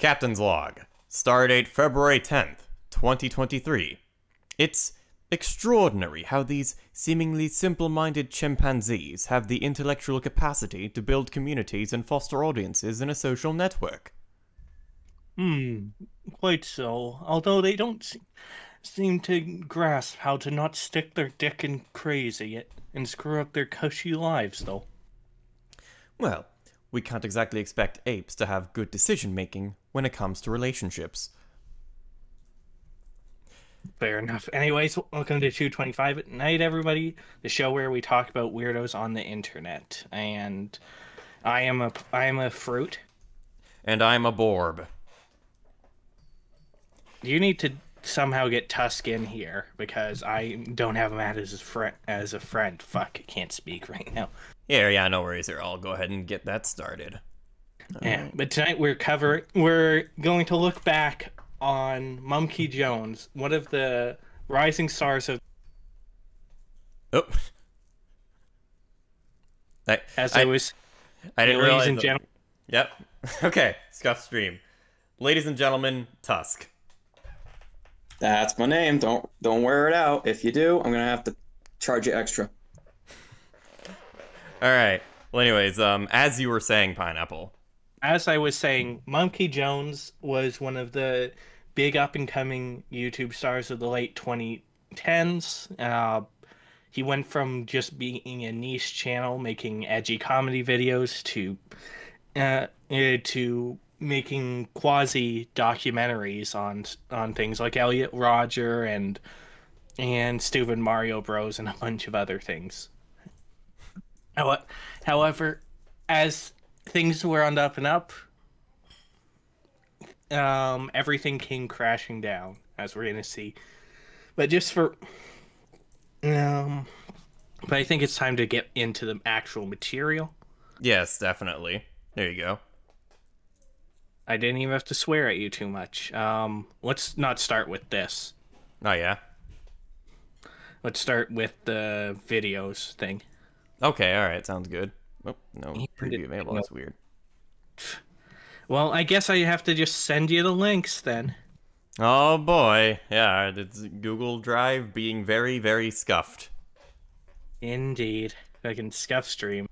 Captain's Log. Stardate February 10th, 2023. It's extraordinary how these seemingly simple-minded chimpanzees have the intellectual capacity to build communities and foster audiences in a social network. Quite so. Although they don't seem to grasp how to not stick their dick in crazy and screw up their cushy lives, though. Well, we can't exactly expect apes to have good decision-making when it comes to relationships. Fair enough. Anyways, welcome to 225 at Night, everybody. The show where we talk about weirdos on the internet. And I am a fruit. And I'm a Borb. You need to somehow get Tusk in here because I don't have him as a friend. Fuck, I can't speak right now. Yeah, no worries here. I'll go ahead and get that started. Yeah, but tonight we're going to look back on Mumkey Jones, one of the rising stars of. Oh. I didn't realize. Ladies and gentlemen. Yep. Okay, Scuff Stream. Ladies and gentlemen, Tusk. That's my name. Don't wear it out. If you do, I'm gonna have to charge you extra. All right. Well, anyways, as you were saying, Pineapple. As I was saying, Mumkey Jones was one of the big up-and-coming YouTube stars of the late 2010s. He went from just being a niche channel making edgy comedy videos to making quasi documentaries on things like Elliot Rodger and Stupid Mario Bros. And a bunch of other things. However, as things were on the up and up, everything came crashing down, as we're gonna see. But but I think it's time to get into the actual material. Yes, definitely. There you go. I didn't even have to swear at you too much. Let's not start with this. Oh, yeah? Let's start with the videos thing. Okay, alright, sounds good. Oh, no, preview available, that's weird. Well, I guess I have to just send you the links, then. Oh, boy. Yeah, it's Google Drive being very, very scuffed. Indeed. Fucking Scuff Stream.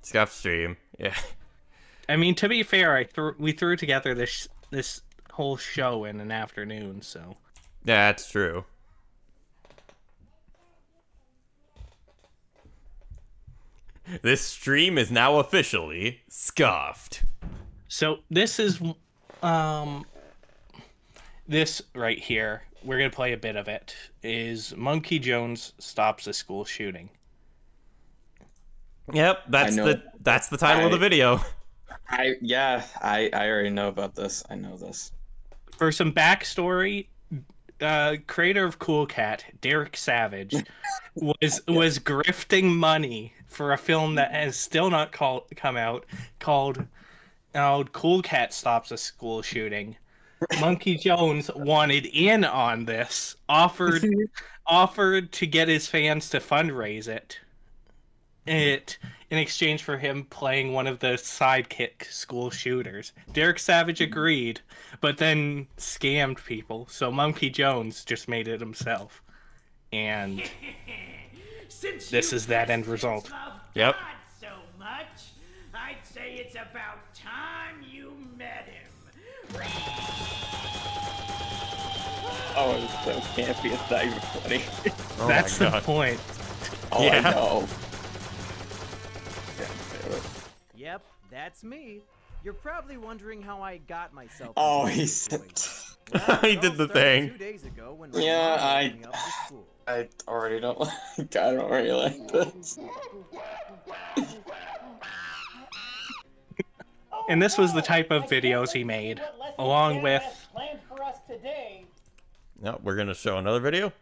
Scuff Stream, yeah. I mean, to be fair, we threw together this whole show in an afternoon, so. Yeah, that's true. This stream is now officially scuffed. So this is this right here. We're gonna play a bit of it. Is Mumkey Jones stops a school shooting? Yep, that's the title of the video. I already know about this. I know this. For some backstory, creator of Cool Cat, Derek Savage, was grifting money for a film that has still not come out called Cool Cat Stops a School Shooting. Mumkey Jones wanted in on this, offered to get his fans to fundraise it in exchange for him playing one of the sidekick school shooters. Derek Savage agreed, but then scammed people, so Mumkey Jones just made it himself. And this is that end result. Yep. So much, I'd say it's about time you met him. Oh, that can't be that even funny. Oh, that's the point. Oh, Yeah. I know. Yep, that's me. You're probably wondering how I got myself. Oh, into he this said. situation. Well, He it did all the started thing. 2 days ago when my Yeah, mom picked me up to school. I already don't like. I don't really like this. And this was the type of videos he made, along with... No, we're gonna show another video?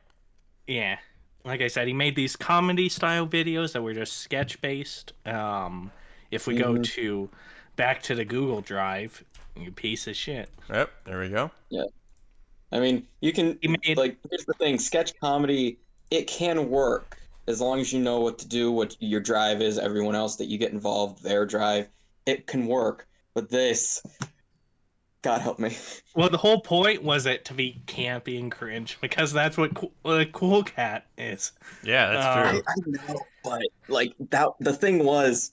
Yeah. Like I said, he made these comedy-style videos that were just sketch-based. If we go to back to the Google Drive, you piece of shit. Yep, there we go. Yeah. I mean, you can, like, here's the thing, sketch comedy, it can work as long as you know what to do, what your drive is, everyone else that you get involved, their drive, it can work. But this, God help me. Well, the whole point was it to be campy and cringe because that's what Cool Cat is. Yeah, that's true. I know, but like that. The thing was,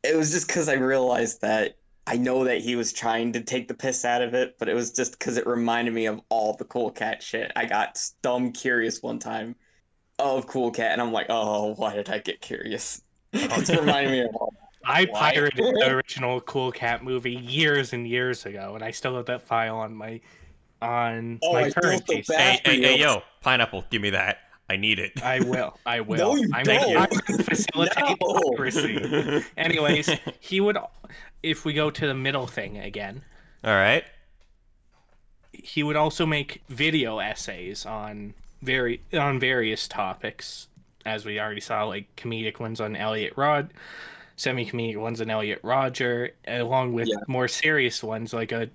it was just because I realized that I know that he was trying to take the piss out of it, but it was just because it reminded me of all the Cool Cat shit. I got dumb curious one time of Cool Cat, and I'm like, oh, why did I get curious? It's reminding me of all that. I Why? pirated the original Cool Cat movie years and years ago, and I still have that file on my I current feel so PC. bad. Hey, yo, Pineapple, give me that. I need it. I will. No, you I'm don't. gonna facilitate No. piracy. Anyways, he would, if we go to the middle thing again, All right. he would also make video essays on various topics, as we already saw, like comedic ones on semi-comedic ones on Elliot Rodger, along with more serious ones like a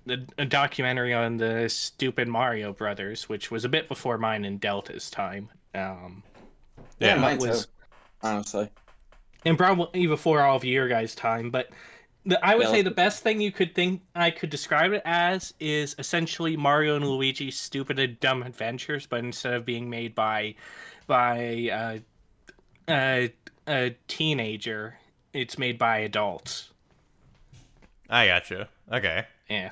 documentary on the stupid Mario Brothers, which was a bit before mine and Delta's time. Yeah, mine was, too. Honestly, and probably before all of your guys' time. But I would say the best thing I could describe it as is essentially Mario and Luigi's Stupid and Dumb Adventures, but instead of being made by a teenager, it's made by adults. I gotcha. Okay. Yeah.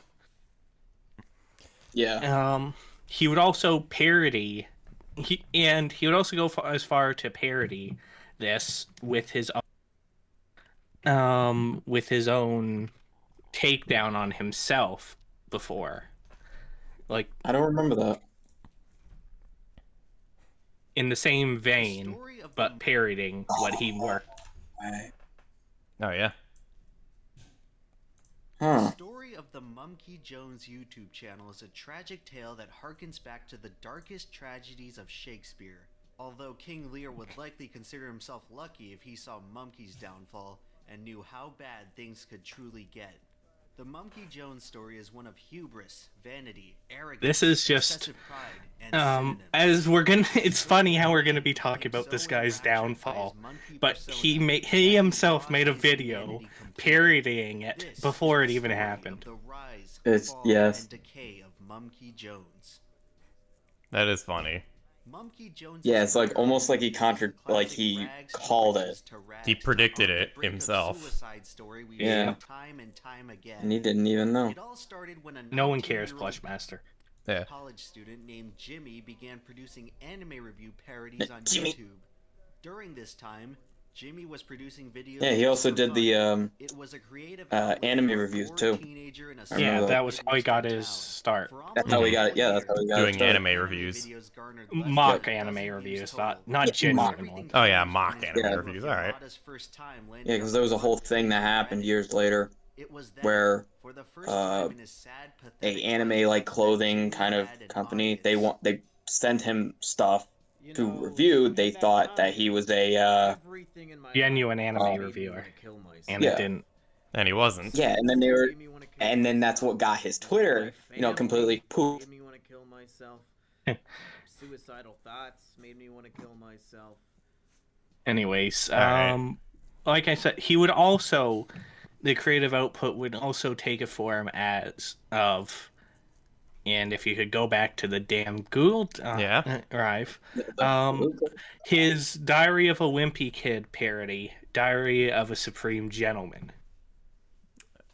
yeah. He would also parody. He would also go as far to parody this with his own takedown on himself before. Like, I don't remember that. in the same vein, but parodying what he worked. Oh, yeah. Huh. The story of the Mumkey Jones YouTube channel is a tragic tale that harkens back to the darkest tragedies of Shakespeare. Although King Lear would likely consider himself lucky if he saw Mumkey's downfall and knew how bad things could truly get. The Mumkey Jones story is one of hubris, vanity, arrogance, This is just excessive pride, and it's funny how we're gonna be talking about this guy's downfall, but he himself made a video parodying it before it even happened. It's yes. And decay of Mumkey Jones. That is funny. Mumkey Jones. Yeah, it's like almost like he he called it. He predicted it himself. Yeah. Time and time again. And he didn't even know. It all started when a No one cares, 19-year-old Plushmaster. Yeah. college student named Jimmy began producing anime review parodies on Jimmy. YouTube. During this time, Jimmy was producing videos. Yeah, he also did the It was a creative anime reviews too. I Yeah, remember that was how he got his start. That's how he got it. Yeah, that's how he got Doing it started. anime reviews. Mock anime reviews, not genuine ones. Oh, yeah, mock anime Yeah. reviews. All right. Yeah, because there was a whole thing that happened years later where a anime like clothing kind of company they sent him stuff to review. They thought that he was a Genuine anime reviewer, and Yeah. it didn't. And he wasn't. yeah, and then that's what got his Twitter, completely poof. Made me want to kill myself. Suicidal thoughts made me want to kill myself. Anyways, Alright. like I said, he would also, the creative output would also take a form of, and if you could go back to the damn Google Drive, his Diary of a Wimpy Kid parody, Diary of a Supreme Gentleman.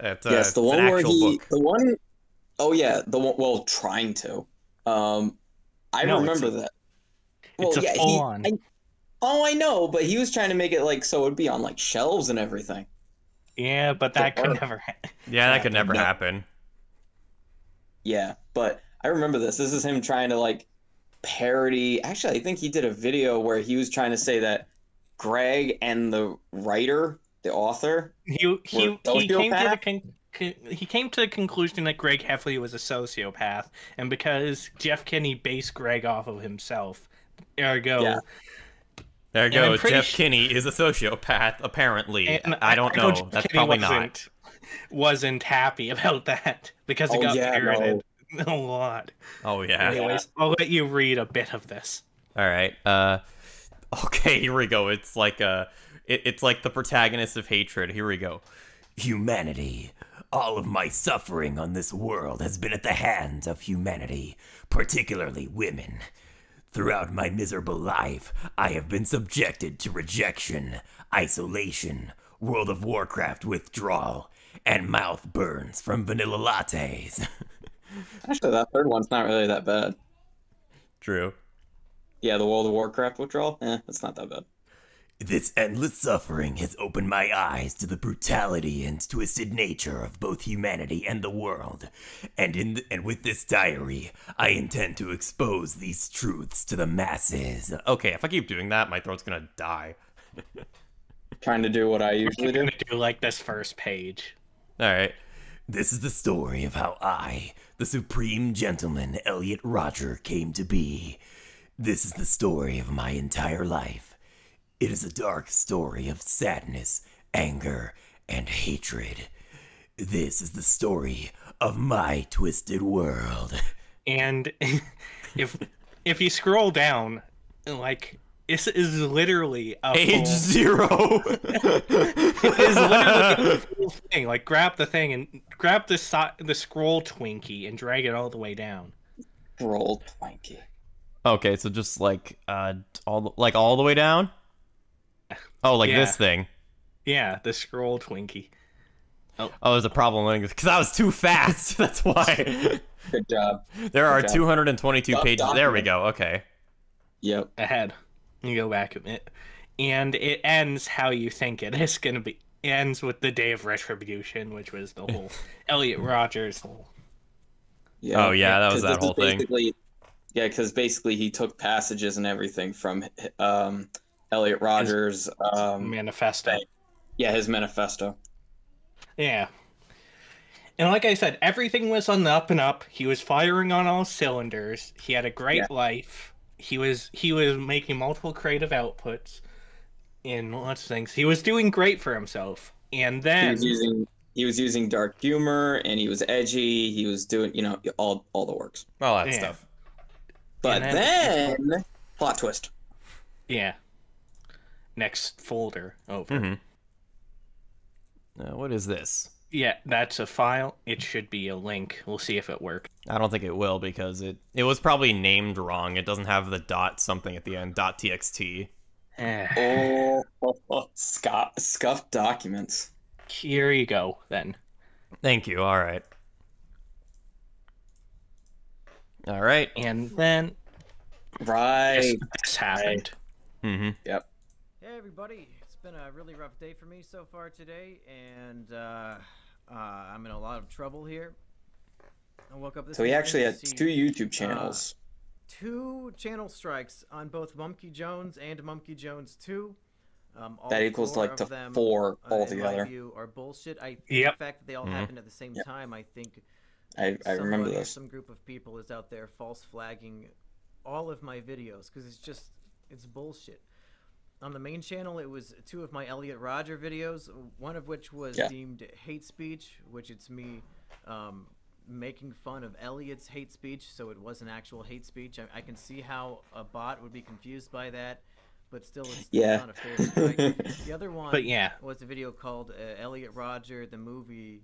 It's Yes, the it's one an where actual book. the one, oh yeah, the one, well, trying to. I No, remember that. Well, It's a yeah, full-on. I know, but he was trying to make it like so it'd be on like shelves and everything. Yeah, but that could never happen. Yeah, that could never No. happen. Yeah, but I remember this. This is him trying to like parody. Actually, I think he did a video where he was trying to say that Greg and the writer, the author, He came to sociopath? he came to the conclusion that Greg Heffley was a sociopath, and because Jeff Kinney based Greg off of himself, ergo. Yeah. There you And go. I'm pretty Jeff su- Kinney is a sociopath, apparently. And I don't know know. Jeff That's Kinney probably not. wasn't happy about that because it Oh, got yeah, parroted a lot. Oh, yeah. Anyways, I'll let you read a bit of this. All right. Okay, here we go. It's like it's like the protagonist of Hatred. Here we go. Humanity, All of my suffering on this world has been at the hands of humanity, particularly women. Throughout my miserable life, I have been subjected to rejection, isolation, World of Warcraft withdrawal, and mouth burns from vanilla lattes. Actually, that third one's not really that bad. True. Yeah, the World of Warcraft withdrawal? It's not that bad. This endless suffering has opened my eyes to the brutality and twisted nature of both humanity and the world. And with this diary, I intend to expose these truths to the masses. Okay, if I keep doing that, my throat's gonna die. Trying to do what I usually I'm do. gonna do like this first page. Alright. This is the story of how I, the Supreme Gentleman Elliot Rodger, came to be. This is the story of my entire life. It is a dark story of sadness, anger, and hatred. This is the story of my twisted world. And if you scroll down, like this is literally a Age full, 0! it is literally a full thing. Like grab the thing and grab the scroll Twinkie and drag it all the way down. Roll Twinkie. Okay, so just like all the way down? Oh, like Yeah. this thing. Yeah, the scroll Twinkie. Oh, there's a problem because I was too fast. That's why. Good job. There are Good job. 222 pages. There we go. Okay. Yep. Ahead. You go back a bit. And it ends how you think it is going to be. It ends with the Day of Retribution, which was the whole Elliot Rodgers whole. Yeah. Oh, yeah, that was 'Cause that this whole is thing. basically- Yeah, because basically he took passages and everything from Elliot Rodgers' Manifesto. his manifesto. Yeah. And like I said, everything was on the up and up. He was firing on all cylinders. He had a great life. He was making multiple creative outputs in lots of things. He was doing great for himself. And then He was using dark humor, and he was edgy. He was doing, all the works. All that Yeah. stuff. But And then plot twist. yeah. Next folder over. Mm-hmm. What is this? Yeah, that's a file. It should be a link. We'll see if it works. I don't think it will because it was probably named wrong. It doesn't have the dot something at the end. .txt. Scuffed documents. Here you go, then. Thank you. All right. All right. And then Right. this happened. Mm-hmm. Yep. Hey everybody, it's been a really rough day for me so far today, and I'm in a lot of trouble here. I woke up this So he morning actually to had see, 2 YouTube channels. 2 channel strikes on both Mumkey Jones and Mumkey Jones 2. All That equals 4 like of to them, 4 in my altogether. view, are bullshit. The Yep. fact that they all Mhm. happened at the same Yep. time, I think I remember somebody or this. some group of people is out there false flagging all of my videos because it's bullshit. On the main channel, it was 2 of my Elliot Rodger videos, one of which was deemed hate speech, which it's me making fun of Elliot's hate speech, so it wasn't actual hate speech. I can see how a bot would be confused by that, but still, it's not a fair strike. The other one But yeah. was a video called Elliot Rodger, the movie,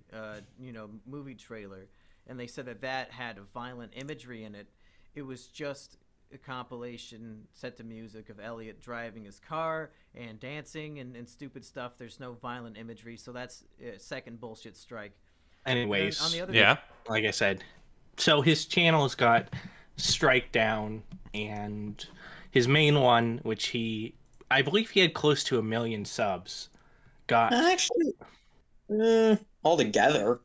movie trailer, and they said that had violent imagery in it. It was just a compilation set to music of Elliot driving his car and dancing and stupid stuff. There's no violent imagery, so that's a second bullshit strike. Anyways, On the other Yeah. like I said, so his channel's got strike down, and his main one, which I believe he had close to 1 million subs, got Actually, altogether,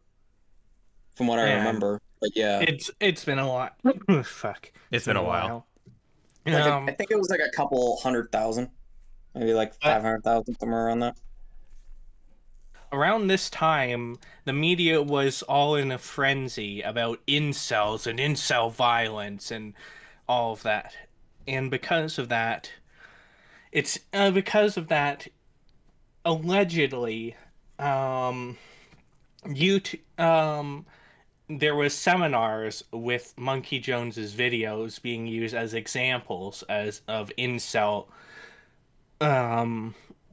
from what I Yeah. remember. But yeah, it's been a lot. Fuck. It's been a while. I think it was like a couple 100,000, maybe like 500,000, somewhere around that. Around this time, the media was all in a frenzy about incels and incel violence and all of that. And because of that, allegedly, there was seminars with Mumkey Jones's videos being used as examples of incel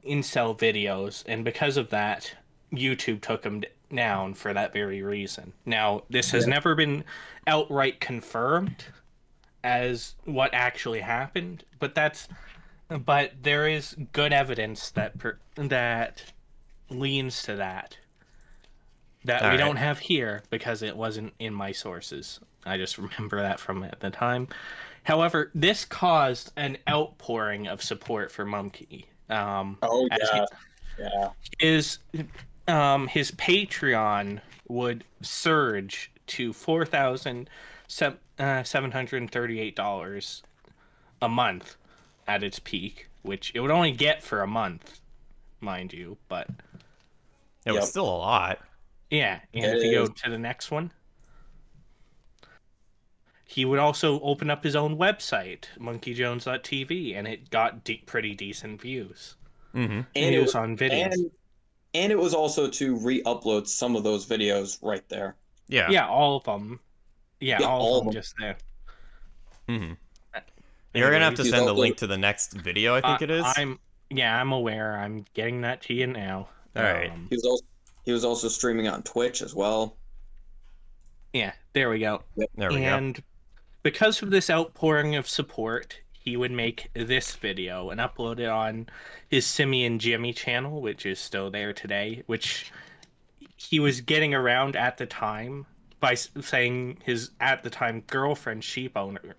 videos, and because of that, YouTube took them down for that very reason. Now, this has never been outright confirmed as what actually happened, but there is good evidence that that leans to that All we right. don't have here because it wasn't in my sources. I just remember that from at the time. However, this caused an outpouring of support for Mumkey. Oh as yeah. his Patreon would surge to $4,738 a month at its peak, which it would only get for a month, mind you, but It was still a lot. yeah. And It if you go is. to the next one, he would also open up his own website, monkeyjones.tv, and it got pretty decent views. Mm-hmm. And it was on videos. And it was also to re-upload some of those videos right there. Yeah. Yeah, all of them. Yeah, Yeah, all of them just there. Mm-hmm. You're gonna have to He's send the also- link to the next video, I think it is. I'm aware. I'm getting that to you now. All right. He was also streaming on Twitch as well. Yeah, there we go. There we go. And because of this outpouring of support, he would make this video and upload it on his Simeon Jimmy channel, which is still there today, which he was getting around at the time by saying his, at the time, girlfriend Sheep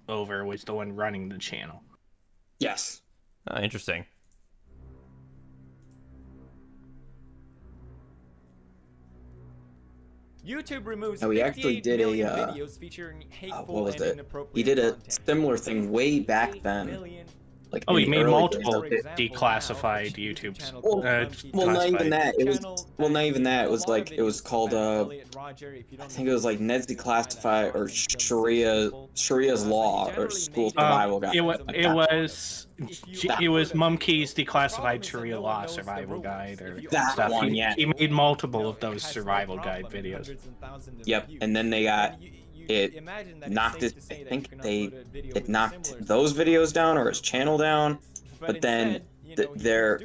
Over was the one running the channel. Yes. Oh, interesting. YouTube removes Now, he actually 58 did million a, videos featuring hateful what was and it? inappropriate He did a content. similar thing way back 58 then. million. Like Oh, in he the made early multiple days. declassified YouTubes. Well, not even that. It was not even that. It was like it was called I think it was like Ned's Declassified or Sharia's Law or School Survival Guide. It was like it that. was Mumkey's Declassified Sharia Law Survival Guide or That stuff. one, yeah. He made multiple of those survival guide videos. Yep, and then they got it knocked it. I think it knocked those videos down or his channel down. But then there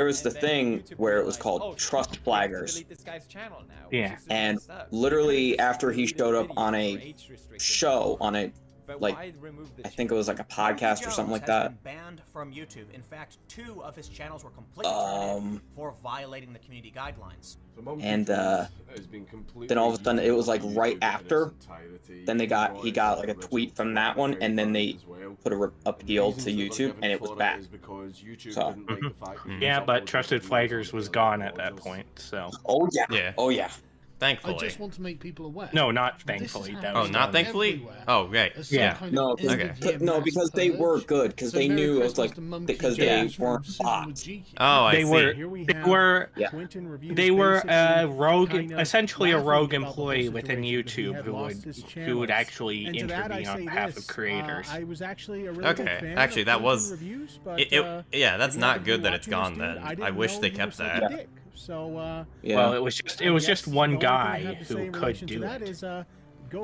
was the thing where it was called Trust Flaggers. Yeah. And literally after he showed up on a show on a like I think it was like a podcast or something like that. Banned from YouTube. In fact, 2 of his channels were completely terminated for violating the community guidelines. And then all of a sudden it was like right after. Then he got like a tweet from that one, and then they put a appeal to YouTube, and it was back. So. Yeah, but Trusted Flaggers was gone at that point. So. Oh yeah. Yeah. Oh yeah. Thankfully. I just want to make people aware. No, not thankfully. That Oh, was not thankfully? everywhere. Oh, right. As some Yeah. kind No, of end of year no, mass because they were purge. good, because So they Merry knew it was Christmas like to Mumkey because Jones they from weren't Susan bots. Wojcicki. Oh, I They see. were Yeah. they were a rogue, essentially a rogue employee within YouTube who would actually intervene on behalf of creators. I was actually a really Okay, big fan actually, of that Clinton was- reviews, but, yeah, that's if you not happen to good be that it's watching gone this, dude, then. didn't I wish know they he kept was such that. a dick. So, Yeah. Well, it was I just guess one the only thing I guy have to say who in could relation to do that it. is, go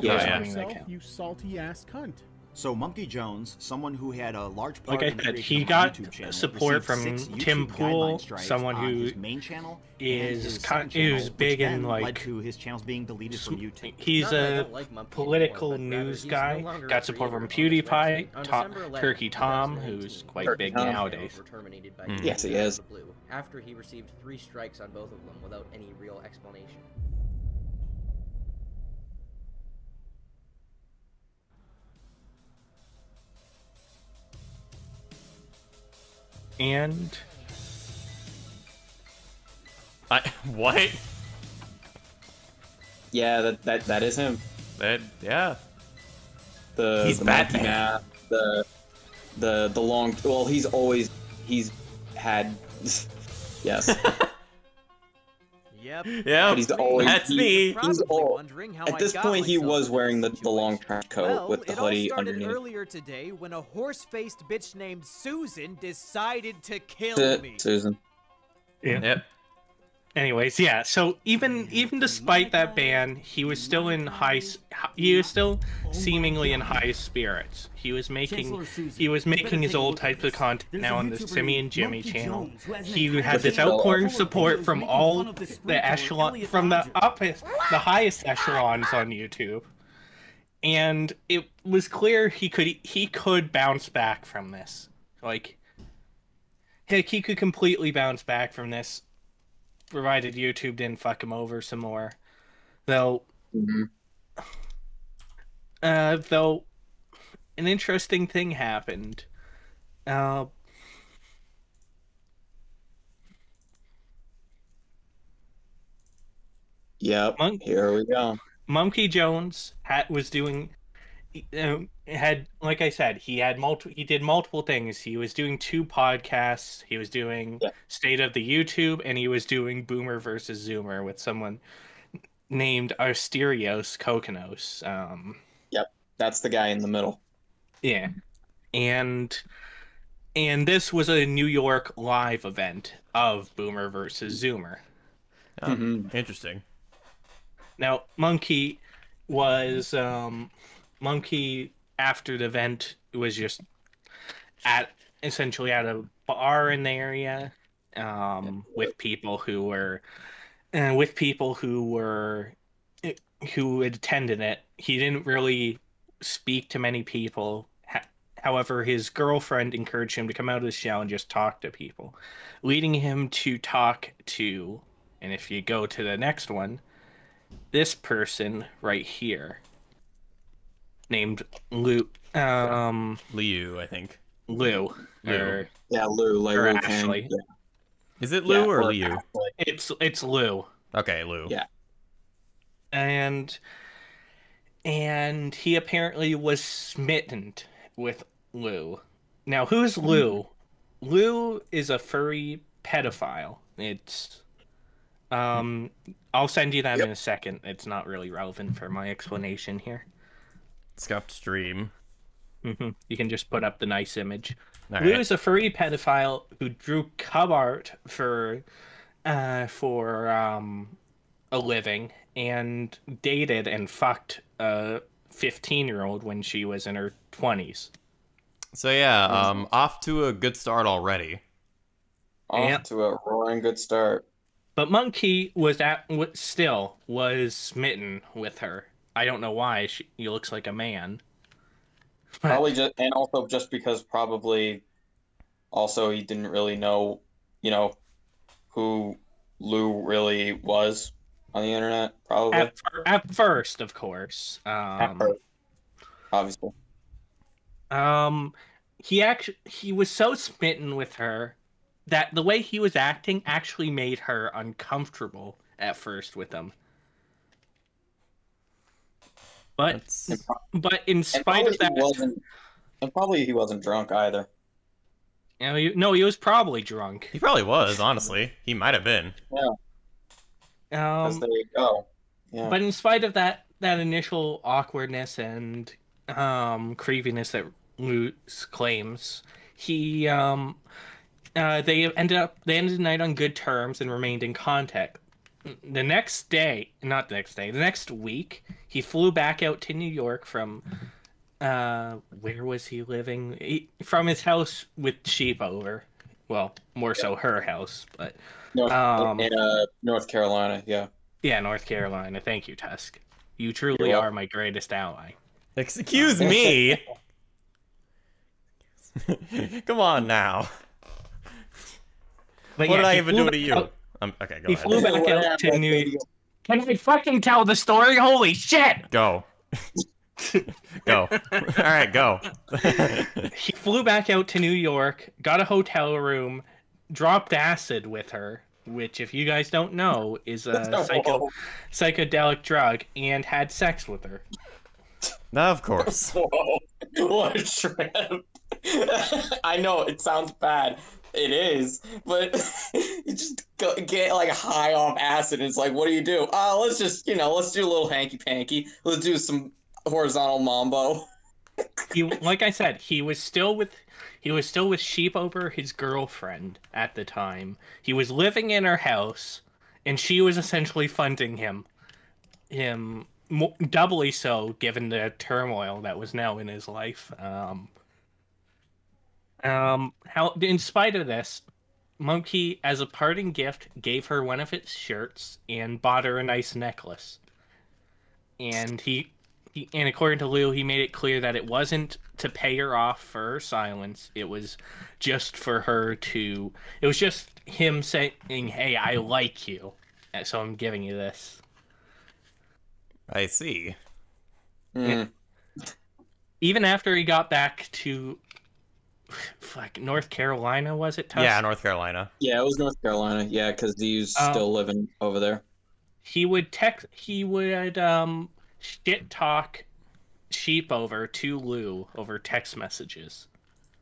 Yeah. fuck Yeah. yourself, Okay. you salty ass cunt. So Mumkey Jones, someone who had a large Like part I in the said, creation he of my got YouTube channel, support received from 6 Tim YouTube Pool, guideline strikes someone on who his main channel is and his kind- second channel, is big which in, then like, led to his channels being deleted from YouTube. He's Not that I a don't like Mumkey political anymore, but rather news he's guy. no longer a Got support from creator on his PewDiePie, website. On December 11th, Turkey Tom, 2019, who's quite Turkey big Tom. nowadays. were terminated by Mm. Yes, he out of is. the blue, after he received 3 strikes on both of them without any real explanation. And What? Yeah, that is him. Yeah. He's The Batman. monkey mask, the long. Well, he's had. Yes, Yep. Yeah, but he's always. that's he- me. He's Probably all. wondering how At I this got point, he myself was in wearing this the long situation. trench coat with the it all hoodie started underneath. earlier today when a horse-faced bitch named Susan decided to kill me. Susan. yeah. Yep. Anyways, yeah. So even despite that ban, he was still in seemingly in high spirits. He was making his old types of content now on the Simmy and Jimmy channel. He had this outpouring support from all the echelon, from the highest echelons on YouTube, and it was clear he could bounce back from this. Like, heck, he could completely bounce back from this, provided YouTube didn't fuck him over some more. Though an interesting thing happened. Yep. Here we go. Mumkey Jones was doing. Had, like I said, he did multiple things. He was doing 2 podcasts. He was doing State of the YouTube, and he was doing Boomer versus Zoomer with someone named Asterios Kokonos. Yep, that's the guy in the middle. Yeah, and this was a New York live event of Boomer versus Zoomer. Interesting. Now, Monkey after the event was just essentially at a bar in the area, with people who had attended it. He didn't really speak to many people. However, his girlfriend encouraged him to come out of the shell and just talk to people, leading him to talk to, and if you go to the next one, this person right here, named Liu, I think. Lou. Lou, like or Liu Ashley. Kang. Is it Lou or Liu? It's Lou. Okay, Lou. Yeah. And he apparently was smitten with Lou. Now, who's Lou? Lou is a furry pedophile. It's I'll send you that in a second. It's not really relevant for my explanation here. Scuffed stream. You can just put up the nice image. All Lou right. is a furry pedophile who drew cub art for a living and dated and fucked a 15-year-old when she was in her 20s. So yeah, off to a good start already. Off to a roaring good start. But Monkey was smitten with her. I don't know why. She looks like a man. Probably just, and also just because probably also he didn't really know, who Lou really was on the internet, probably. At first, of course. Obviously. He was so smitten with her that the way he was acting actually made her uncomfortable at first with him. But in spite of that, he wasn't drunk either. No, he was probably drunk. He probably was, honestly. He might have been. Yeah. There you go. Yeah. But in spite of that initial awkwardness and creepiness that Lou claims, they ended the night on good terms and remained in contact. The next week, he flew back out to New York from, where was he living? From his house with sheep over. Well, more so her house, but... North Carolina, yeah. Yeah, North Carolina. Thank you, Tusk. You truly are my greatest ally. Excuse me! Come on now. But what yeah, did I even do to you? Okay, go ahead. He flew back out to New York. Can I fucking tell the story? Holy shit! Go. Go. Alright, go. He flew back out to New York, got a hotel room, dropped acid with her, which, if you guys don't know, is a psychedelic drug, and had sex with her. Of course. Whoa. What a trip. I know, it sounds bad. It is, but you just get like high off acid and it's like, what do you do? Let's just, let's do a little hanky-panky. Let's do some horizontal mambo. Like I said, he was still with sheep over his girlfriend at the time. He was living in her house, and she was essentially funding him doubly so, given the turmoil that was now in his life. How, in spite of this, Mumkey, as a parting gift, gave her one of its shirts and bought her a nice necklace. And and according to Lou, he made it clear that it wasn't to pay her off for her silence. It was just for her to. It was just him saying, "Hey, I like you, so I'm giving you this." I see. Mm. Even after he got back to, North Carolina, was it? Tusk? Yeah, North Carolina. Yeah, it was North Carolina. Yeah, because he's still living over there. He would shit talk Sheep over to Lou over text messages.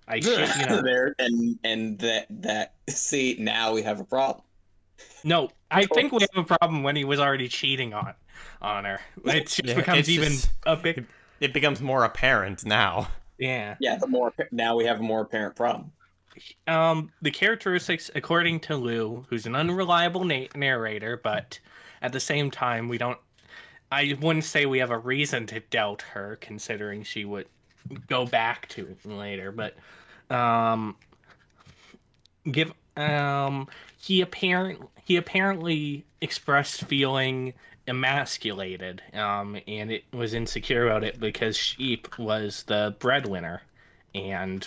I shit you know. There and that see, now we have a problem. No, I think we have a problem when he was already cheating on her. It just becomes a big. It becomes more apparent now. Yeah. Yeah, now we have a more apparent problem. The characteristics, according to Lou, who's an unreliable narrator, but at the same time, I wouldn't say we have a reason to doubt her, considering she would go back to it later. But he apparently expressed feeling emasculated, and it was insecure about it because Sheep was the breadwinner and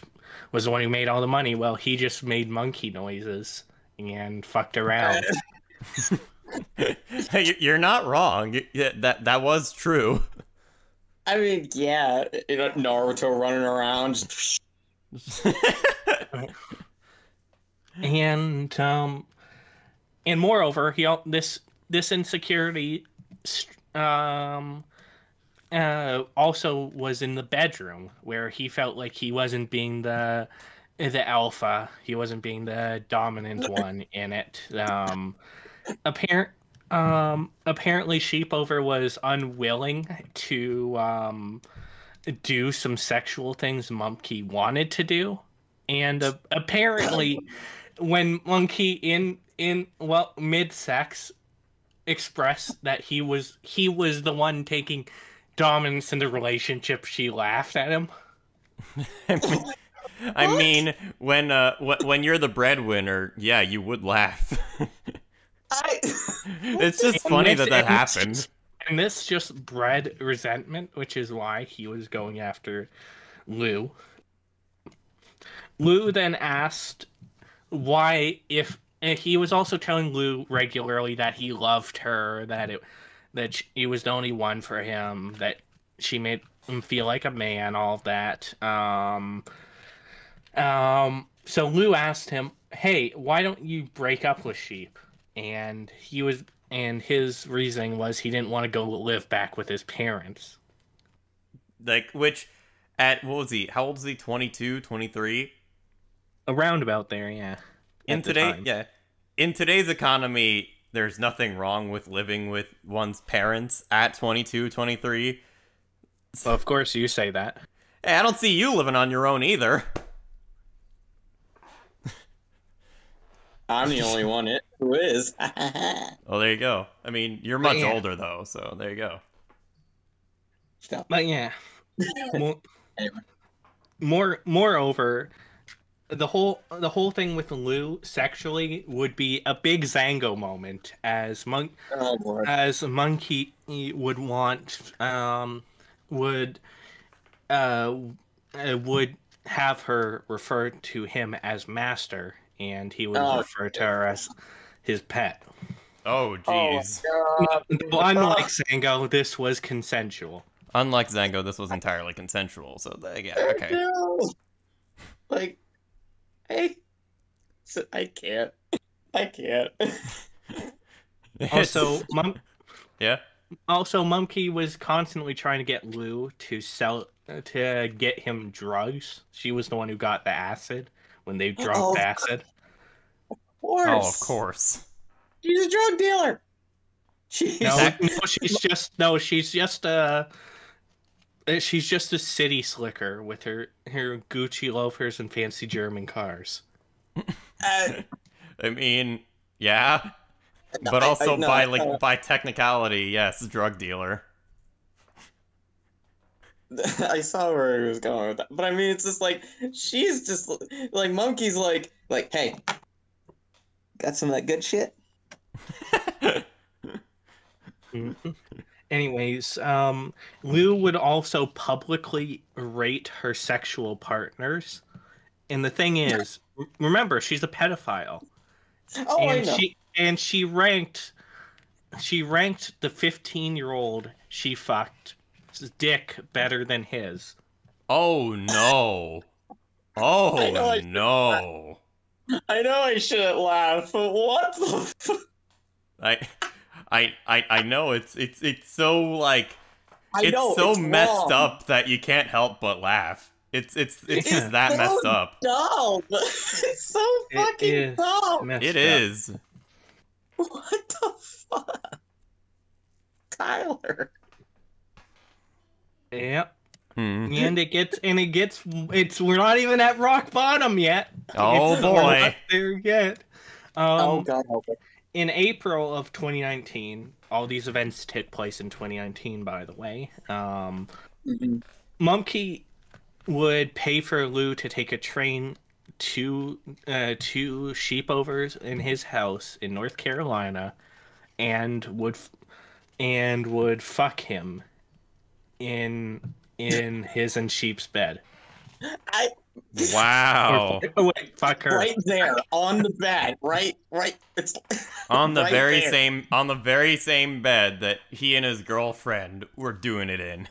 was the one who made all the money. Well, he just made monkey noises and fucked around. You're not wrong. That was true. I mean, yeah, Naruto running around. And moreover, this insecurity also was in the bedroom, where he felt like he wasn't being the alpha, he wasn't being the dominant one in it. Apparently Sheepover was unwilling to do some sexual things Mumkey wanted to do, and apparently when Monkey in mid-sex expressed that he was the one taking dominance in the relationship, she laughed at him. I mean, when you're the breadwinner, yeah, you would laugh. It's just funny that happened. And this just bred resentment, which is why he was going after Lou. Lou then asked why, and he was also telling Lou regularly that he loved her, that she was the only one for him, that she made him feel like a man, all of that. So Lou asked him, "Hey, why don't you break up with Sheep?" And his reasoning was he didn't want to go live back with his parents. What was he? How old is he? 22, 23? Around about there, yeah. In today's economy, there's nothing wrong with living with one's parents at 22, 23. Well, of course you say that. Hey, I don't see you living on your own either. I'm the only one who is. Well, there you go. I mean, you're much older though, so there you go. But yeah, moreover, the whole thing with Lou sexually would be a big Zango moment, as Monkey would want would have her refer to him as master, and he would refer to her as his pet. Oh, jeez. Unlike Zango, this was consensual. Unlike Zango, this was entirely consensual. So yeah, okay. Like, hey, I can't. Also, yeah. Also, Mumkey was constantly trying to get Lou to get him drugs. She was the one who got the acid when they dropped acid. Of course. Oh, of course. She's a drug dealer. She's just a city slicker with her Gucci loafers and fancy German cars. I mean, yeah. But also no, by technicality, yes, drug dealer. I saw where he was going with that, but I mean, it's just like she's just like Monkey's like, hey, got some of that good shit. Anyways, Lou would also publicly rate her sexual partners, and the thing is, remember, she's a pedophile. Oh, I know. She ranked the 15-year-old she fucked dick better than his. Oh no. Oh no. I know I shouldn't laugh, but what the fuck? I know it's so like it's so it's messed wrong. up that you can't help but laugh. It's just that so messed up. Dumb. It's so fucking dumb. It is. What the fuck, Tyler? Yep. And we're not even at rock bottom yet. Oh boy. We're not there yet. Oh god, help it. In April of 2019, all these events took place in 2019, by the way. Mumkey would pay for Lou to take a train to sheepovers in his house in North Carolina, and would fuck him in his and Sheep's bed. Wow. Wait, fuck her. Right there on the bed. Right. It's on the right very there. same bed that he and his girlfriend were doing it in.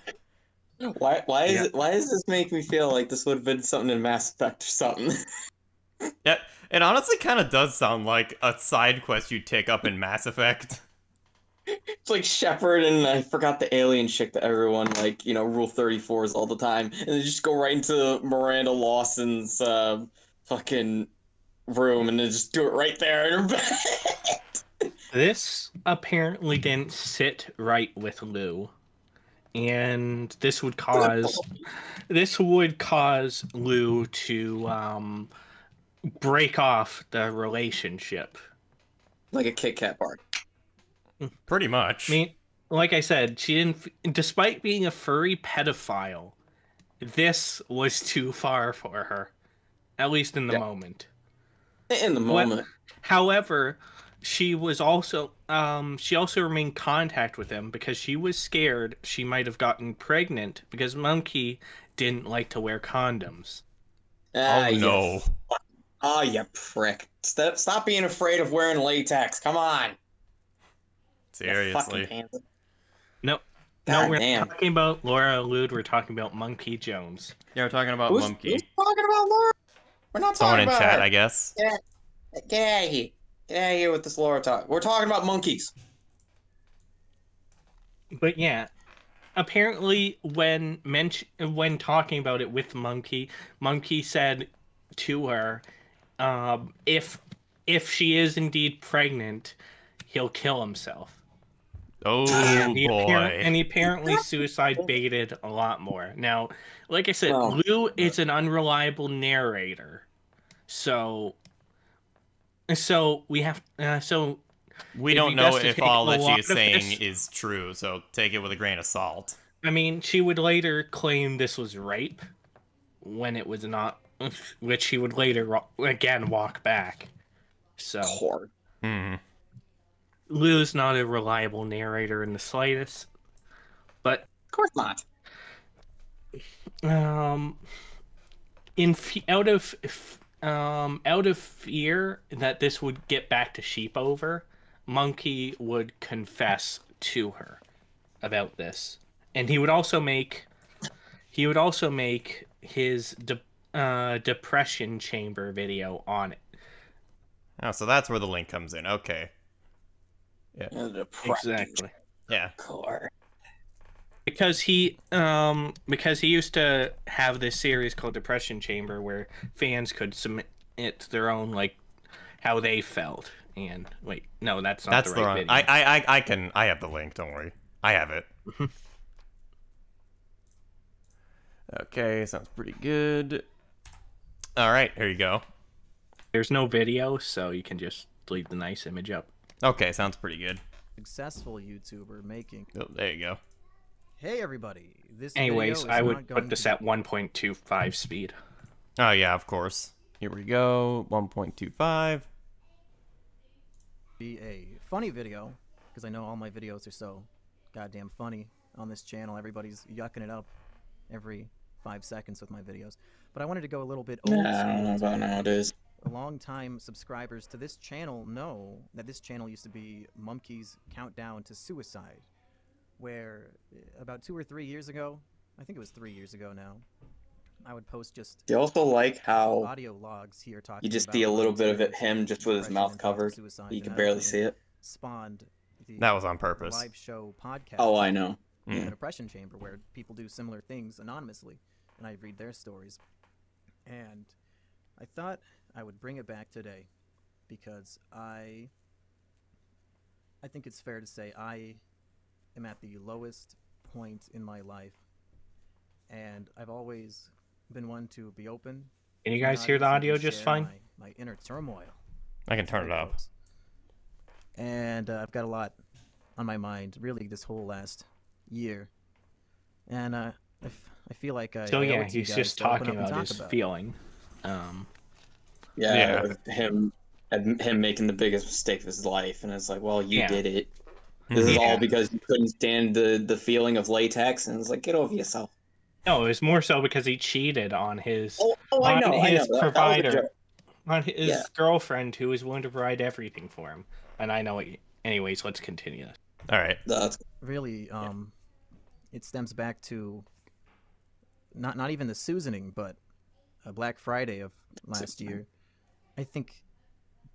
Why does this make me feel like this would have been something in Mass Effect or something? Yeah, it honestly kind of does sound like a side quest you take up in Mass Effect. It's like Shepard and I forgot the alien chick that everyone Rule 34s all the time, and they just go right into Miranda Lawson's fucking room and then just do it right there in her bed. This apparently didn't sit right with Lou, and this would cause Lou to break off the relationship. Like a Kit Kat bar. Pretty much. I mean, like I said, she didn't. Despite being a furry pedophile, this was too far for her, at least in the moment. In the moment. However, she also remained in contact with him because she was scared she might have gotten pregnant because Mumkey didn't like to wear condoms. Oh no! Oh, you prick! Stop being afraid of wearing latex. Come on. Seriously. No, we're not talking about Laura Lude. We're talking about Mumkey Jones. Yeah, we're talking about Mumkey. Who's talking about Laura? We're not Someone talking about in chat, her. I guess. Get out of here. Get out of here with this Laura talk. We're talking about monkeys. But yeah, apparently when talking about it with Mumkey said to her, if she is indeed pregnant, he'll kill himself. Oh boy! And he apparently suicide baited a lot more. Now, like I said, Lou is an unreliable narrator, so we have we don't know if all that she is saying is true. So take it with a grain of salt. I mean, she would later claim this was rape when it was not, which she would later again walk back. So. Lou's not a reliable narrator in the slightest, but of course not. Out of fear that this would get back to Sheepover, Mumkey would confess to her about this, and he would also make his depression chamber video on it. Oh, so that's where the link comes in. Okay. Yeah. Exactly. Yeah. Because he used to have this series called Depression Chamber where fans could submit their own how they felt. And wait, no, that's not the right video. I have the link, don't worry. I have it. Okay, sounds pretty good. All right, here you go. There's no video, so you can just leave the nice image up. Okay, sounds pretty good. Successful YouTuber making. Oh, there you go. Hey everybody, this Anyways, video is I not would going put this to at 1.25 speed. Oh, yeah, of course. Here we go. 1.25. be a funny video, because I know all my videos are so goddamn funny on this channel. Everybody's yucking it up every 5 seconds with my videos. But I wanted to go a little bit old Nah, I don't know school about today. nowadays. Long-time subscribers to this channel know that this channel used to be Mumkey's Countdown to Suicide, where about 2 or 3 years ago, I think it was 3 years ago now, I would post just Do you also like how audio logs here talking you just about see a my little bit of it, experience him just with his depression mouth and thoughts of covered? suicide, You and can that barely ultimately see it. spawned the That was on purpose. live show podcast. Oh, I know. The Yeah. Depression Chamber, where people do similar things anonymously, and I read their stories. And I thought I would bring it back today because I think it's fair to say I am at the lowest point in my life, and I've always been one to be open. Can you to my guys hear the audience and audio just share fine? My inner turmoil. I can turn it Right, up. folks. And I've got a lot on my mind, really, this whole last year. And I feel like I So owe yeah, it to you he's guys just to open talking up and about talk his about it. feeling. Yeah, Yeah. him making the biggest mistake of his life, and it's like, well, you Yeah. did it. This is Yeah. all because you couldn't stand the feeling of latex, and it's like, get over yourself. No, it was more so because he cheated on his I on know, his that was a provider, joke. on his Yeah. girlfriend who was willing to provide everything for him. And I know it. Anyways, let's continue. All right. That's Really, it stems back to not even the Susaning, but Black Friday of last year. I think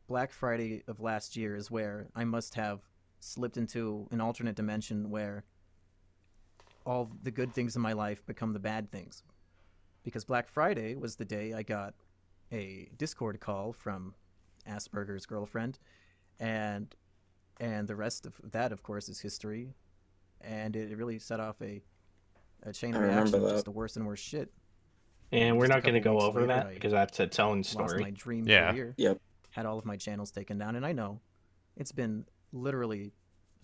Black Friday of last year is where I must have slipped into an alternate dimension where all the good things in my life become the bad things. Because Black Friday was the day I got a Discord call from Asperger's girlfriend, and the rest of that, of course, is history. And it really set off a chain of I remember reaction, that. just the worst and worst shit. And we're Just a not going to couple go weeks over later, that I because that's its own Lost story. my dream Yeah. career. Yep. Had all of my channels taken down, and I know it's been literally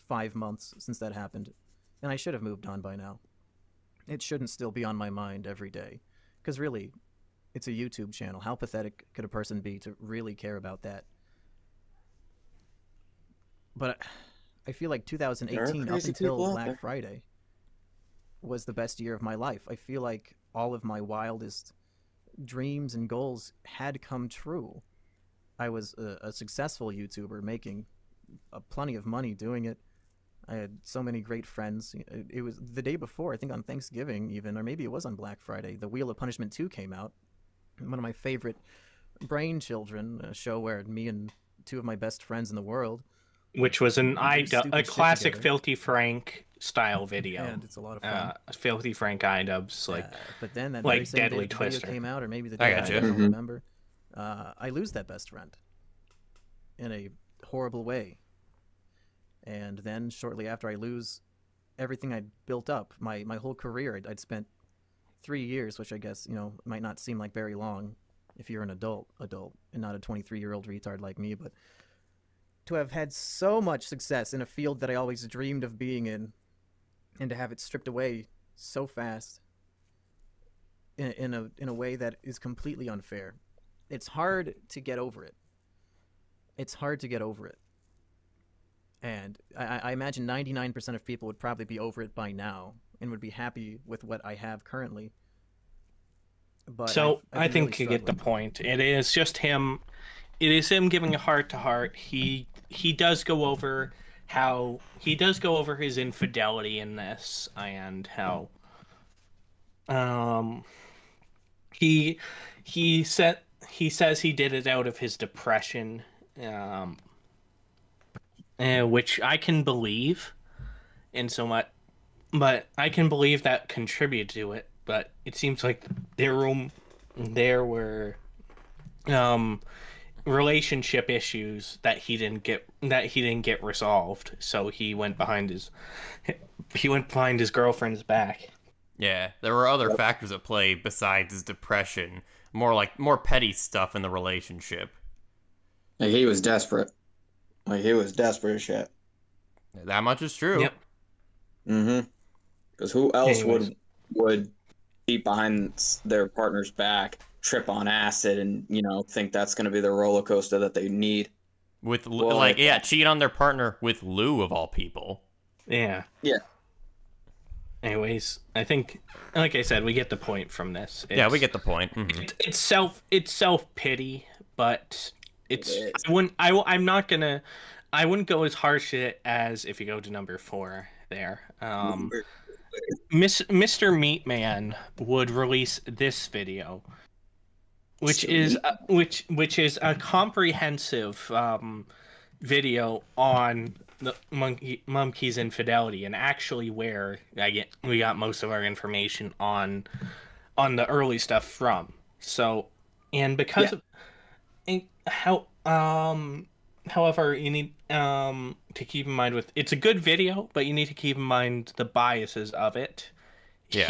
5 months since that happened, and I should have moved on by now. It shouldn't still be on my mind every day, because really, it's a YouTube channel. How pathetic could a person be to really care about that? But I feel like 2018 up crazy until people out Black there. Friday was the best year of my life. I feel like all of my wildest dreams and goals had come true. I was a successful YouTuber making plenty of money doing it. I had so many great friends. It was the day before, I think on Thanksgiving even, or maybe it was on Black Friday, The Wheel of Punishment 2 came out. One of my favorite brain children, a show where me and two of my best friends in the world, Which was an stupid a shit classic together. Filthy Frank style video. and it's a lot of fun. Filthy Frank iDubbbz, like But then that like very same Deadly day the video Twister. came out, or maybe the I day gotcha. after, I don't Mhm. remember. I lose that best friend in a horrible way. And then shortly after I lose everything I'd built up, my whole career, I'd spent 3 years, which I guess, might not seem like very long if you're an adult, and not a 23-year-old retard like me, but to have had so much success in a field that I always dreamed of being in, and to have it stripped away so fast in a way that is completely unfair. It's hard to get over it. It's hard to get over it. And I imagine 99% of people would probably be over it by now and would be happy with what I have currently. But so I've I been think really you get the struggling. point. It is just him. It is him giving a heart to heart. He does go over his infidelity in this, and how he says he did it out of his depression, which I can believe in so much, but I can believe that contributed to it. But it seems like there were relationship issues that he didn't get resolved, so he went behind his girlfriend's back. Yeah, there were other factors at play besides his depression. More petty stuff in the relationship. Like, he was desperate. Like, he was desperate as shit. That much is true. Yep. Mm-hmm. Because who else Anyways. would be behind their partner's back, trip on acid, and think that's going to be the roller coaster that they need? With Well, cheat on their partner with Lou of all people. Yeah. Yeah. Anyways, I think, like I said, we get the point from this. Yeah, we get the point. Mm-hmm. It's self pity, but it's It is. I wouldn't go as harsh as if you go to number 4 there. Mr. Meatman would release this video, which is a comprehensive video on the Mumkey's infidelity, and actually where we got most of our information on the early stuff from. So, and because of however, you need to keep in mind it's a good video, but you need to keep in mind the biases of it. Yeah.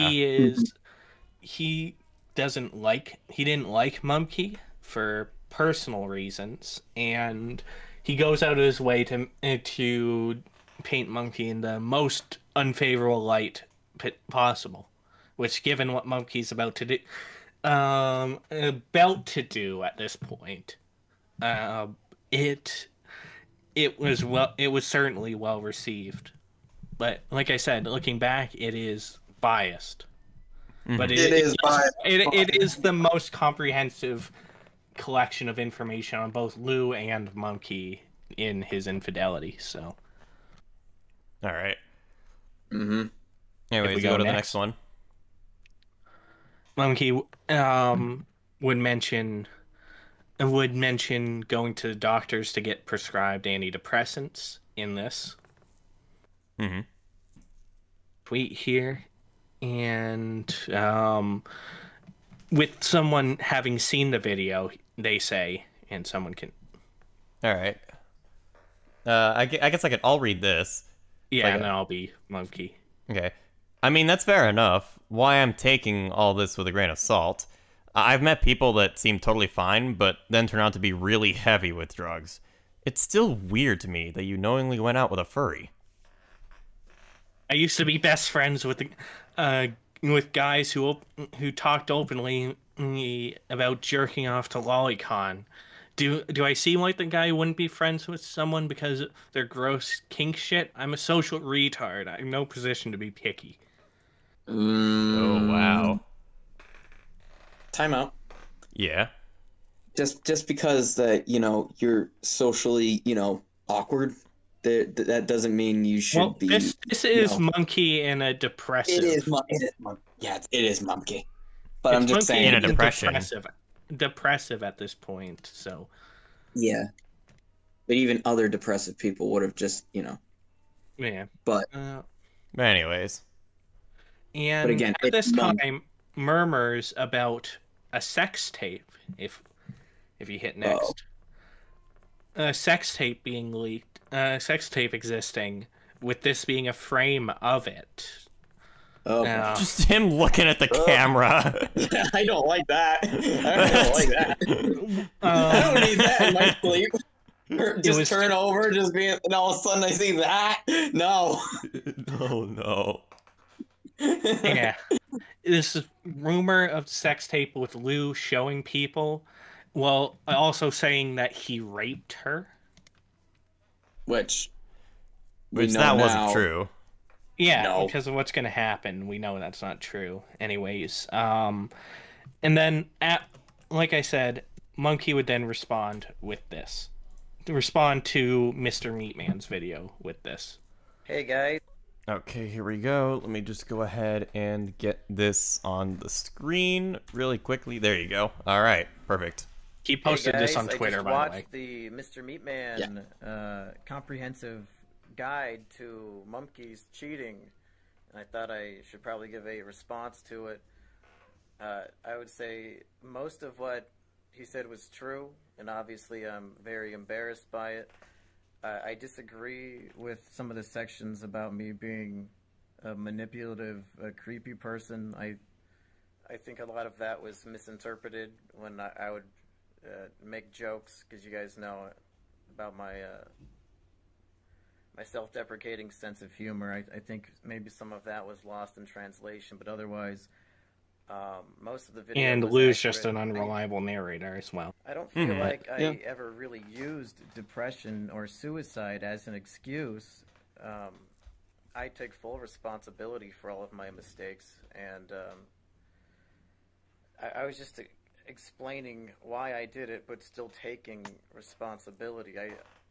He didn't like Mumkey for personal reasons, and he goes out of his way to paint Mumkey in the most unfavorable light possible, which, given what Mumkey's about to do at this point, it was certainly well received. But like I said, looking back, it is biased. But it is biased. It is the most comprehensive collection of information on both Lou and Mumkey in his infidelity. So, all right. Mm-hmm. Anyways, we go to the next one. Mumkey would mention going to the doctors to get prescribed antidepressants in this tweet here, and with someone having seen the video, they say, and someone can. All right. I guess I'll read this. Yeah, and then I'll be Mumkey. Okay. I mean, that's fair enough. Why I'm taking all this with a grain of salt. I've met people that seem totally fine, but then turn out to be really heavy with drugs. It's still weird to me that you knowingly went out with a furry. I used to be best friends with guys who talked openly about jerking off to Lolicon. Do I seem like the guy who wouldn't be friends with someone because they're gross kink shit? I'm a social retard. I'm in no position to be picky. Oh, wow. Time out. Yeah. Just because you're socially awkward, that doesn't mean you should be. This is Mumkey in a depressive. It is Mumkey. But it's I'm just Mumkey saying, in a depression. Depressive at this point. So. Yeah. But even other depressive people would have just Yeah. But. Anyways. And again, at this time, murmurs about a sex tape, if you hit next. A sex tape being leaked, sex tape existing, with this being a frame of it. Oh. Just him looking at the camera. I don't like that. I don't like that. I don't need that in my sleep. Just turn over, just be, and all of a sudden I see that. No. Oh, no. Yeah. This rumor of sex tape with Lou showing people, well, also saying that he raped her. Which that wasn't true. Yeah, because of what's going to happen. We know that's not true. Anyways, and then, like I said, Mumkey would then respond with this. Respond to Mr. Meatman's video with this. Hey, guys. Okay, here we go. Let me just go ahead and get this on the screen really quickly. There you go. All right, perfect. He posted this on Twitter, by the way. I just watched the Mr. Meatman comprehensive guide to Mumkey's cheating, and I thought I should probably give a response to it. I would say most of what he said was true, and obviously I'm very embarrassed by it. I disagree with some of the sections about me being a manipulative, creepy person. I think a lot of that was misinterpreted when I would make jokes, because you guys know about my my self-deprecating sense of humor. I think maybe some of that was lost in translation, but otherwise, most of the video And was Lou's just accurate. an unreliable narrator as well. I don't feel like I Yeah. ever really used depression or suicide as an excuse. I take full responsibility for all of my mistakes, and I was just explaining why I did it, but still taking responsibility.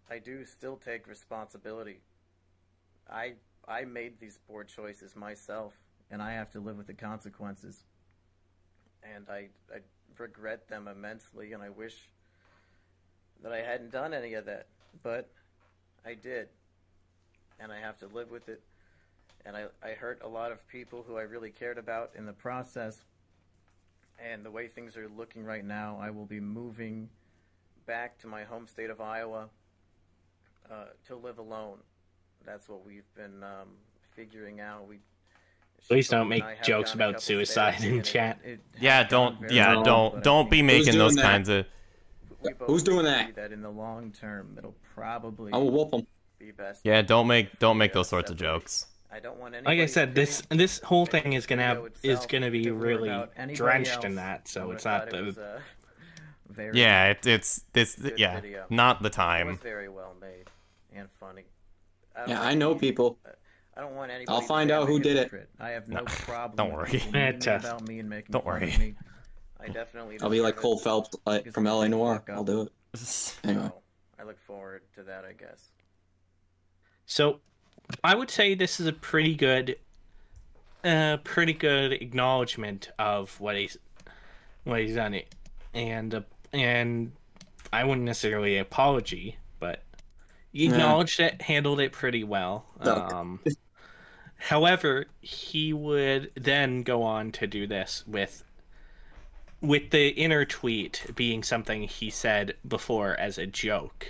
I do still take responsibility. I made these poor choices myself, and I have to live with the consequences. And I regret them immensely, and I wish that I hadn't done any of that. But I did, and I have to live with it. And I hurt a lot of people who I really cared about in the process. And the way things are looking right now, I will be moving back to my home state of Iowa to live alone. That's what we've been figuring out. Please don't make jokes about suicide in chat. Yeah, don't be making those kinds of. Who's doing that? That in the long term, it'll probably I will whoop them. be best. Yeah, don't make those sorts of jokes. I don't want Like I said, this whole thing is gonna be really drenched in that, so it's not the. Yeah, it's yeah, video. not the It was time. very well made and funny. Yeah, I know people. I don't want anybody. I'll to find say out I'm who a did it. hypocrite. I have no problem. Don't with worry. people memeing about me and making Don't fun of worry. me. I definitely. I'll be like deserve Cole it Phelps because from I LA did Noir. fuck up. I'll do it. Anyway. So, I look forward to that, I guess. So, I would say this is a pretty good acknowledgement of what he's done. It, and I wouldn't necessarily apology, but he acknowledged it, handled it pretty well. However, he would then go on to do this with the inner tweet being something he said before as a joke.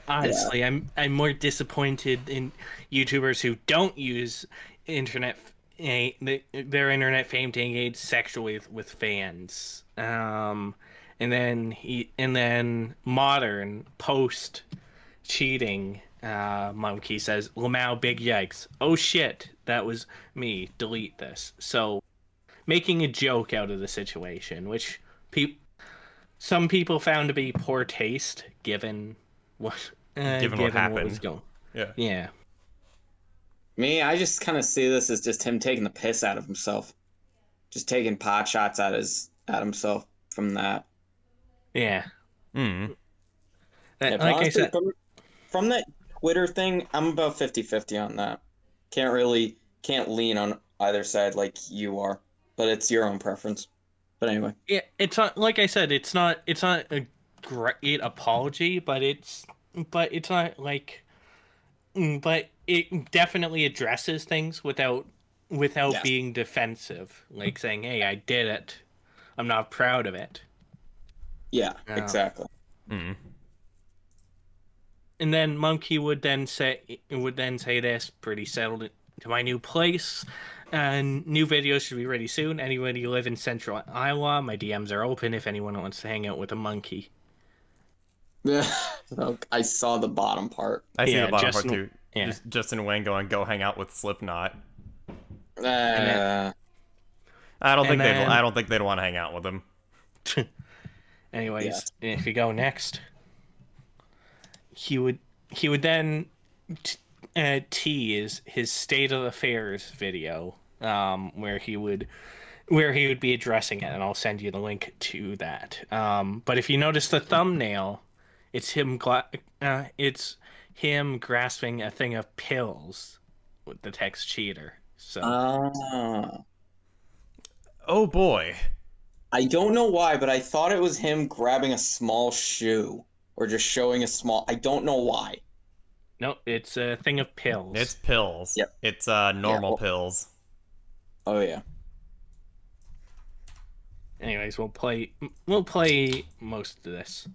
Honestly, I'm more disappointed in YouTubers who don't use their internet fame to engage sexually with fans. And then modern post cheating. Mumkey says, "Lamau, big yikes! Oh shit, that was me. Delete this." So, making a joke out of the situation, which some people found to be poor taste, given what happened. What was going. Yeah. Me, I just kind of see this as just him taking the piss out of himself, just taking pot shots at himself from that. Yeah. Hmm. Like I said, from that Twitter thing, I'm about 50-50 on that. Can't lean on either side like you are, but it's your own preference. But anyway. yeah, it's not like I said. It's not a great apology, but it's not like. But it definitely addresses things without being defensive, like saying, "Hey, I did it. I'm not proud of it." Yeah, exactly. Mm. And then Mumkey would then say this, pretty settled to my new place, and new videos should be ready soon. Anybody who live in central Iowa, my DMs are open if anyone wants to hang out with a monkey. Yeah, I saw the bottom part. I see Yeah, the bottom Justin- part too. yeah. Just Justin Wayne going, "Go hang out with Slipknot." Uh, I don't think then- I don't think they'd want to hang out with him. Anyways, if you go next, he would then tease his state of affairs video, where he would be addressing it, and I'll send you the link to that. But if you notice the thumbnail, it's him grasping a thing of pills with the text cheater. So Oh boy. I don't know why, but I thought it was him grabbing a small shoe or just showing a small. I don't know why. no, it's a thing of pills. It's pills. Yep. It's normal well- pills. Oh yeah. Anyways, we'll play most of this.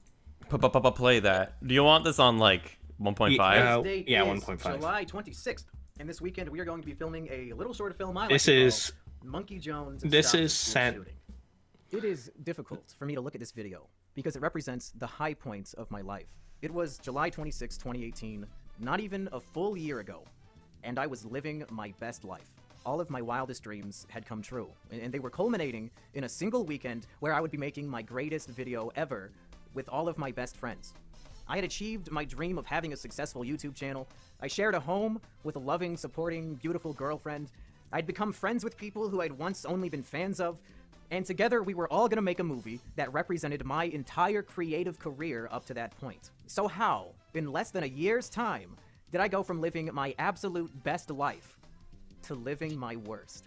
Play that. Do you want this on like 1.5? Today's date yeah, is 1.5. July 26th, and this weekend we are going to be filming a little short film. This is Mumkey Jones. this Stops is the School sent. Shooting. It is difficult for me to look at this video because it represents the high points of my life. It was July 26, 2018, not even a full year ago, and I was living my best life. All of my wildest dreams had come true, and they were culminating in a single weekend where I would be making my greatest video ever with all of my best friends. I had achieved my dream of having a successful YouTube channel. I shared a home with a loving, supporting, beautiful girlfriend. I'd become friends with people who I'd once only been fans of, and together we were all gonna make a movie that represented my entire creative career up to that point. So how, in less than a year's time, did I go from living my absolute best life to living my worst?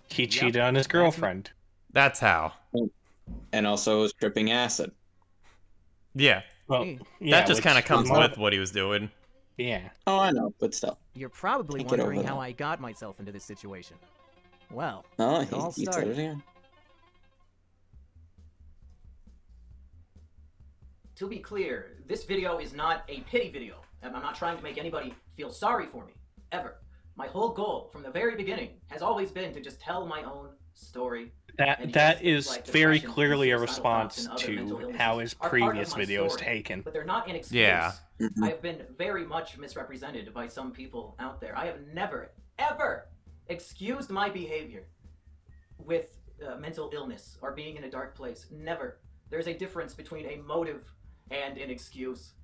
He cheated on his girlfriend. That's how. And also was tripping acid. Yeah. Well, that just kind of comes with with what he was doing. Yeah. Oh, I know, but still. You're probably Can't get over wondering how that. I got myself into this situation. Well, Oh, it all he did started. it again. To be clear, this video is not a pity video. I'm not trying to make anybody feel sorry for me, ever. My whole goal from the very beginning has always been to just tell my own story. And That yes, is like very depression, clearly a suicidal thoughts, response and other mental to illnesses how his are part of previous my video was story, taken. But they're not an excuse. Yeah. I have been very much misrepresented by some people out there. I have never, ever excused my behavior with mental illness or being in a dark place. Never. There's a difference between a motive and an excuse.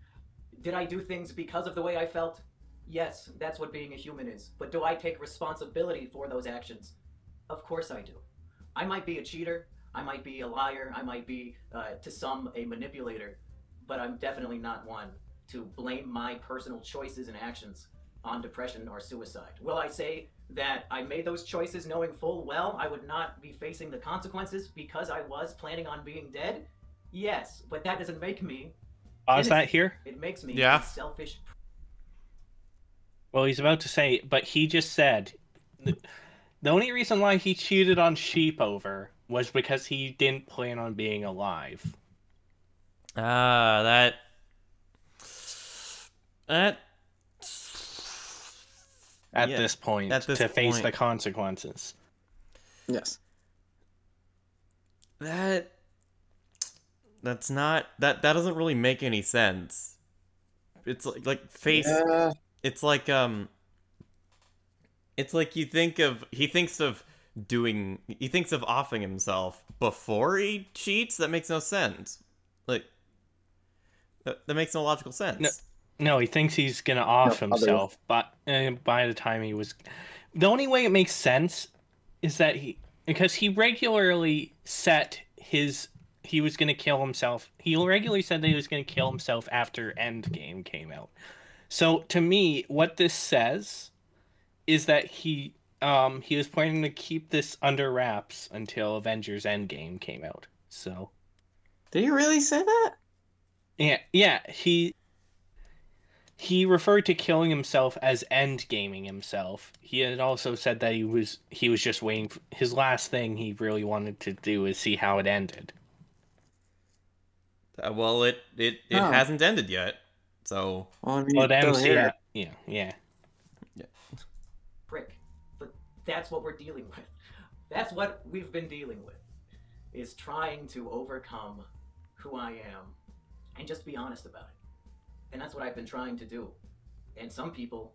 Did I do things because of the way I felt? Yes, that's what being a human is. But do I take responsibility for those actions? Of course I do. I might be a cheater, I might be a liar, I might be, to some, a manipulator, but I'm definitely not one to blame my personal choices and actions on depression or suicide. Will I say that I made those choices knowing full well I would not be facing the consequences because I was planning on being dead? Yes, but that doesn't make me Pause that innocent. here. It makes me Yeah. a selfish. Well, he's about to say, but he just said the only reason why he cheated on Sheep over was because he didn't plan on being alive. That At Yeah, this point, at this to face point. the consequences. Yes. that's not that doesn't really make any sense. It's like face. Yeah. It's like he thinks of offing himself before he cheats. That makes no sense. Like that makes no logical sense. No, he thinks he's gonna off No, himself, but by the time he was, the only way it makes sense is that because he regularly set he was gonna kill himself. He regularly said that he was gonna kill himself after Endgame came out. So to me, what this says is that he was planning to keep this under wraps until Avengers Endgame came out. So Did you really say that? yeah, he referred to killing himself as endgaming himself. He had also said that he was just waiting for his last thing he really wanted to do is see how it ended. Well, it hasn't ended yet. So Well, I mean, Well, still here. yeah. Prick. But that's what we're dealing with. That's what we've been dealing with. Is trying to overcome who I am and just be honest about it. And that's what I've been trying to do. And some people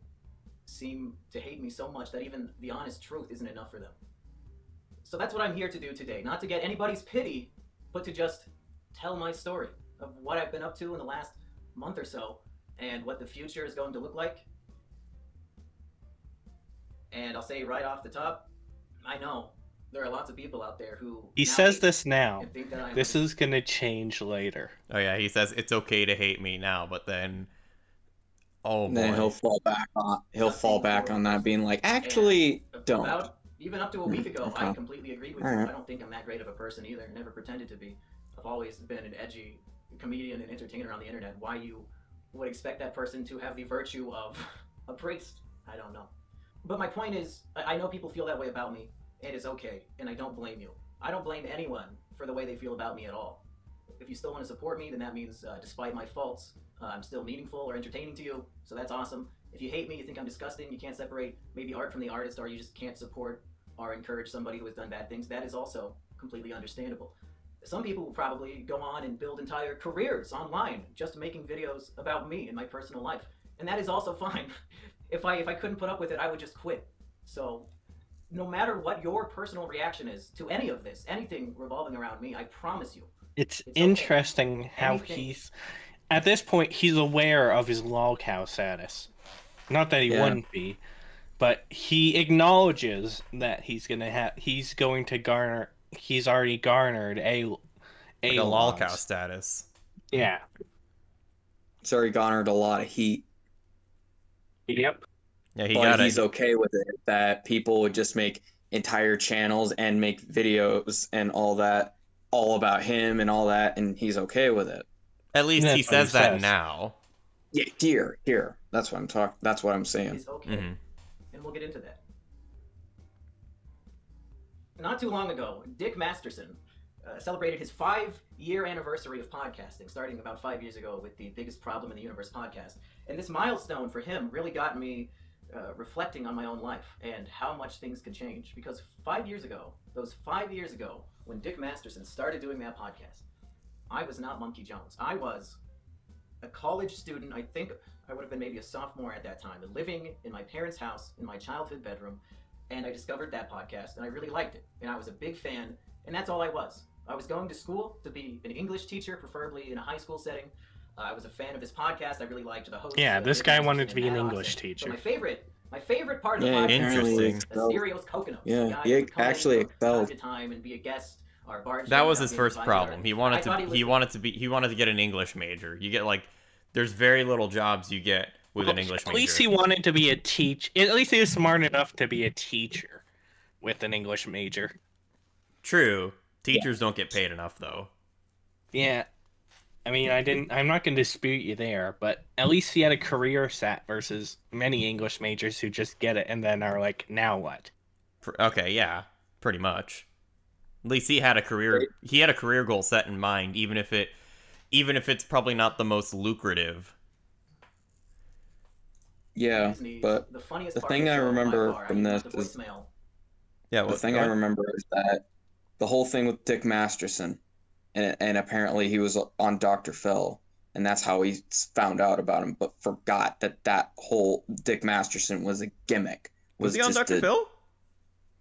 seem to hate me so much that even the honest truth isn't enough for them. So that's what I'm here to do today. Not to get anybody's pity, but to just tell my story of what I've been up to in the last month or so and what the future is going to look like. And I'll say right off the top, I know there are lots of people out there who He now says hate this me now. and think that I'm This is gonna change later. oh yeah, he says it's okay to hate me now, but then oh boy. Then he'll fall back on that, being like, actually, don't. Even up to a week ago, I Okay. completely agreed with Alright. you. I don't think I'm that great of a person either. Never pretended to be. I've always been an edgy comedian and entertainer on the internet. Why you would expect that person to have the virtue of a priest, I don't know. But my point is, I know people feel that way about me, and it's okay, and I don't blame you. I don't blame anyone for the way they feel about me at all. If you still want to support me, then that means, despite my faults, I'm still meaningful or entertaining to you, so that's awesome. If you hate me, you think I'm disgusting, you can't separate maybe art from the artist, or you just can't support or encourage somebody who has done bad things, that is also completely understandable. Some people will probably go on and build entire careers online just making videos about me and my personal life. and that is also fine. If I couldn't put up with it, I would just quit. So, no matter what your personal reaction is to any of this, anything revolving around me, I promise you, It's okay. interesting how Anything. he's, at this point, he's aware of his lolcow status. Not that he Yeah. wouldn't be, but he acknowledges that he's already garnered a Like a lolcow status. Yeah. It's already garnered a lot of heat. Yep. Yeah, But he's okay with it. That people would just make entire channels and make videos and all that, all about him and all that, and he's okay with it. At least That's he what he says that says. now. Yeah, here. That's what I'm talking. That's what I'm saying. Is okay, and we'll get into that. Not too long ago, Dick Masterson celebrated his 5-year anniversary of podcasting, starting about 5 years ago with the Biggest Problem in the Universe podcast. And this milestone for him really got me reflecting on my own life and how much things could change. Because 5 years ago, those 5 years ago, when Dick Masterson started doing that podcast, I was not Mumkey Jones. I was a college student. I think I would have been maybe a sophomore at that time, living in my parents' house in my childhood bedroom. And I discovered that podcast, and I really liked it. And I was a big fan, and that's all I was. I was going to school to be an English teacher, preferably in a high school setting. I was a fan of his podcast. I really liked the host. Yeah, this guy wanted to be an Matt English Austin. teacher. But my favorite part of the Yeah, podcast interesting. was Asterios Coconuts. Yeah, The guy he who would come in actually from excelled. time to time and be a guest or barge That in was without his being first invited, problem. or- He I wanted thought he wanted to get an English major. You get there's very little jobs you get with an English At major. least he wanted to be a teach. At least he was smart enough to be a teacher with an English major. True. Teachers don't get paid enough though. Yeah. I mean, I'm not going to dispute you there, but at least he had a career set versus many English majors who just get it and then are like, now what? Okay, yeah, pretty much. At least he had a career goal set in mind, even if it's probably not the most lucrative. Yeah, Disney's- but the funniest the part of thing the I show by remember far, from I this got the is voicemail. Yeah, the thing I remember is that the whole thing with Dick Masterson, and apparently he was on Dr. Phil, and that's how he found out about him, but forgot that whole Dick Masterson was a gimmick. Was he on just Dr. Phil?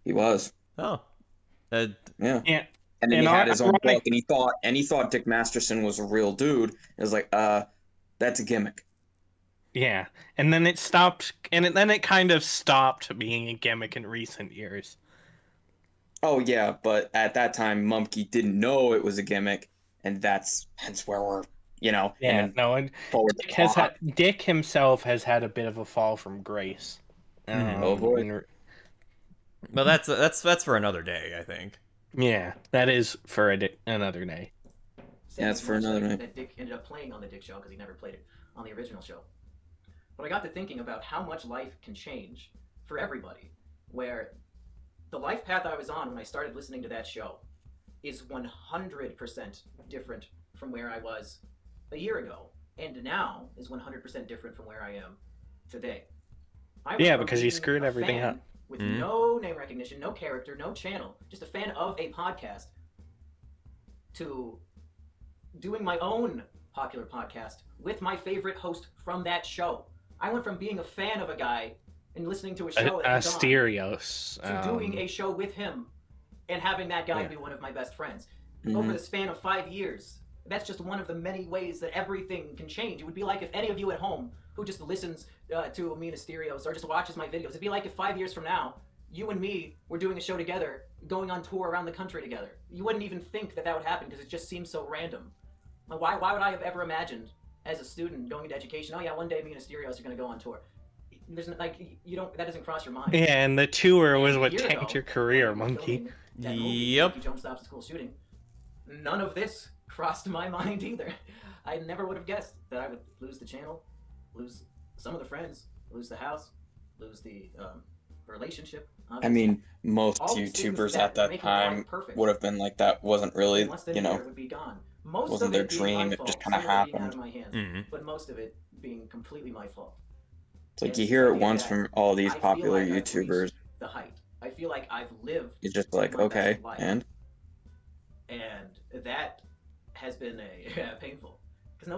He was. Oh. Yeah. Yeah. And then And he had his own ironic- book, and he thought Dick Masterson was a real dude. It was like, that's a gimmick. Yeah. And then it stopped, then it kind of stopped being a gimmick in recent years. Oh yeah, but at that time, Mumkey didn't know it was a gimmick, and that's hence where we're, Yeah, and no, and forward Dick himself has had a bit of a fall from grace. Oh boy. Well, that's for another day, I think. Yeah, that is for another day. Yeah, it's for another night. That Dick ended up playing on the Dick Show because he never played it on the original show. But I got to thinking about how much life can change for everybody. Where the life path I was on when I started listening to that show is 100% different from where I was a year ago, and now is 100% different from where I am today. I went Yeah, from because you being screwed a everything fan up. with no name recognition, no character, no channel, just a fan of a podcast, to doing my own popular podcast with my favorite host from that show. I went from being a fan of a guy and listening to a show that he's on Asterios. to doing a show with him and having that guy be one of my best friends. Over the span of 5 years, that's just one of the many ways that everything can change. It would be like if any of you at home who just listens to me and Asterios or just watches my videos, it'd be like if 5 years from now, you and me were doing a show together, going on tour around the country together. You wouldn't even think that would happen because it just seems so random. Why would I have ever imagined as a student going into education, oh yeah, one day me and Asterios are going to go on tour? There's that doesn't cross your mind. Yeah, and the tour was what A year tanked ago, your career, when I was Monkey. filming that movie, Yep. Mumkey Jones Stops the School Shooting. None of this crossed my mind either. I never would have guessed that I would lose the channel, lose some of the friends, lose the house, lose the relationship. I obviously. mean, most All these things YouTubers that at that make my life time perfect. would have been like that. Wasn't really, In less than a year, it would be gone. Most wasn't of their it being dream, my it fault, just kinda some of it being out happened. of my hands, Mhm. but most of it being completely my fault. it's like And you it's hear it funny once that from all these I feel popular like I've YouTubers. reached the height. I feel like I've lived It's just like, my best okay, life. and And that has been painful because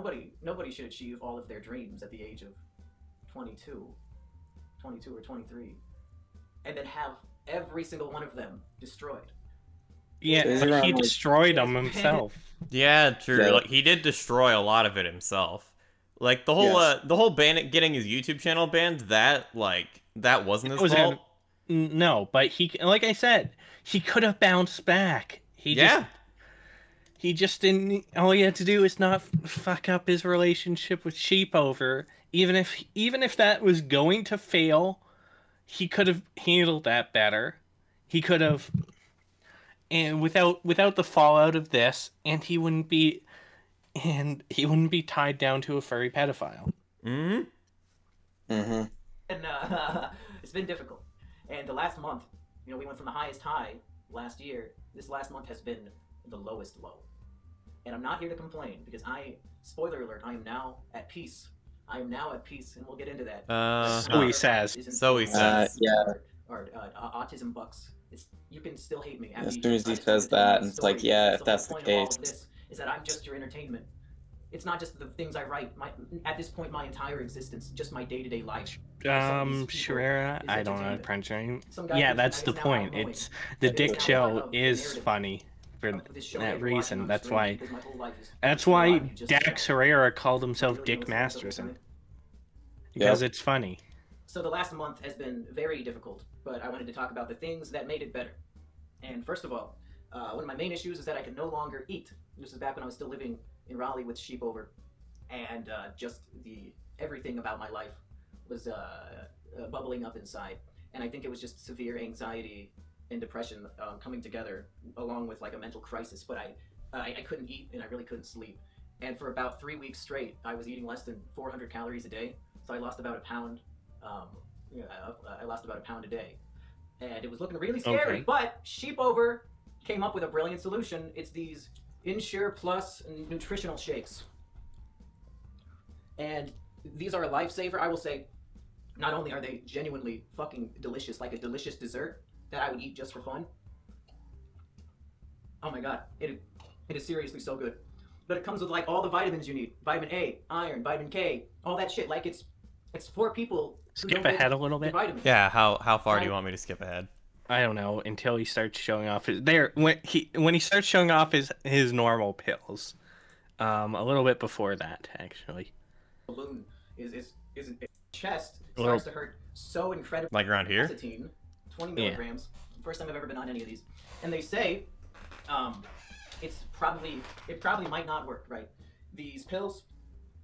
nobody should achieve all of their dreams at the age of 22, 22 or 23, and then have every single one of them destroyed. Yeah, He's but around, he like- destroyed them himself. Yeah, true. Yeah. Like he did destroy a lot of it himself. Like the whole Yes. the whole Bandit getting his YouTube channel banned, that wasn't his fault. No, but he, like I said, he could have bounced back. He just didn't. All he had to do is not fuck up his relationship with Sheep over. Even if that was going to fail, he could have handled that better. He could have, and without the fallout of this, and he wouldn't be tied down to a furry pedophile. Mm-hmm. Mm-hmm. And it's been difficult. And the last month, we went from the highest high last year. This last month has been the lowest low. And I'm not here to complain because spoiler alert, I am now at peace. I am now at peace, and we'll get into that. So he says. So he says. Yeah. Or autism bucks. You can still hate me. As soon as he says that, and it's like, yeah, if that's the case. Is that I'm just your entertainment. It's not just the things I write. At this point, my entire existence, just my day-to-day life. Sure, I don't know the French name. Yeah, who's that's the now point. outgoing, It's the that Dick now Show part of the is narrative funny for of this show that you're watching reason. on That's screen, why. because my whole life is That's just a why lie, just Dax Herrera called himself Dick Masterson. Because it's funny. So the last month has been very difficult, but I wanted to talk about the things that made it better. And first of all, one of my main issues is that I can no longer eat. This is back when I was still living in Raleigh with Sheep over, and just everything about my life was bubbling up inside. And I think it was just severe anxiety and depression coming together, along with like a mental crisis. But I couldn't eat and I really couldn't sleep. And for about 3 weeks straight, I was eating less than 400 calories a day. So I lost about a pound. I lost about a pound a day, and it was looking really scary. Okay. But Sheepover came up with a brilliant solution. It's these Ensure Plus nutritional shakes, and these are a lifesaver. I will say, not only are they genuinely fucking delicious, like a delicious dessert that I would eat just for fun. Oh my god, it is seriously so good. But it comes with like all the vitamins you need: vitamin A, iron, vitamin K, all that shit. Like it's for people. who Skip don't ahead take a little the bit. vitamins. Yeah, how far do you want me to skip ahead? I don't know until he starts showing off his when he starts showing off his normal pills. A little bit before that, actually. Balloon is chest starts to hurt so incredibly. Like around here? Acetine, 20 milligrams. First time I've ever been on any of these, and they say, it probably might not work. Right? These pills,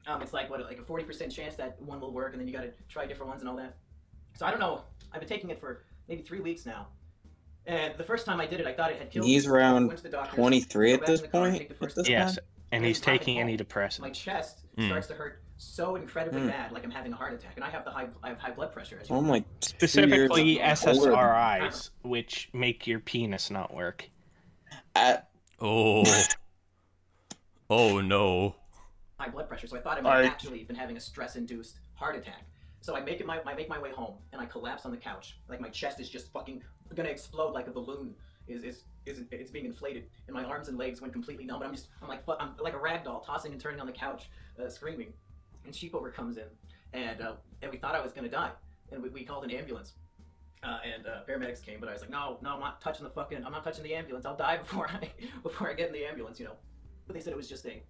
it's like a 40% chance that one will work, and then you got to try different ones and all that. So I don't know. I've been taking it for maybe 3 weeks now. And the first time I did it, I thought it had killed me. He's So I around went to the doctor, 23 go at back this in the car, point. take the first At this Yes, time? and he's drive taking home. My antidepressant. chest starts to hurt so incredibly bad, like I'm having a heart attack, and I have high blood pressure. As you Oh know. my! Specifically 2 years SSRIs, which make your penis not work. Oh. Oh no. High blood pressure, so I thought I might have actually been having a stress-induced heart attack. So I make my way home, and I collapse on the couch. Like my chest is just fucking gonna explode like a balloon. It's being inflated, and my arms and legs went completely numb. And I'm like a rag doll, tossing and turning on the couch, screaming. And Sheepover comes in, and we thought I was gonna die, and we called an ambulance. And paramedics came, but I was like, no, I'm not touching the ambulance. I'll die before I get in the ambulance, you know. But they said it was just a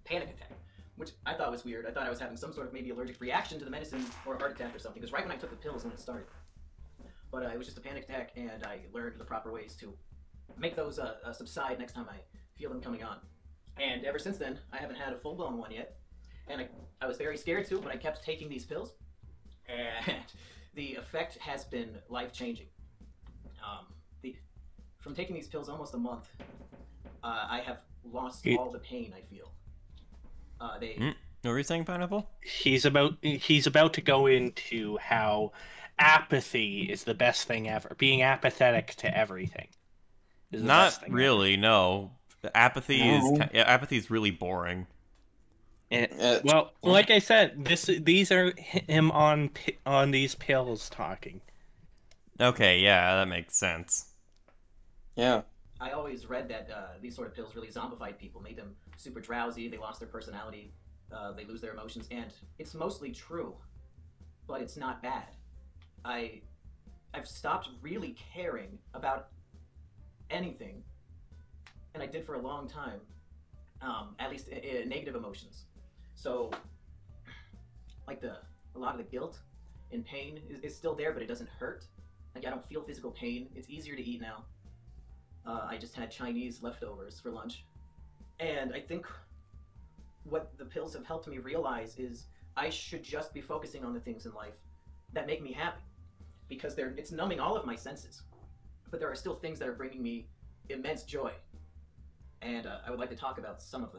panic attack, which I thought was weird. I thought I was having some sort of maybe allergic reaction to the medicine or a heart attack or something. Because right when I took the pills when it started. But it was just a panic attack, and I learned the proper ways to make those subside next time I feel them coming on. And ever since then, I haven't had a full-blown one yet. And I was very scared to, but I kept taking these pills. And the effect has been life-changing. From taking these pills almost a month, I have lost all the pain I feel. What were you saying, Pineapple? He's about to go into how apathy is the best thing ever. Being apathetic to everything is the best Not thing really, no. Apathy is really boring. Well, like I said, these are him on these pills talking. Okay, yeah, that makes sense. Yeah. I always read that these sort of pills really zombified people, made them super drowsy, they lost their personality, they lose their emotions, and it's mostly true. but it's not bad. I've stopped really caring about anything, and I did for a long time. At least negative emotions. So, like a lot of the guilt and pain is still there, but it doesn't hurt. Like I don't feel physical pain. It's easier to eat now. I just had Chinese leftovers for lunch, and I think what the pills have helped me realize is I should just be focusing on the things in life that make me happy, because it's numbing all of my senses, but there are still things that are bringing me immense joy, and I would like to talk about some of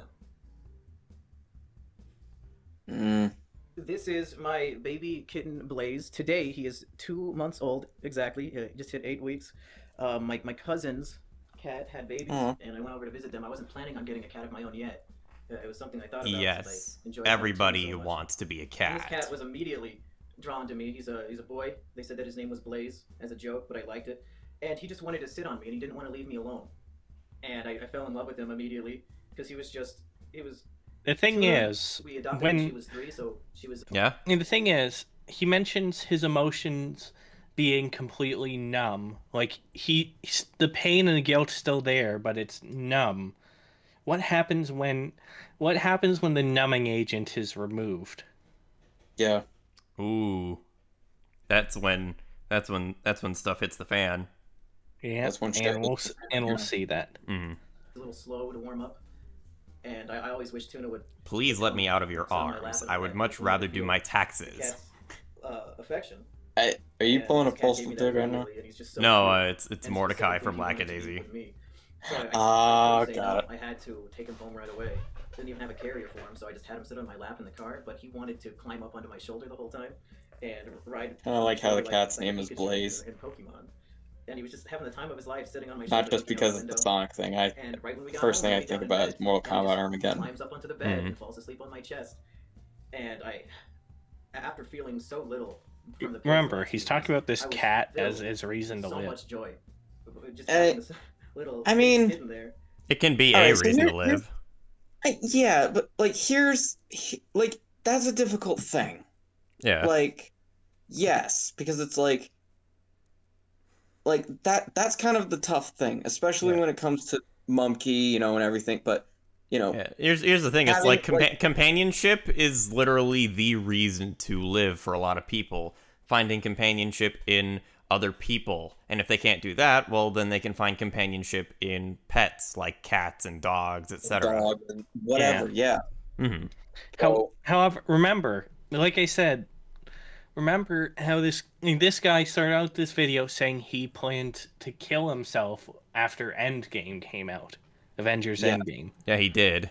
them. This is my baby kitten Blaze. Today he is 2 months old exactly. He just hit 8 weeks. My cousin's cat had babies, and I went over to visit them. I wasn't planning on getting a cat of my own yet. It was something I thought about. Yes, I enjoyed everybody so much. wants to be a And cat. this cat was immediately drawn to me. He's a boy. They said that his name was Blaze as a joke, but I liked it. And he just wanted to sit on me, and he didn't want to leave me alone. And I fell in love with him immediately because he was. The thing is, we adopted when when she was 3, so she was. Yeah. the thing is, he mentions his emotions being completely numb. Like the pain and the guilt still there, but it's numb. What happens when the numbing agent is removed? Yeah. Ooh, that's when stuff hits the fan. Yeah, That's when and we'll see that. Mm. A little slow to warm up, and I always wish Tuna would. Please let me out of your arms. I would much rather do my taxes. Cat's affection. Are you And pulling a this cat pulse gave me with that it right now? immediately, and he's just so No, cute. it's And Mordecai specifically, from he wanted to be Lackadaisy. with me. So Ah, I couldn't say got no. it. I had to take him home right away. Didn't even have a carrier for him, so I just had him sit on my lap in the car. But he wanted to climb up onto my shoulder the whole time and ride. Kinda like how the like cat's a name is Pikachu Blaze. in Pokemon. And he was just having the time of his life sitting on my shoulder. Not just looking out because the it's the window. Sonic thing. And right when we got First home, thing I we got think in about bed, is Mortal and he Kombat just Armageddon. climbs up onto the bed Mhm. and falls asleep on my chest. And after feeling so little from the pills Remember, last he's few talking months, about this I was cat filled as his reason to so live. much joy. Just having this little kitten there. It can be Alright, a so reason to live. Yeah, but like like that's a difficult thing. Yeah. Like, yes, because it's like that's kind of the tough thing, especially Yeah. when it comes to Mumkey, and everything. But Yeah. Here's the thing. It's having, like companionship is literally the reason to live for a lot of people. Finding companionship in other people, and if they can't do that, well, then they can find companionship in pets like cats and dogs, etc. dog and whatever. Yeah. Mm-hmm. However, remember, like I said, remember how this guy started out this video saying he planned to kill himself after Endgame came out, Avengers Endgame. Yeah, he did.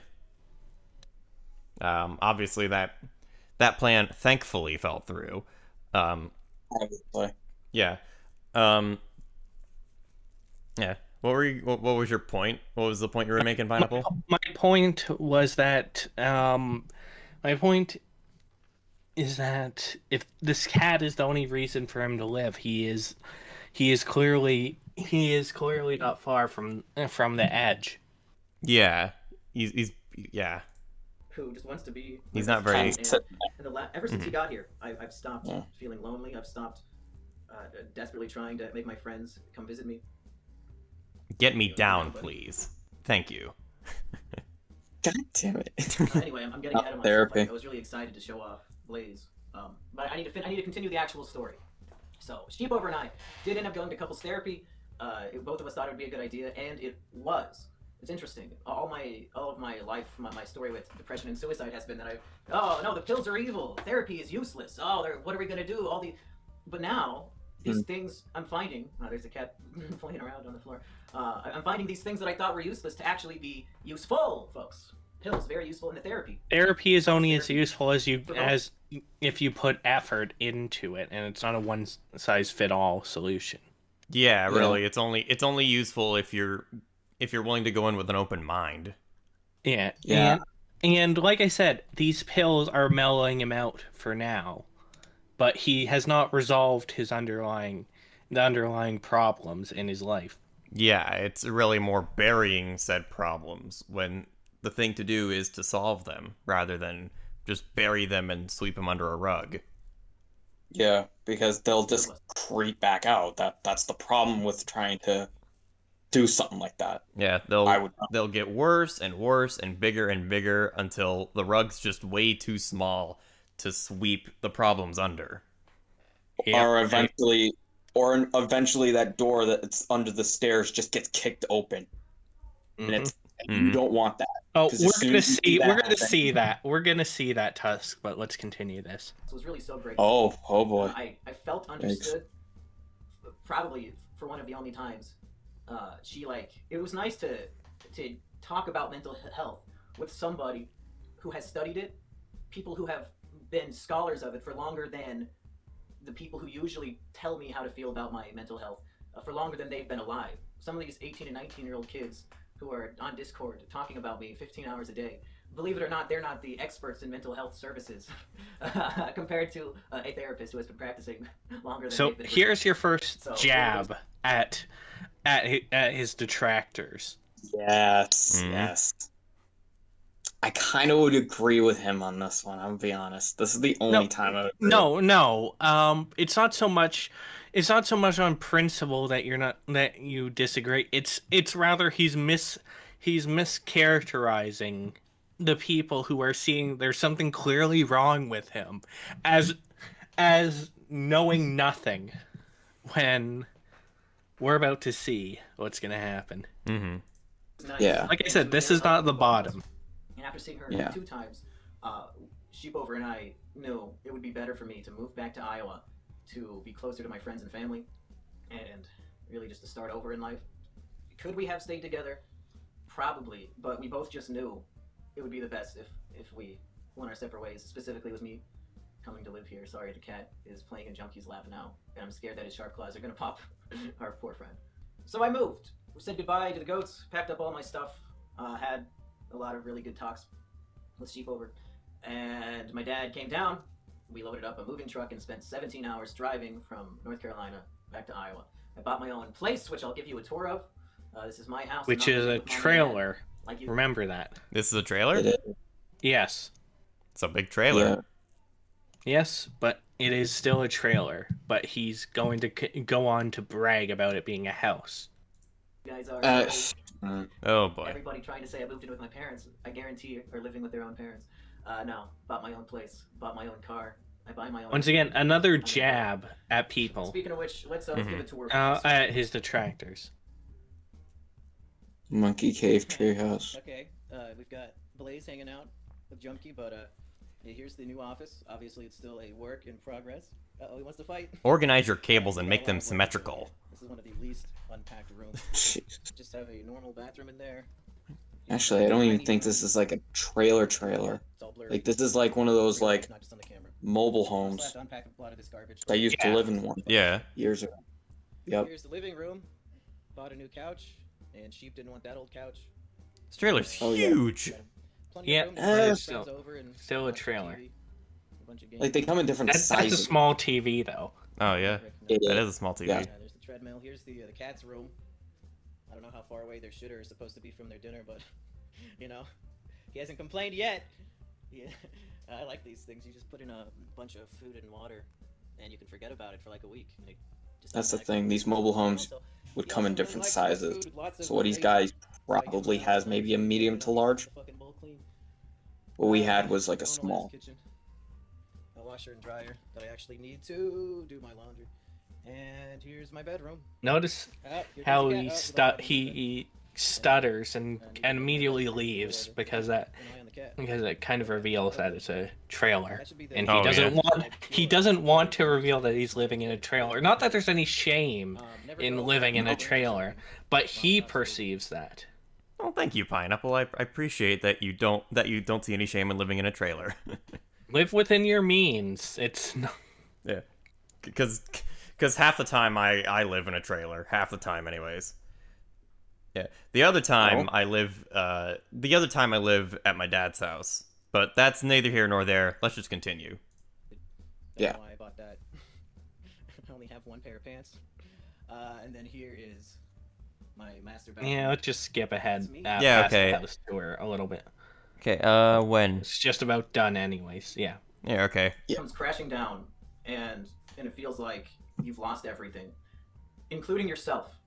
Obviously that plan thankfully fell through. Obviously. Yeah. Yeah. What was your point? What was the point you were making, Pineapple? My point was that my point is that if this cat is the only reason for him to live, he is clearly not far from the edge. Yeah. He's yeah. Who just wants to be. He's not very. Ever since he got here, I've stopped feeling lonely. I've stopped desperately trying to make my friends come visit me. Get me down, please. Thank you. God damn it. Anyway, I'm getting ahead of myself. Therapy. I was really excited to show off Blaze, but I need to continue the actual story. So Sheepover and I did end up going to couples therapy. Both of us thought it would be a good idea, and it was. It's interesting. All of my life, my story with depression and suicide has been that oh no, the pills are evil. Therapy is useless. Oh, what are we gonna do? But now these things I'm finding. Oh, there's a cat playing around on the floor. I'm finding these things that I thought were useless to actually be useful, folks. Pills very useful in the therapy. Therapy is only as useful as if you put effort into it, and it's not a one size fit all solution. Yeah, really. It's only useful if you're willing to go in with an open mind. Yeah. Yeah. And like I said, these pills are mellowing him out for now, but he has not resolved the underlying problems in his life. Yeah, it's really more burying said problems when the thing to do is to solve them rather than just bury them and sweep them under a rug. Yeah, because they'll just creep back out. That's the problem with trying to do something like that. Yeah, they'll get worse and worse and bigger until the rug's just way too small to sweep the problems under. Or eventually that door that's under the stairs just gets kicked open. And you don't want that. Oh, we're gonna see that, Tusk, but let's continue this. So it was really so great. Oh boy. I felt understood. Probably for one of the only times. It was nice to talk about mental health with somebody who has studied it, people who have been scholars of it for longer than the people who usually tell me how to feel about my mental health, for longer than they've been alive. Some of these 18 and 19-year-old kids who are on Discord talking about me 15 hours a day, believe it or not, they're not the experts in mental health services compared to a therapist who has been practicing longer than they've been. So here's your first jab at his detractors. Yes. I kind of would agree with him on this one. I'm gonna be honest. This is the only time I would agree. No. It's not so much on principle that you disagree. It's rather he's mischaracterizing the people who are seeing there's something clearly wrong with him as knowing nothing when we're about to see what's gonna happen. Yeah. Like I said, this is not the bottom. And after seeing her 2 times, Sheepover and I knew it would be better for me to move back to Iowa to be closer to my friends and family and really just to start over in life. Could we have stayed together? Probably, but we both just knew it would be the best if we went our separate ways, specifically with me coming to live here. Sorry, the cat is playing in Junkie's lap now, and I'm scared that his sharp claws are going to pop our poor friend. So I moved. We said goodbye to the goats, packed up all my stuff, had a lot of really good talks with Sheepover, and my dad came down. We loaded up a moving truck and spent 17 hours driving from North Carolina back to Iowa. I bought my own place, which I'll give you a tour of. This is my house. Which is a trailer. Remember that. This is a trailer? Yes. It's a big trailer. Yeah. Yes, but it is still a trailer. But he's going to go on to brag about it being a house. You guys are oh boy. Everybody trying to say I moved in with my parents, I guarantee are living with their own parents. No, bought my own place, bought my own car. I buy my own. Once again, another jab at people. Speaking of which, let's give a tour. At his detractors. Monkey Cave Treehouse. Okay, we've got Blaze hanging out with Junkie, but here's the new office. Obviously, it's still a work in progress. He wants to fight. Organize your cables and make them symmetrical. This is one of the least unpacked rooms. Just have a normal bathroom in there. Actually, I don't even think this is like a trailer. Like, this is like one of those, like, mobile homes. I used to live in one. Yeah. Years ago. Yep. Here's the living room. Bought a new couch, and Sheep didn't want that old couch. This trailer's huge. Yeah, it's still a trailer. Like, they come in different sizes. That's a small TV, though. Oh, yeah. That is a small TV. Yeah, there's the treadmill. Here's the cat's room. I don't know how far away their shitter is supposed to be from their dinner, but, you know, he hasn't complained yet. Yeah, I like these things. You just put in a bunch of food and water, and you can forget about it for like a week. That's the thing. These mobile homes would come in different sizes. So what these guys probably has maybe a medium to large. What we had was like a small. A washer and dryer that I actually need to do my laundry. And here's my bedroom. Notice how he stutters and immediately leaves because it kind of reveals that it's a trailer, and he doesn't want to reveal that he's living in a trailer. Not that there's any shame in living in a trailer, but he perceives that. Well, thank you, Pineapple. I appreciate that you don't see any shame in living in a trailer. Live within your means. It's not... Yeah, because half the time I live in a trailer. Half the time, anyways. Yeah. The other time I live at my dad's house. But that's neither here nor there. Let's just continue. Yeah. Why I bought that. I only have one pair of pants. And then here is my master bathroom. Yeah, let's just skip ahead. Yeah, okay. Past the tour a little bit. Okay, when? It's just about done anyways, yeah. Yeah, okay. It comes crashing down and it feels like you've lost everything, including yourself,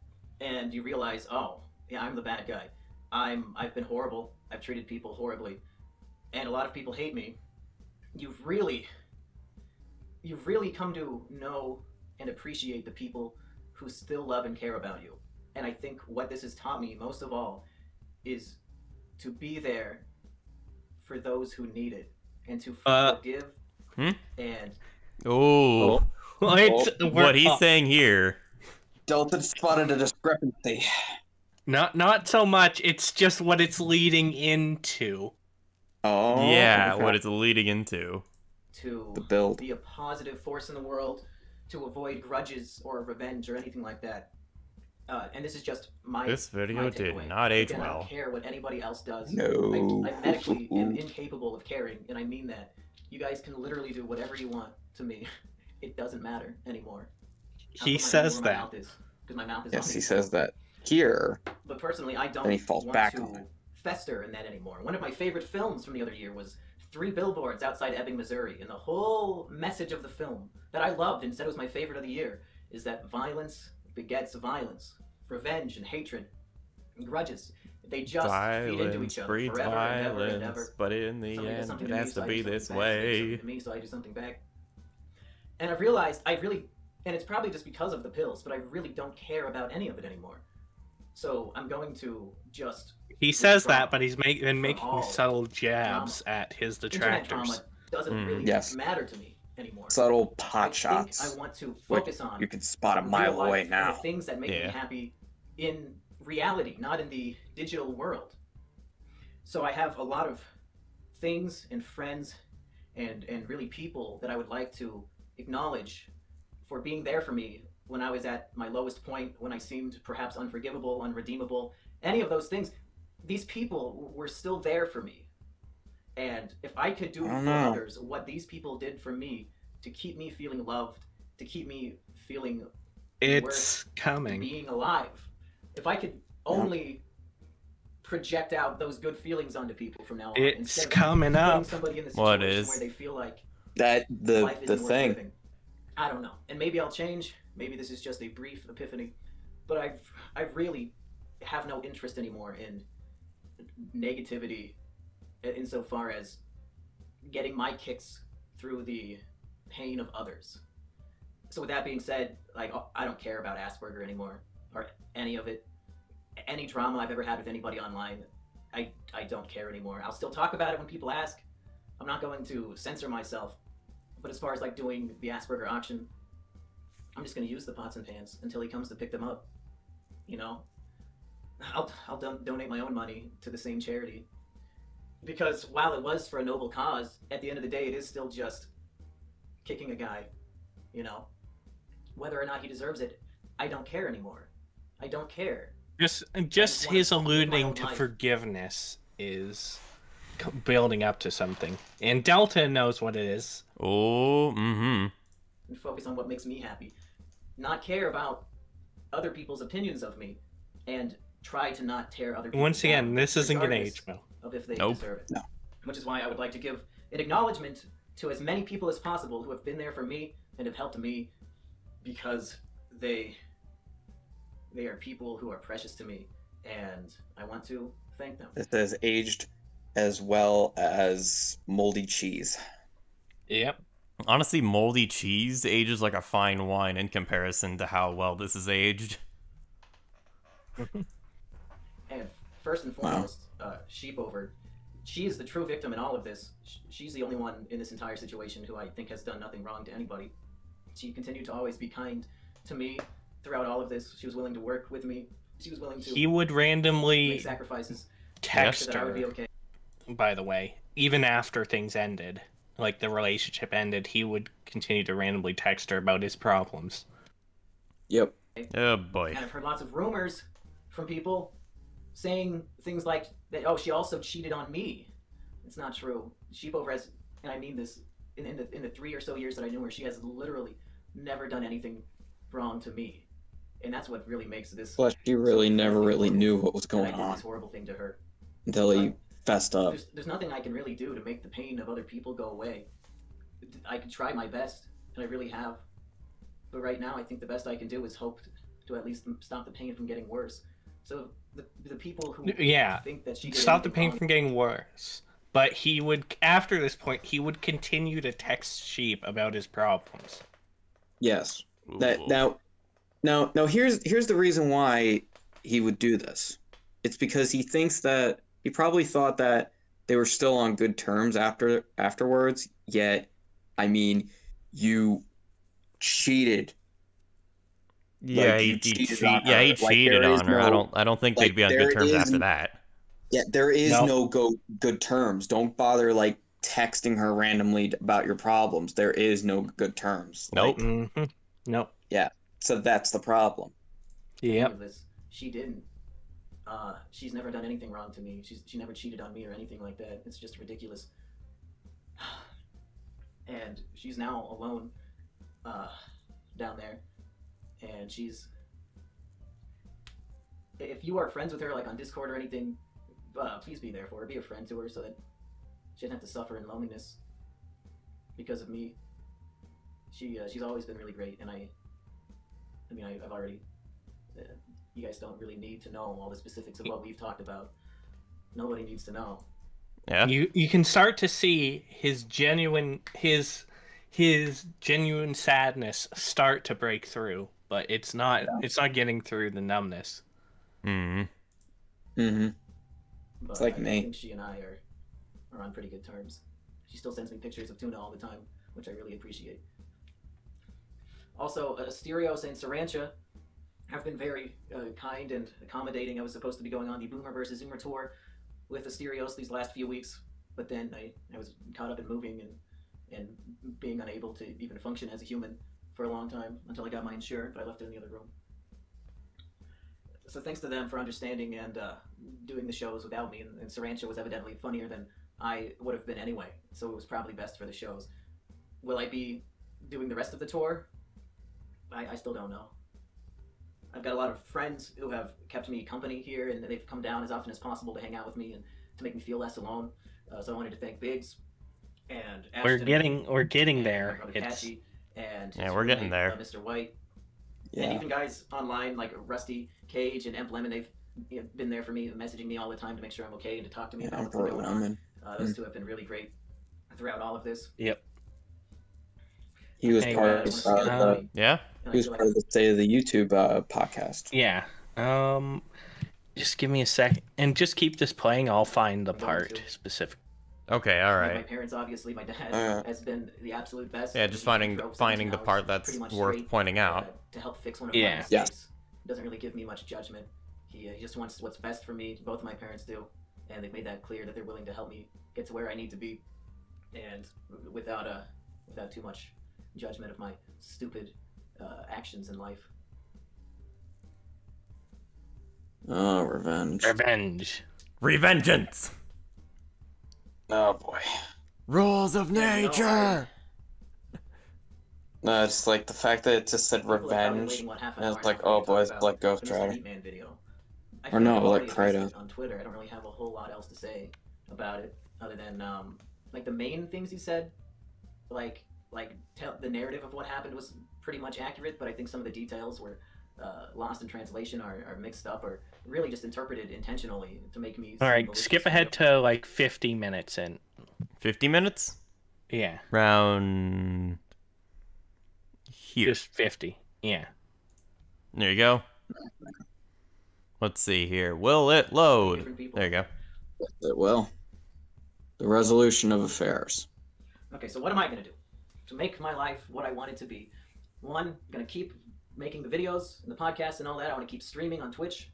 and you realize, oh, yeah, I'm the bad guy. I've been horrible. I've treated people horribly, and a lot of people hate me. You've really come to know and appreciate the people who still love and care about you. And I think what this has taught me most of all is to be there for those who need it, and to forgive and Oh, what he's saying here. Dalton spotted a discrepancy. Not so much. It's just what it's leading into. Oh, yeah, okay. what it's leading into. to The build. be a positive force in the world, to avoid grudges or revenge or anything like that. And this is just my This video my did takeaway. not age Again, I well. don't care what anybody else does. No. I medically am incapable of caring, and I mean that. You guys can literally do whatever you want to me. It doesn't matter anymore. He says that. Because my mouth is Yes, on he it. says that here. But personally, I don't Then he falls want back to on it. fester in that anymore. One of my favorite films from the other year was 3 Billboards Outside Ebbing, Missouri, and the whole message of the film that I loved and said was my favorite of the year is that violence begets violence, revenge and hatred and grudges. They just feed into each Violence other breeds forever and ever and violence, ever. but in the Somebody does end, something it to me, has so to I be do this something back. Somebody does something way. to me, so I do something back. And I've realized and it's probably just because of the pills, but I really don't care about any of it anymore. So I'm going to just... He says withdraw that, but he's been making all subtle jabs at his Internet drama detractors. doesn't really Yes. matter to me anymore. Subtle I pot think shots. I want to Which focus on you can spot a real mile life away and now. the things that make Yeah. me happy in reality, not in the digital world. So I have a lot of things and friends and really people that I would like to acknowledge for being there for me when I was at my lowest point, when I seemed perhaps unforgivable, unredeemable, any of those things. These people were still there for me. And if I could do I for don't know. others what these people did for me to keep me feeling loved, to keep me feeling It's worth coming. being alive, if I could only project out those good feelings onto people from now on, It's instead of coming putting up. somebody in the What situation is? where they feel like That life the isn't worth thing. living. I don't know, and maybe I'll change. Maybe this is just a brief epiphany, but I really have no interest anymore in negativity, insofar as getting my kicks through the pain of others. So with that being said, like, I don't care about Asperger anymore, or any of it. Any drama I've ever had with anybody online, I don't care anymore. I'll still talk about it when people ask. I'm not going to censor myself. But as far as like doing the Asperger auction, I'm just going to use the pots and pans until he comes to pick them up. You know, I'll donate my own money to the same charity. Because while it was for a noble cause, at the end of the day, it is still just kicking a guy. You know, whether or not he deserves it, I don't care anymore. I don't care. Just want his to live my alluding own to life. forgiveness is building up to something. And Delta knows what it is. Oh, mm-hmm. And focus on what makes me happy. Not care about other people's opinions of me, and try to not tear other people Once again, down, this isn't gonna regardless age well. of if they Nope. deserve it. No. Which is why I would like to give an acknowledgement to as many people as possible who have been there for me and have helped me, because they are people who are precious to me, and I want to thank them. This has aged as well as moldy cheese. Yep. Honestly, moldy cheese ages like a fine wine in comparison to how well this is aged. And first and foremost, Sheepover, she is the true victim in all of this. She's the only one in this entire situation who I think has done nothing wrong to anybody. She continued to always be kind to me throughout all of this. She was willing to work with me. She was willing to He would randomly make sacrifices text so that I would be her, okay. by the way, even after things ended. Like the relationship ended, he would continue to randomly text her about his problems. Yep. Oh boy. And I've heard lots of rumors from people saying things like that. Oh, she also cheated on me. It's not true. Sheepover has, and I mean this, in the 3 or so years that I knew her, she has literally never done anything wrong to me, and that's what really makes this. Plus, she really never really horrible, knew what was that going I did on this horrible thing to her. until he fessed up. There's nothing I can really do to make the pain of other people go away. I could try my best, and I really have. But right now, I think the best I can do is hope to at least stop the pain from getting worse. So the people who think that she did stop the anything pain wrong- from getting worse. But he would, after this point, he would continue to text Sheep about his problems. Yes. Now, here's the reason why he would do this. It's because he thinks that he probably thought that they were still on good terms afterwards. Yet, I mean, you cheated. Yeah, Like, he you cheated cheated. on Yeah, he her. Like, cheated there is on her. no- I don't think like, they'd be on there good terms is- after that. Yeah, there is Nope. no good terms. Don't bother like texting her randomly about your problems. There is no good terms. Nope. Like, Nope. yeah. So that's the problem. Yep. This. She didn't. She's never done anything wrong to me. She never cheated on me or anything like that. It's just ridiculous. And she's now alone down there. And she's... If you are friends with her, like on Discord or anything, please be there for her. Be a friend to her so that she doesn't have to suffer in loneliness because of me. She's always been really great, and I've already... you guys don't really need to know all the specifics of what we've talked about. Nobody needs to know. Yeah. You can start to see his genuine sadness start to break through, but it's not getting through the numbness. Mm-hmm. But It's like I me. think she and I are on pretty good terms. She still sends me pictures of tuna all the time, which I really appreciate. Also, Asterios and Sarancha have been very kind and accommodating. I was supposed to be going on the Boomer versus Zoomer tour with Asterios these last few weeks, but then I was caught up in moving and being unable to even function as a human for a long time until I got my insurance, but I left it in the other room. So thanks to them for understanding and doing the shows without me, and Sarancha was evidently funnier than I would have been anyway, so it was probably best for the shows. Will I be doing the rest of the tour? I still don't know. I've got a lot of friends who have kept me company here, and they've come down as often as possible to hang out with me and to make me feel less alone. So I wanted to thank Biggs and Ashton. We're getting and there. my brother It's Patchy, and Yeah, his we're getting roommate, there. Mr. White, Yeah. and even guys online like Rusty Cage and Emp Lemon. They've been there for me, messaging me all the time to make sure I'm okay and to talk to me about what's Emperor going Lemon. on. Those two have been really great throughout all of this. Yep. He was Hey, part guys, of Yeah. And I he was feel like part of the State of the YouTube podcast. Yeah. Just give me a second and just keep this playing. I'll find the I'm going part to. specific. Okay. All my right. parents, obviously, my dad has been the absolute best. Yeah, just He finding drove finding the 17 part hours that's pretty much worth straight, pointing out. to help fix one of Yeah. my mistakes. Yes. Doesn't really give me much judgment. He just wants what's best for me. Both of my parents do, and they've made that clear that they're willing to help me get to where I need to be, and without too much judgment of my stupid actions in life. Oh, revenge. Revenge. Revengeance. Oh boy. Rules of Yeah, you know, nature. No, it's like the fact that it just said People are probably revenge. waiting, what, half an And hour it's like, now for me oh to boy, talk it's about like Ghost the Mr. Rider. Meatman video. I Or feel no, I've like already addressed Kratos. it on Twitter. I don't really have a whole lot else to say about it, other than like the main things he said, like the narrative of what happened was pretty much accurate, but I think some of the details were lost in translation, are mixed up, or really just interpreted intentionally to make me. All seem right, malicious skip and ahead to like 50 minutes in. 50 minutes. Yeah, Round here. just 50. Yeah. There you go. Let's see here. Will it load? different people. There you go. It will. The resolution of affairs. Okay, so what am I gonna do to make my life what I want it to be? One, I'm gonna keep making the videos and the podcasts and all that. I want to keep streaming on Twitch,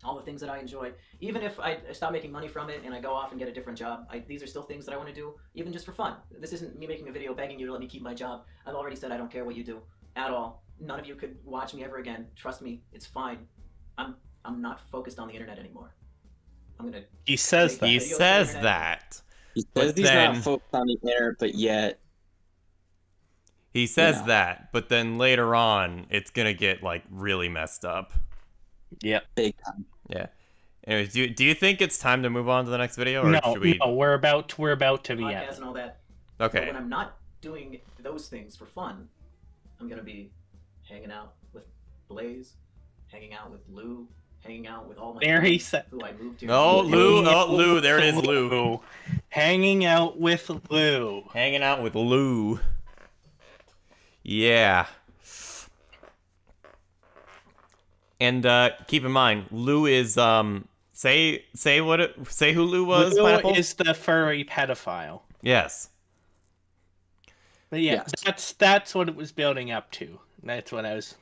all the things that I enjoy. Even if I stop making money from it and I go off and get a different job, these are still things that I want to do, even just for fun. This isn't me making a video begging you to let me keep my job. I've already said I don't care what you do at all. None of you could watch me ever again. Trust me, it's fine. I'm not focused on the internet anymore. I'm gonna. He says that. He videos on the says internet. that. He says But he's then- not focused on the internet, but yet He says Yeah. that, but then later on, it's gonna get like really messed up. Yep. big time. Yeah. Anyways, do you think it's time to move on to the next video, or No, should we? no, we're about to be Podcasts at. and all that. But Okay. when I'm not doing those things for fun, I'm gonna be hanging out with Blaze, hanging out with Lou, hanging out with all my There he friends said. who I moved here. Oh, with. Lou. Oh, Lou. There it is, Lou. Hanging out with Lou. Hanging out with Lou. Yeah. And keep in mind, Lou is say who Lou was. Lou Pineapple? is the furry pedophile. Yes. But yeah, that's what it was building up to. That's what I was.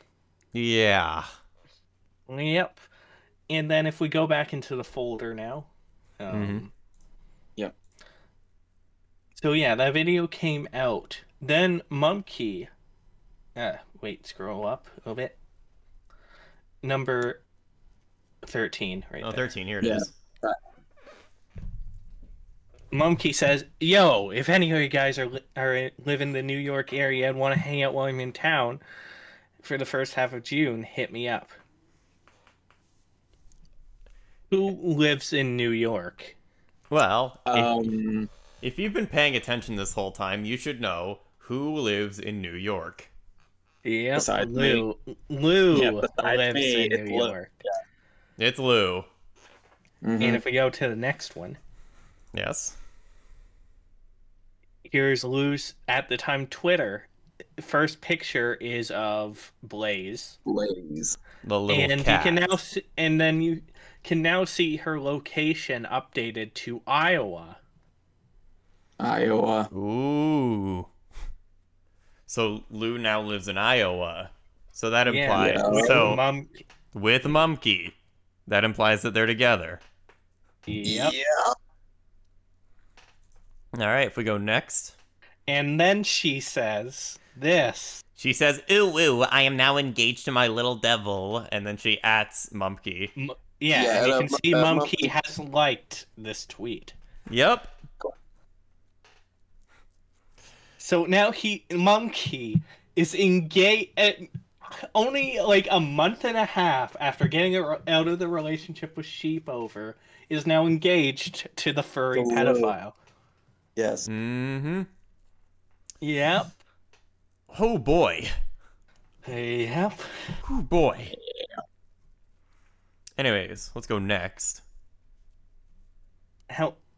Yeah. Yep. And then if we go back into the folder now. Yep. So yeah, that video came out. Then Mumkey. Wait, scroll up a little bit. Number 13, right there. 13, here it is. Mumkey says, "Yo, if any of you guys live in the New York area and want to hang out while I'm in town for the first half of June, hit me up." Who lives in New York? Well, if you've been paying attention this whole time, you should know who lives in New York. Yeah, Besides Lou. me. Lou Yeah, besides lives me, in it's New Lou. York. It's Lou. And if we go to the next one, Yes. here's Lou's at the time Twitter. First picture is of Blaze. Blaze. The little And cat. you can now see, and then you can now see her location updated to Iowa. Iowa. Ooh. So Lou now lives in Iowa. So that implies Yeah. so Mum, with Mumkey, that implies that they're together. yep. Yeah. All right, if we go next. And then she says this. She says, "Ooh, ooh, I am now engaged to my little devil," and then she ats Mumkey. Yeah, and you can see Mumkey Mumkey has liked this tweet. Yep. So now Mumkey is engaged only like a month and a half after getting out of the relationship with Sheep over, is now engaged to the furry pedophile. Yes. Mm-hmm. Yep. Oh boy. Yep. Oh boy. Anyways, let's go next.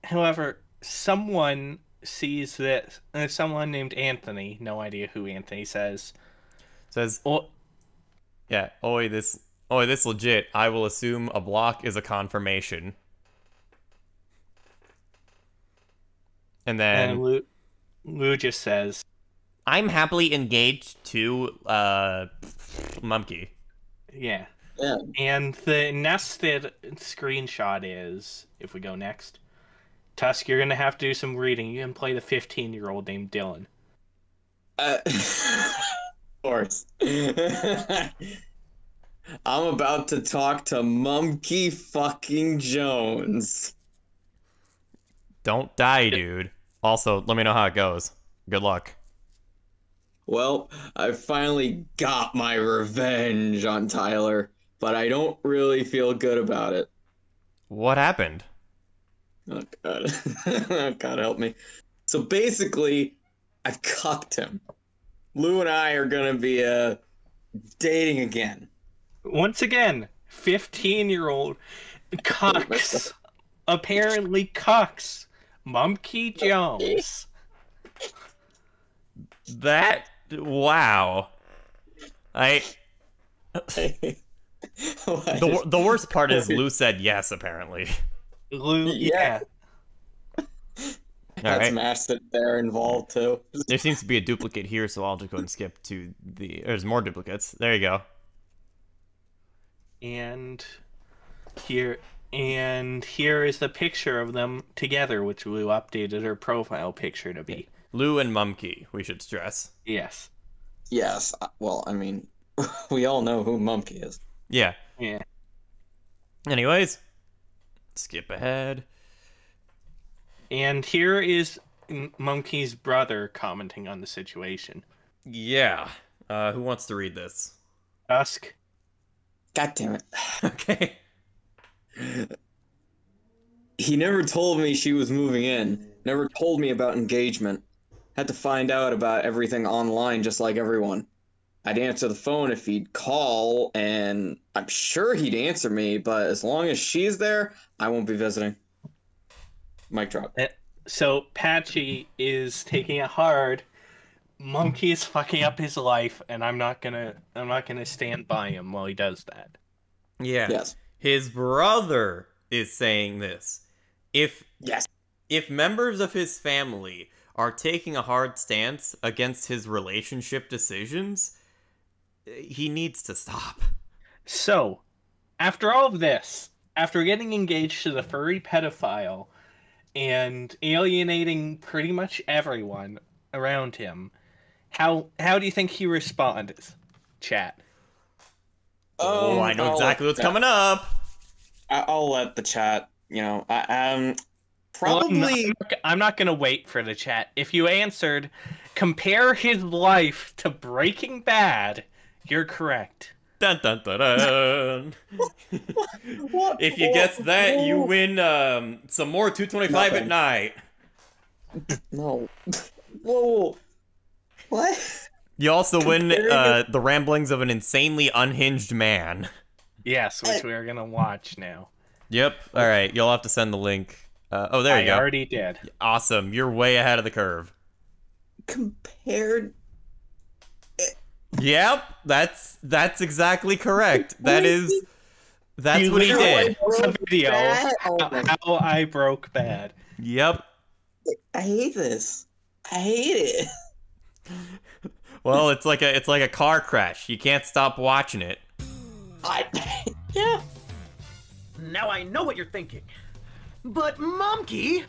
However, someone sees this. Someone named Anthony, no idea who Anthony says. Oh, yeah. Oi, this legit. I will assume a block is a confirmation. And then Lou just says, I'm happily engaged to Mumkey. Yeah. Yeah. And the nested screenshot is, if we go next, Tusk, you're gonna have to do some reading. You can play the 15-year-old named Dylan. Of course. I'm about to talk to Mumkey fucking Jones. Don't die, dude. Also, let me know how it goes. Good luck. Well, I finally got my revenge on Tyler, but I don't really feel good about it. What happened? Oh god. Oh god help me. So basically, I've cucked him. Lou and I are gonna be dating again. Once again, 15-year-old cucks. Apparently cucks. Mumkey Jones. Wow. The worst part is Lou said yes, apparently. Lou, yeah. That's Masted there involved too. There seems to be a duplicate here, so I'll just go and skip to there's more duplicates. There you go. And here is the picture of them together, which Lou updated her profile picture to be. Lou and Mumkey, we should stress. Yes. Yes. Well, I mean, we all know who Mumkey is. Yeah. Yeah. Anyways, skip ahead. And here is Mumkey's brother commenting on the situation. Yeah. Who wants to read this? Tusk. God damn it. Okay. He never told me she was moving in. Never told me about engagement. Had to find out about everything online just like everyone. I'd answer the phone if he'd call, and I'm sure he'd answer me, but as long as she's there, I won't be visiting. Mic drop. So Patchy is taking it hard. Monkey is fucking up his life, and I'm not gonna stand by him while he does that. Yeah. Yes. His brother is saying this. If members of his family are taking a hard stance against his relationship decisions, he needs to stop. So, after all of this, after getting engaged to the furry pedophile and alienating pretty much everyone around him, how do you think he responds, chat? I know exactly what's coming up. I'll let the chat, probably... Well, I'm not going to wait for the chat. If you answered, compare his life to Breaking Bad, you're correct. Dun dun dun dun. If you guess that, you win some more 225 at night. No. Whoa. What? You also win the ramblings of an insanely unhinged man. Yes, which we are going to watch now. Yep. All right. You'll have to send the link. There you go. I already did. Awesome. You're way ahead of the curve. Compared... Yep. That's exactly correct. That's what he did. The video how I broke bad. Yep. I hate this. I hate it. Well, it's like a car crash. You can't stop watching it. Yeah. Now I know what you're thinking. But Mumkey,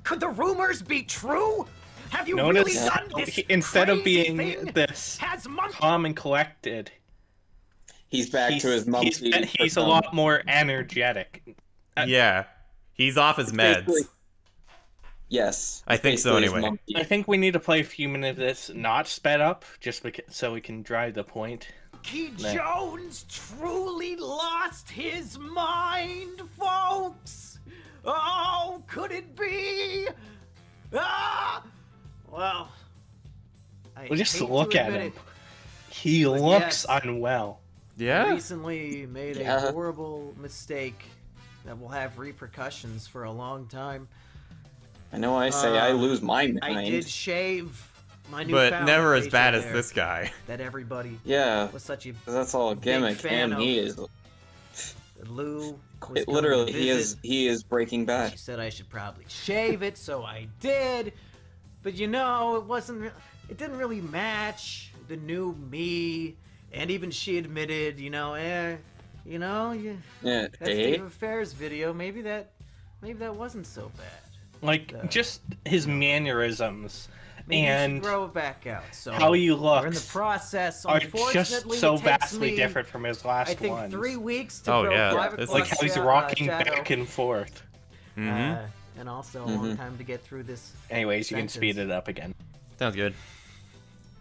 could the rumors be true? Have you really done this instead of being thing? this calm and collected, he's back to his monkey. He's a lot more energetic. Yeah, he's off his meds. Yes, I think so. Anyway, I think we need to play a few minutes of this, not sped up, just so we can drive the point. Mumkey Jones truly lost his mind, folks. Oh, could it be? Ah! Well, just look at him. He looks unwell. Yeah. Recently made a horrible mistake that will have repercussions for a long time. I know I say I lose my mind. I did shave my new but never as bad as this guy. That everybody was such a that's all a gimmick, and he is. Lou. Literally, he is Breaking Bad. She said I should probably shave it, so I did. But it didn't really match the new me. And even she admitted, that State of Affairs video, maybe that wasn't so bad. Like, just his mannerisms. Maybe and grow it back out. So how he looks we're in the process. are just so vastly different from his last one. I think 3 weeks to grow 5 it's like how he's rocking back and forth. And also a long time to get through this. Anyways, you can speed it up again. Sounds good.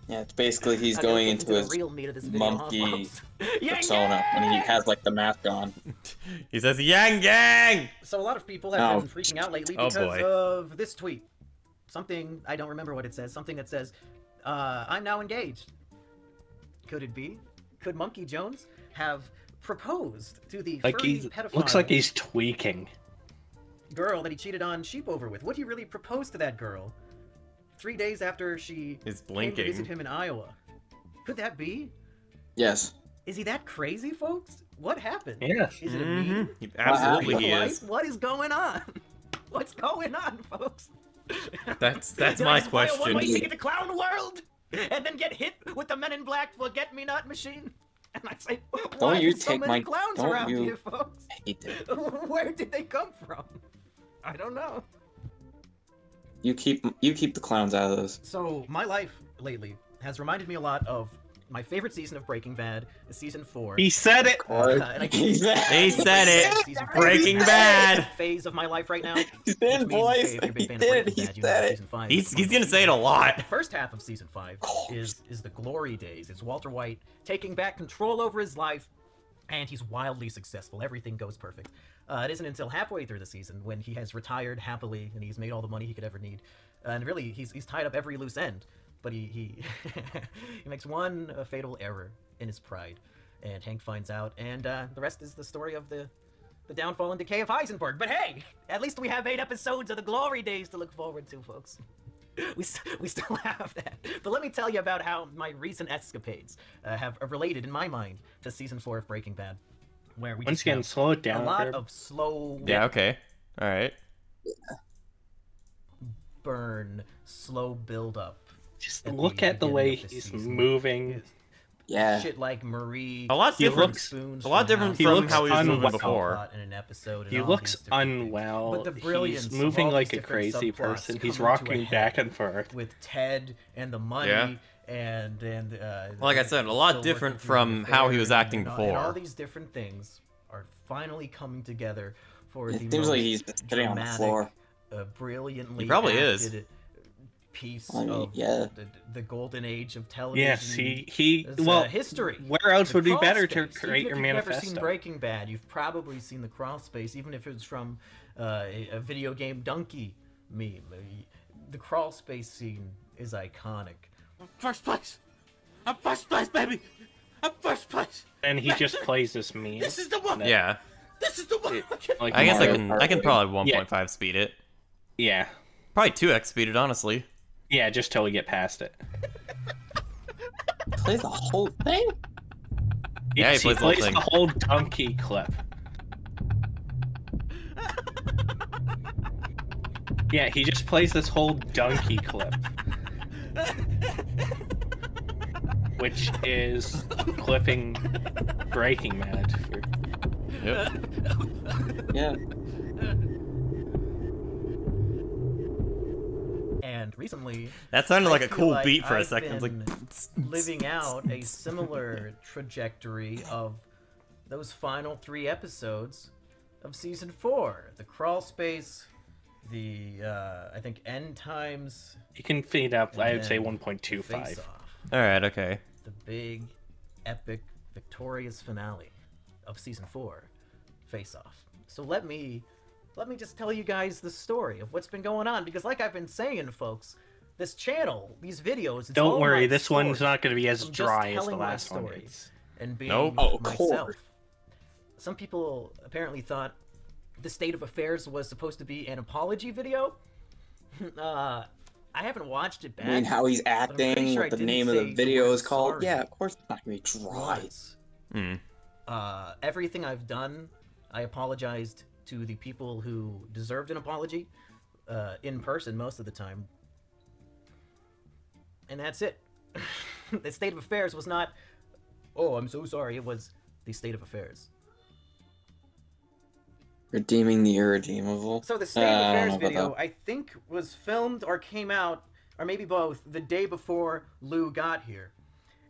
Yeah, it's basically he's going into his monkey persona when he has like the mask on. He says "Yang Gang." So a lot of people have been freaking out lately because of this tweet. Something, I don't remember what it says, something that says, I'm now engaged. Could it be? Could Mumkey Jones have proposed to the furry pedophile looks like he's tweaking girl that he cheated on Sheep over with? Would he really propose to that girl 3 days after she came to visit him in Iowa? Could that be? Yes. Is he that crazy, folks? What happened? Yes. Is it a meme? Absolutely he is. What is going on? What's going on, folks? That's my question. One way ticket to Clown World, and then get hit with the Men in Black forget-me-not machine. And I say, why are so many clowns around here, folks? Where did they come from? I don't know. You keep the clowns out of those. So my life lately has reminded me a lot of my favorite season of Breaking Bad, season 4. He said it. He said it. Breaking Bad. Phase of my life right now. He did, boys. He did. He said it. He's gonna say it a lot. The first half of season 5 is the glory days. It's Walter White taking back control over his life, and he's wildly successful. Everything goes perfect. It isn't until halfway through the season when he has retired happily and he's made all the money he could ever need, and really he's tied up every loose end. but he he makes one fatal error in his pride, and Hank finds out, and the rest is the story of the downfall and decay of Heisenberg. But hey, at least we have 8 episodes of the glory days to look forward to, folks. We still have that. But let me tell you about how my recent escapades have related in my mind to season 4 of Breaking Bad, where we Once just again, have slow it down. a lot of slow Yeah, okay. All right. burn, slow build up. Just look at the way he's moving. Yeah. Shit like Marie. A lot different. A lot different from how he was moving before. In an episode, He and all looks these different things. unwell. But the brilliance He's of moving all like these a different crazy subplots person. He's come to a rocking head back and forth. with Ted and the money. Yeah. And Like I said, a lot different from how he was acting and all before. these different things are finally coming together for It the seems most like he's just sitting on the dramatic, floor. Brilliantly He probably is. acted piece I mean, of yeah. the golden age of television. Yes, he It's, well, history. where else The would be crawl better space. to create your Even if you've never seen manifesto? Breaking Bad, you've probably seen the crawl space, even if it was from a video game donkey meme. The crawl space scene is iconic. First place! I'm first place, baby! I'm first place! And he just plays this meme. This is the one! Yeah. This is the one! Like I guess Mario I can Kart. probably 1.5 speed it. Yeah, Probably 2x speed it, honestly. yeah, just till we get past it. Play the whole thing? Yeah, he Yes, plays the whole plays thing. the whole donkey clip. Yeah, he just plays this whole donkey clip. Which is clipping Breaking Bad. Yep. Yeah. And recently, That sounded I like a feel cool like beat for a I've second. I was like, been living out a similar trajectory of those final 3 episodes of season 4. The crawl space, the I think end times. You can feed up, I and would say then 1.25. Face Off, all right, okay. the big, epic, victorious finale of season 4, Face Off. So let me just tell you guys the story of what's been going on, because like I've been saying, folks, this channel, these videos, it's Don't all worry, my this one's stories. not going to be as I'm just dry as the telling my last one story is. and being Nope. Oh, of myself. course. Some people apparently thought the state of affairs was supposed to be an apology video. I haven't watched it back. I mean, how he's but I'm pretty acting, sure I what the didn't name of say the video word is called. sorry Yeah, of course it's not gonna be dry. once. Hmm. Everything I've done, I apologized to the people who deserved an apology, in person most of the time. And that's it. The state of affairs was not, oh, I'm so sorry. It was the state of affairs. Redeeming the irredeemable. So the state of I don't affairs know about video, that. I think, was filmed or came out, or maybe both, the day before Lou got here.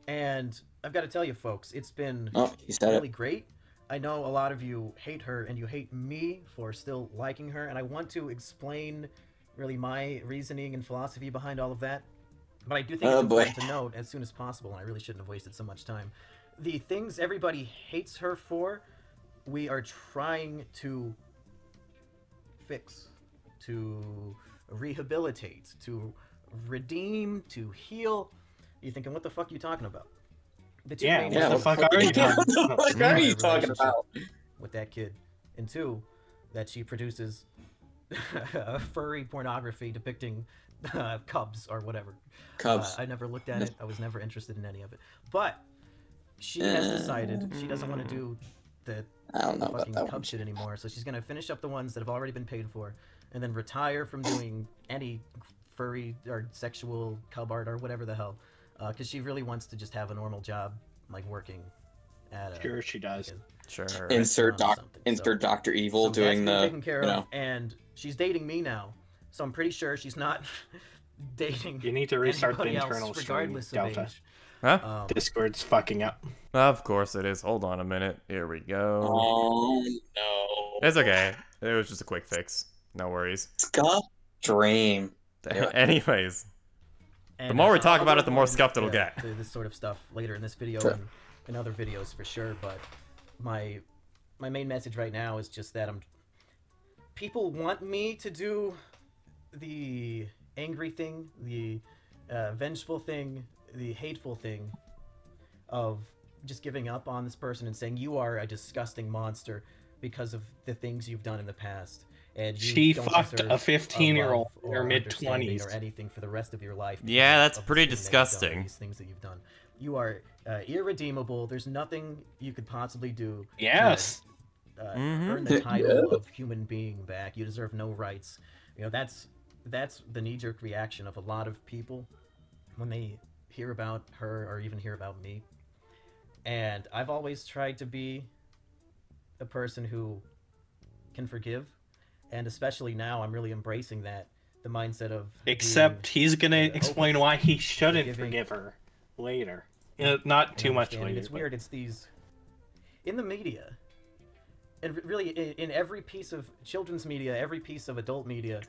And I've got to tell you, folks, it's been Oh, he said really it. great. I know a lot of you hate her, and you hate me for still liking her, and I want to explain really my reasoning and philosophy behind all of that. But I do think Oh, it's boy. important to note as soon as possible, and I really shouldn't have wasted so much time. The things everybody hates her for, we are trying to fix, to rehabilitate, to redeem, to heal. You're thinking, what the fuck are you talking about? The two Yeah, main what the issues fuck are are you What talking the about? fuck are you talking relationship about? with that kid, and 2, that she produces furry pornography depicting cubs or whatever. Cubs. I never looked at it. I was never interested in any of it. But she has decided she doesn't want to do the I don't know about fucking that cub one. shit anymore. So she's gonna finish up the ones that have already been paid for, and then retire from doing any furry or sexual cub art or whatever the hell, because she really wants to just have a normal job, like working at a. Sure, she does. Sure. Insert something, insert so- Dr. Evil so doing that's been the taken care you of, know. and she's dating me now, so I'm pretty sure she's not dating. You need to restart the anybody else, internal stream, regardless of Delta. age. Huh? Discord's fucking up. Of course it is. Hold on a minute. Here we go. Oh no. It's okay. It was just a quick fix. No worries. Scuff Dream. Anyways, And, the more we talk I'll about go it, the more more scuffed it'll into get. this sort of stuff later in this video Sure. and in other videos for sure. But my main message right now is just that people want me to do the angry thing, the vengeful thing, the hateful thing of just giving up on this person and saying you are a disgusting monster because of the things you've done in the past. And you She don't fucked deserve a 15-year-old love in her or mid-20s. understanding or anything for the rest of your life. Yeah, that's of the pretty sin that you've done or disgusting. These things that you've done. You are irredeemable. There's nothing you could possibly do. Yes. To, earn the title of human being back. You deserve no rights. You know, that's the knee-jerk reaction of a lot of people when they hear about her or even hear about me. And I've always tried to be a person who can forgive, and especially now I'm really embracing that, the mindset of Except he's gonna explain why he shouldn't forgiving, forgive her later. Not too much later. It's weird. It's these in the media, and really in every piece of children's media, every piece of adult media,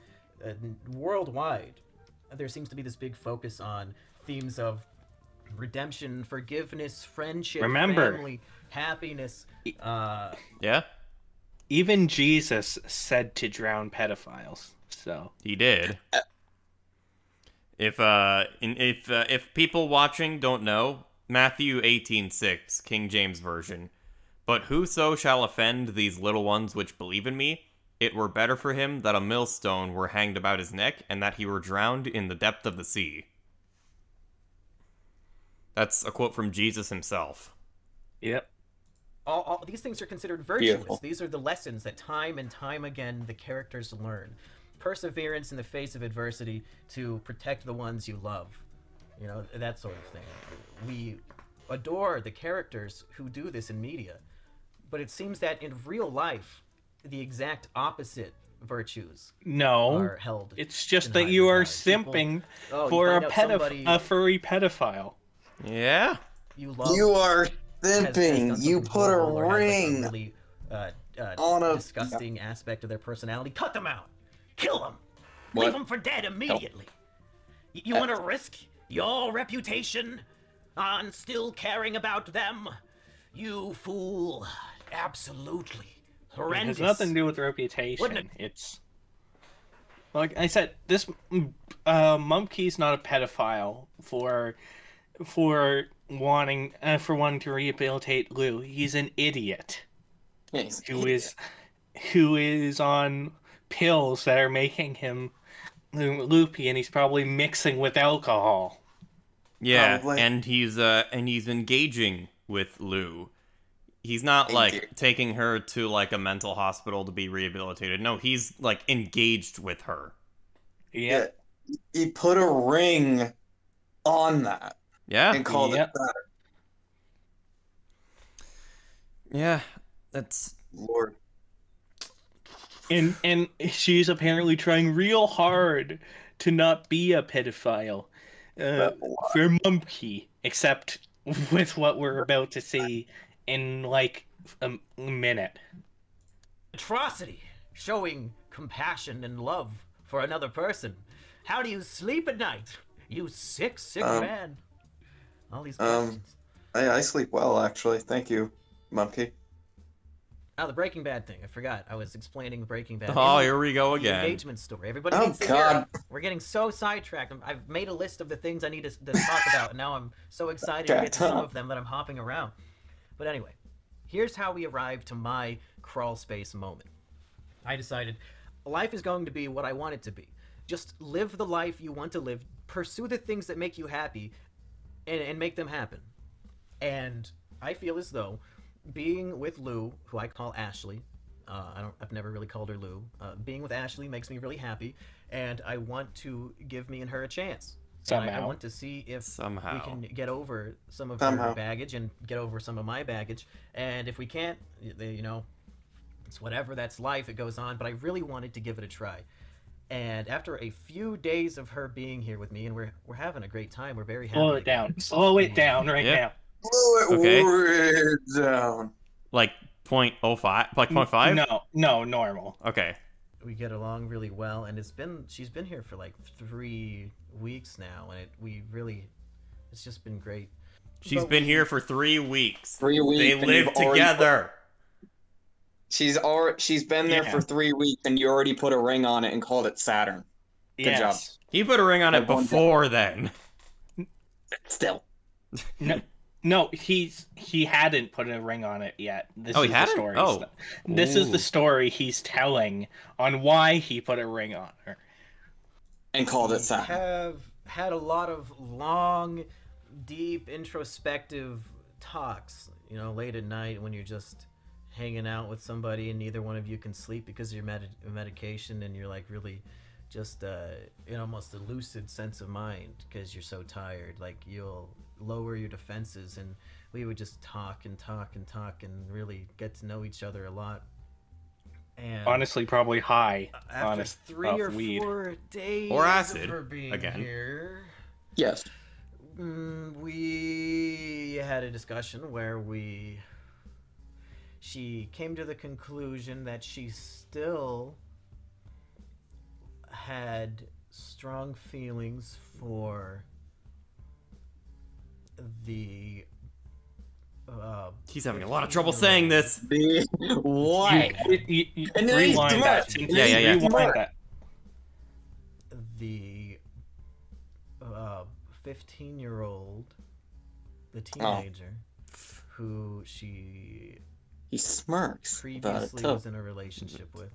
worldwide, there seems to be this big focus on themes of redemption, forgiveness, friendship, family, happiness. Yeah. Even Jesus said to drown pedophiles. So he did. If people watching don't know, Matthew 18:6, King James Version. But whoso shall offend these little ones which believe in me, it were better for him that a millstone were hanged about his neck, and that he were drowned in the depth of the sea. That's a quote from Jesus himself. Yep. All these things are considered virtuous. Beautiful. These are the lessons that time and time again the characters learn. Perseverance in the face of adversity to protect the ones you love. You know, that sort of thing. We adore the characters who do this in media, but it seems that in real life, the exact opposite virtues are held. It's just in that high you are regard. simping People, for you find out a furry pedophile. Yeah. You love. You are has simping. done You something put a horrible or has, like, ring really on a disgusting aspect of their personality. Cut them out. Kill them. What? Leave them for dead immediately. You want to risk your reputation on still caring about them? You fool. Absolutely. Horrendous. It has nothing to do with reputation. It's like I said, this Mumkey's not a pedophile for wanting to rehabilitate Lou. He's an idiot who is on pills that are making him loopy, and he's probably mixing with alcohol. Yeah, and he's engaging with Lou. He's not like taking her to like a mental hospital to be rehabilitated. No, he's like engaged with her. Yeah. He put a ring on that. Yeah. And called it that. Yeah. That's Lord. And she's apparently trying real hard to not be a pedophile for Mumkey, except with what we're about to see in like a minute. Atrocity, showing compassion and love for another person. How do you sleep at night, you sick man? All these questions. I sleep well, actually. Thank you, Mumkey. Oh, the Breaking Bad thing. I forgot. I was explaining Breaking Bad. Oh, here we go again. The engagement story. Everybody needs to hear it. We're getting so sidetracked. I've made a list of the things I need to talk about, and now I'm so excited to get to some of them that I'm hopping around. But anyway, here's how we arrived to my crawl space moment. I decided life is going to be what I want it to be. Just live the life you want to live. Pursue the things that make you happy, and make them happen. And I feel as though being with Lou, who I call Ashley, I've never really called her Lou. Being with Ashley makes me really happy, and I want to give me and her a chance. Somehow. I want to see if we can get over some of her baggage and get over some of my baggage. And if we can't, you know, it's whatever. That's life. It goes on. But I really wanted to give it a try. And after a few days of her being here with me, and we're having a great time. We're very happy. Slow it down. Slow it down right now. Slow it down. Like 0.05? Like 0.5? No, normal. Okay. We get along really well, and she's been here for like 3 weeks now, and it's just been great. She's been here for 3 weeks. 3 weeks. They live together. She's been there for 3 weeks, and you already put a ring on it and called it Saturn. Good job. He put a ring on it before then. Still. No, he hadn't put a ring on it yet. This Oh, is he the hadn't? story. Oh. This is Ooh. the story he's telling on why he put a ring on her. And called it We sad. have had a lot of long, deep, introspective talks, you know, late at night when you're just hanging out with somebody and neither one of you can sleep because of your medication, and you're like really just in almost a lucid sense of mind because you're so tired. Like, you'll lower your defenses, and we would just talk and talk and talk and really get to know each other a lot. And Honestly, probably high. after 3 or weed. 4 days Or acid, of her being again. here, Yes. we had a discussion where she came to the conclusion that she still had strong feelings for the He's having a lot of trouble saying this. What? You And then he's rewind smart. that. Yeah. Rewind that. the 15-year-old, the teenager, who she He smirks about it previously too. was in a relationship with.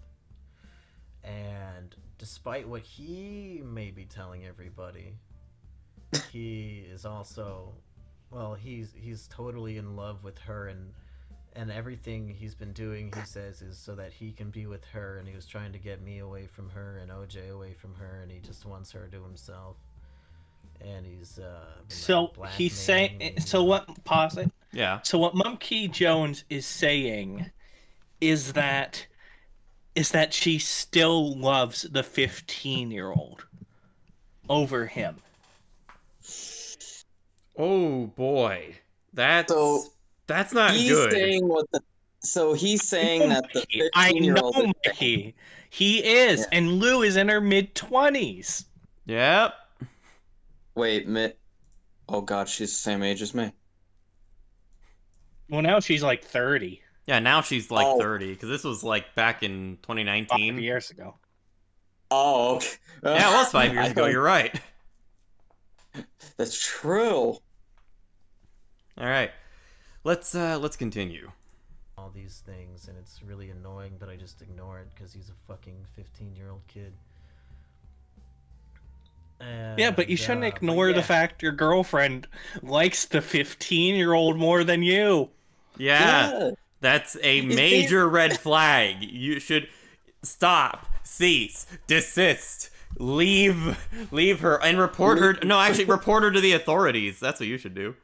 And despite what he may be telling everybody, he is also, well, he's totally in love with her, and everything he's been doing, he says, is so that he can be with her, and he was trying to get me away from her and OJ away from her, and he just wants her to himself. And he's So he's saying. So what? Pause it. Yeah. So what Mumkey Jones is saying is that she still loves the 15-year-old over him. Oh boy, that's not He's good. saying he's saying that the I 15-year-old know, Mickey. He is, and Lou is in her mid-20s. Yep. Wait, oh god, she's the same age as me. Well, now she's like 30. Yeah, now she's like 30 because this was like back in 2019. 5 years ago. Oh, okay. Yeah, it was 5 years ago. You're right. That's true. All right, let's continue. all these things, and it's really annoying, but I just ignore it because he's a fucking 15-year-old kid. And, Yeah, but you shouldn't but ignore the yeah. fact your girlfriend likes the 15-year-old more than you. Yeah, that's a major red flag. You should stop, cease, desist, leave her, and report her. No, actually, report her to the authorities. That's what you should do.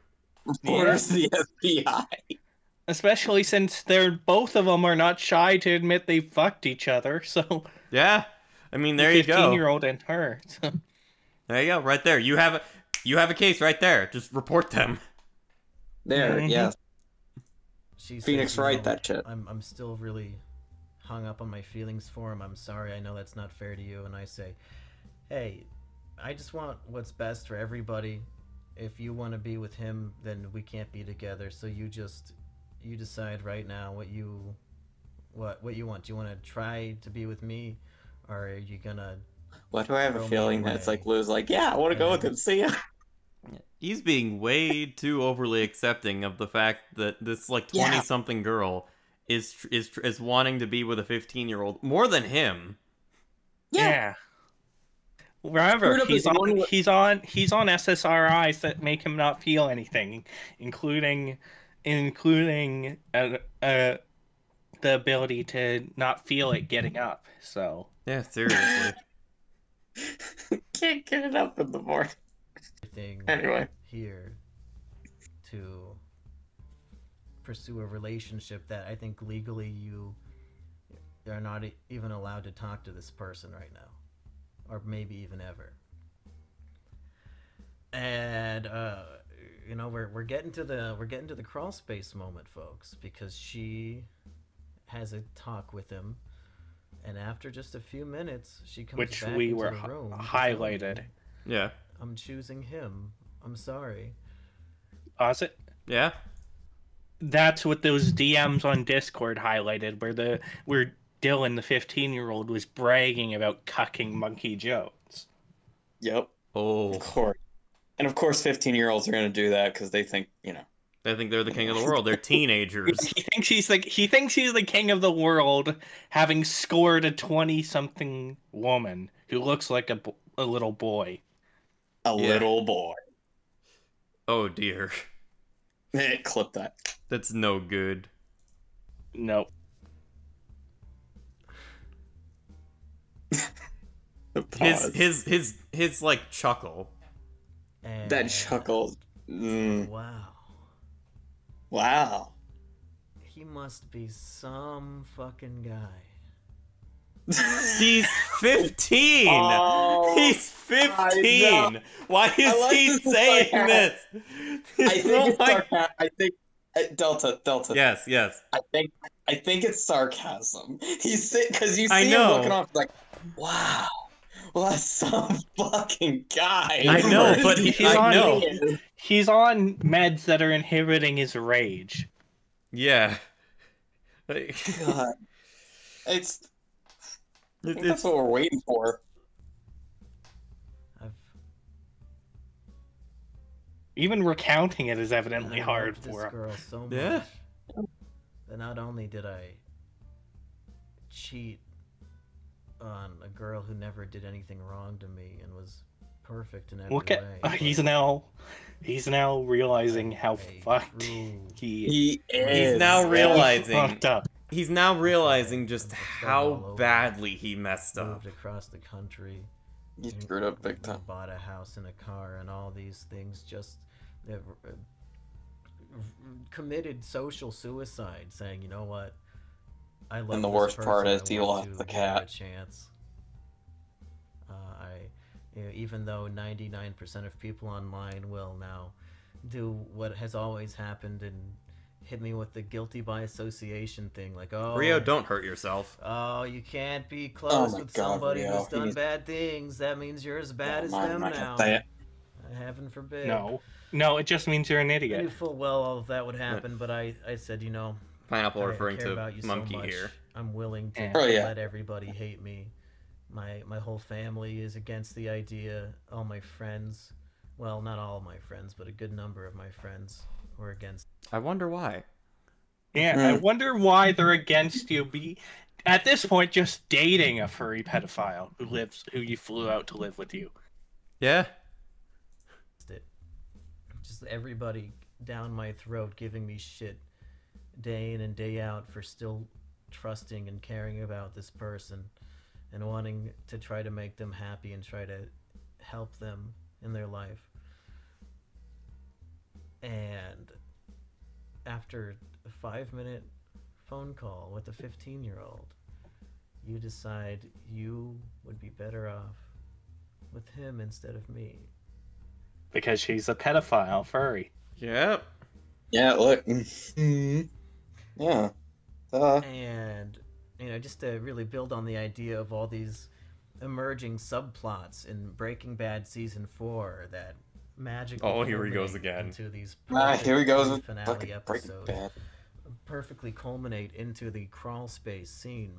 Report her to the FBI. Especially since both of them are not shy to admit they fucked each other. So yeah, I mean, there the you go. 15-year-old and her. So. There you go, right there. You have a case right there. Just report them. There, yeah. She Phoenix says, Wright that shit. I'm still really hung up on my feelings for him. I'm sorry. I know that's not fair to you. And I say, hey, I just want what's best for everybody. If you want to be with him, then we can't be together. So you decide right now what you want. Do you want to try to be with me, or are you gonna? Why do I have a throw me feeling that away? it's like Lou's like, yeah, I want to go with him. See ya. He's being way too overly accepting of the fact that this like 20-something girl is wanting to be with a 15-year-old more than him. Yeah. Remember, he's on SSRIs that make him not feel anything, including the ability to not feel it getting up. So yeah, seriously. Can't get it up in the morning. Anyway, here to pursue a relationship that I think legally you are not even allowed to talk to this person right now, or maybe even ever. And we're getting to the crawl space moment, folks, because she has a talk with him, and after just a few minutes, she comes which back we into were the room. highlighted. Yeah. I'm choosing him. I'm sorry. Was it? Yeah. That's what those DMs on Discord highlighted, where Dylan, the 15-year-old, was bragging about cucking Mumkey Jones. Yep. Oh. Of course. And of course, 15-year-olds are going to do that because they think, They think they're the king of the world. They're teenagers. He thinks he's the king of the world, having scored a 20-something woman who looks like a little boy. a little boy. Oh dear. Clip that. That's no good. Nope. His like chuckle. And That chuckle. wow. Wow. He must be some fucking guy. He's 15. Oh, He's 15. Why is I like he this saying sarcasm. this? I think it's sarcasm. I think Delta. Yes. I think it's sarcasm. He's because you I see know. him looking off like, wow, well that's some fucking guy. I know, but he's on meds that are inhibiting his rage. Yeah. God. I think that's what we're waiting for. Even recounting it is evidently I hard love this for him. girl so much Yeah. that not only did I cheat on a girl who never did anything wrong to me and was perfect in every Look way. at he's now realizing how fucked He is. He's now realizing. fucked up. He's now realizing just how badly he messed up. Moved across the country. He screwed up big time. Bought a house and a car and all these things. Just committed social suicide, saying, "You know what? I love." And the this worst part person, is I he want lost to the give her a cat. chance. Even though 99% of people online will now do what has always happened and hit me with the guilty by association thing, like, oh, Rio, don't hurt yourself. oh, you can't be close my with God, somebody Rio, who's done he's- bad things. That means you're as bad as I'm them not gonna now. say it. Heaven forbid. No, it just means you're an I idiot. knew full well all of that would happen, but I said, you know, Pineapple I referring care to about you so Mumkey much. here. I'm willing to Oh, yeah. let everybody hate me. My whole family is against the idea. All my friends, well, not all my friends, but a good number of my friends were against. I wonder why. Yeah, I wonder why they're against you. At this point, just dating a furry pedophile who you flew out to live with you. Yeah. it. Just everybody down my throat giving me shit day in and day out for still trusting and caring about this person and wanting to try to make them happy and try to help them in their life. And after a 5-minute phone call with a 15-year-old, you decide you would be better off with him instead of me. Because she's a pedophile furry. Yep. Yeah, look. Yeah. And, you know, just to really build on the idea of all these emerging subplots in Breaking Bad Season 4 that magically Oh, here he goes culminate again. into these Here he goes with finale fucking Breaking episodes, Bad. perfectly culminate into the crawl space scene.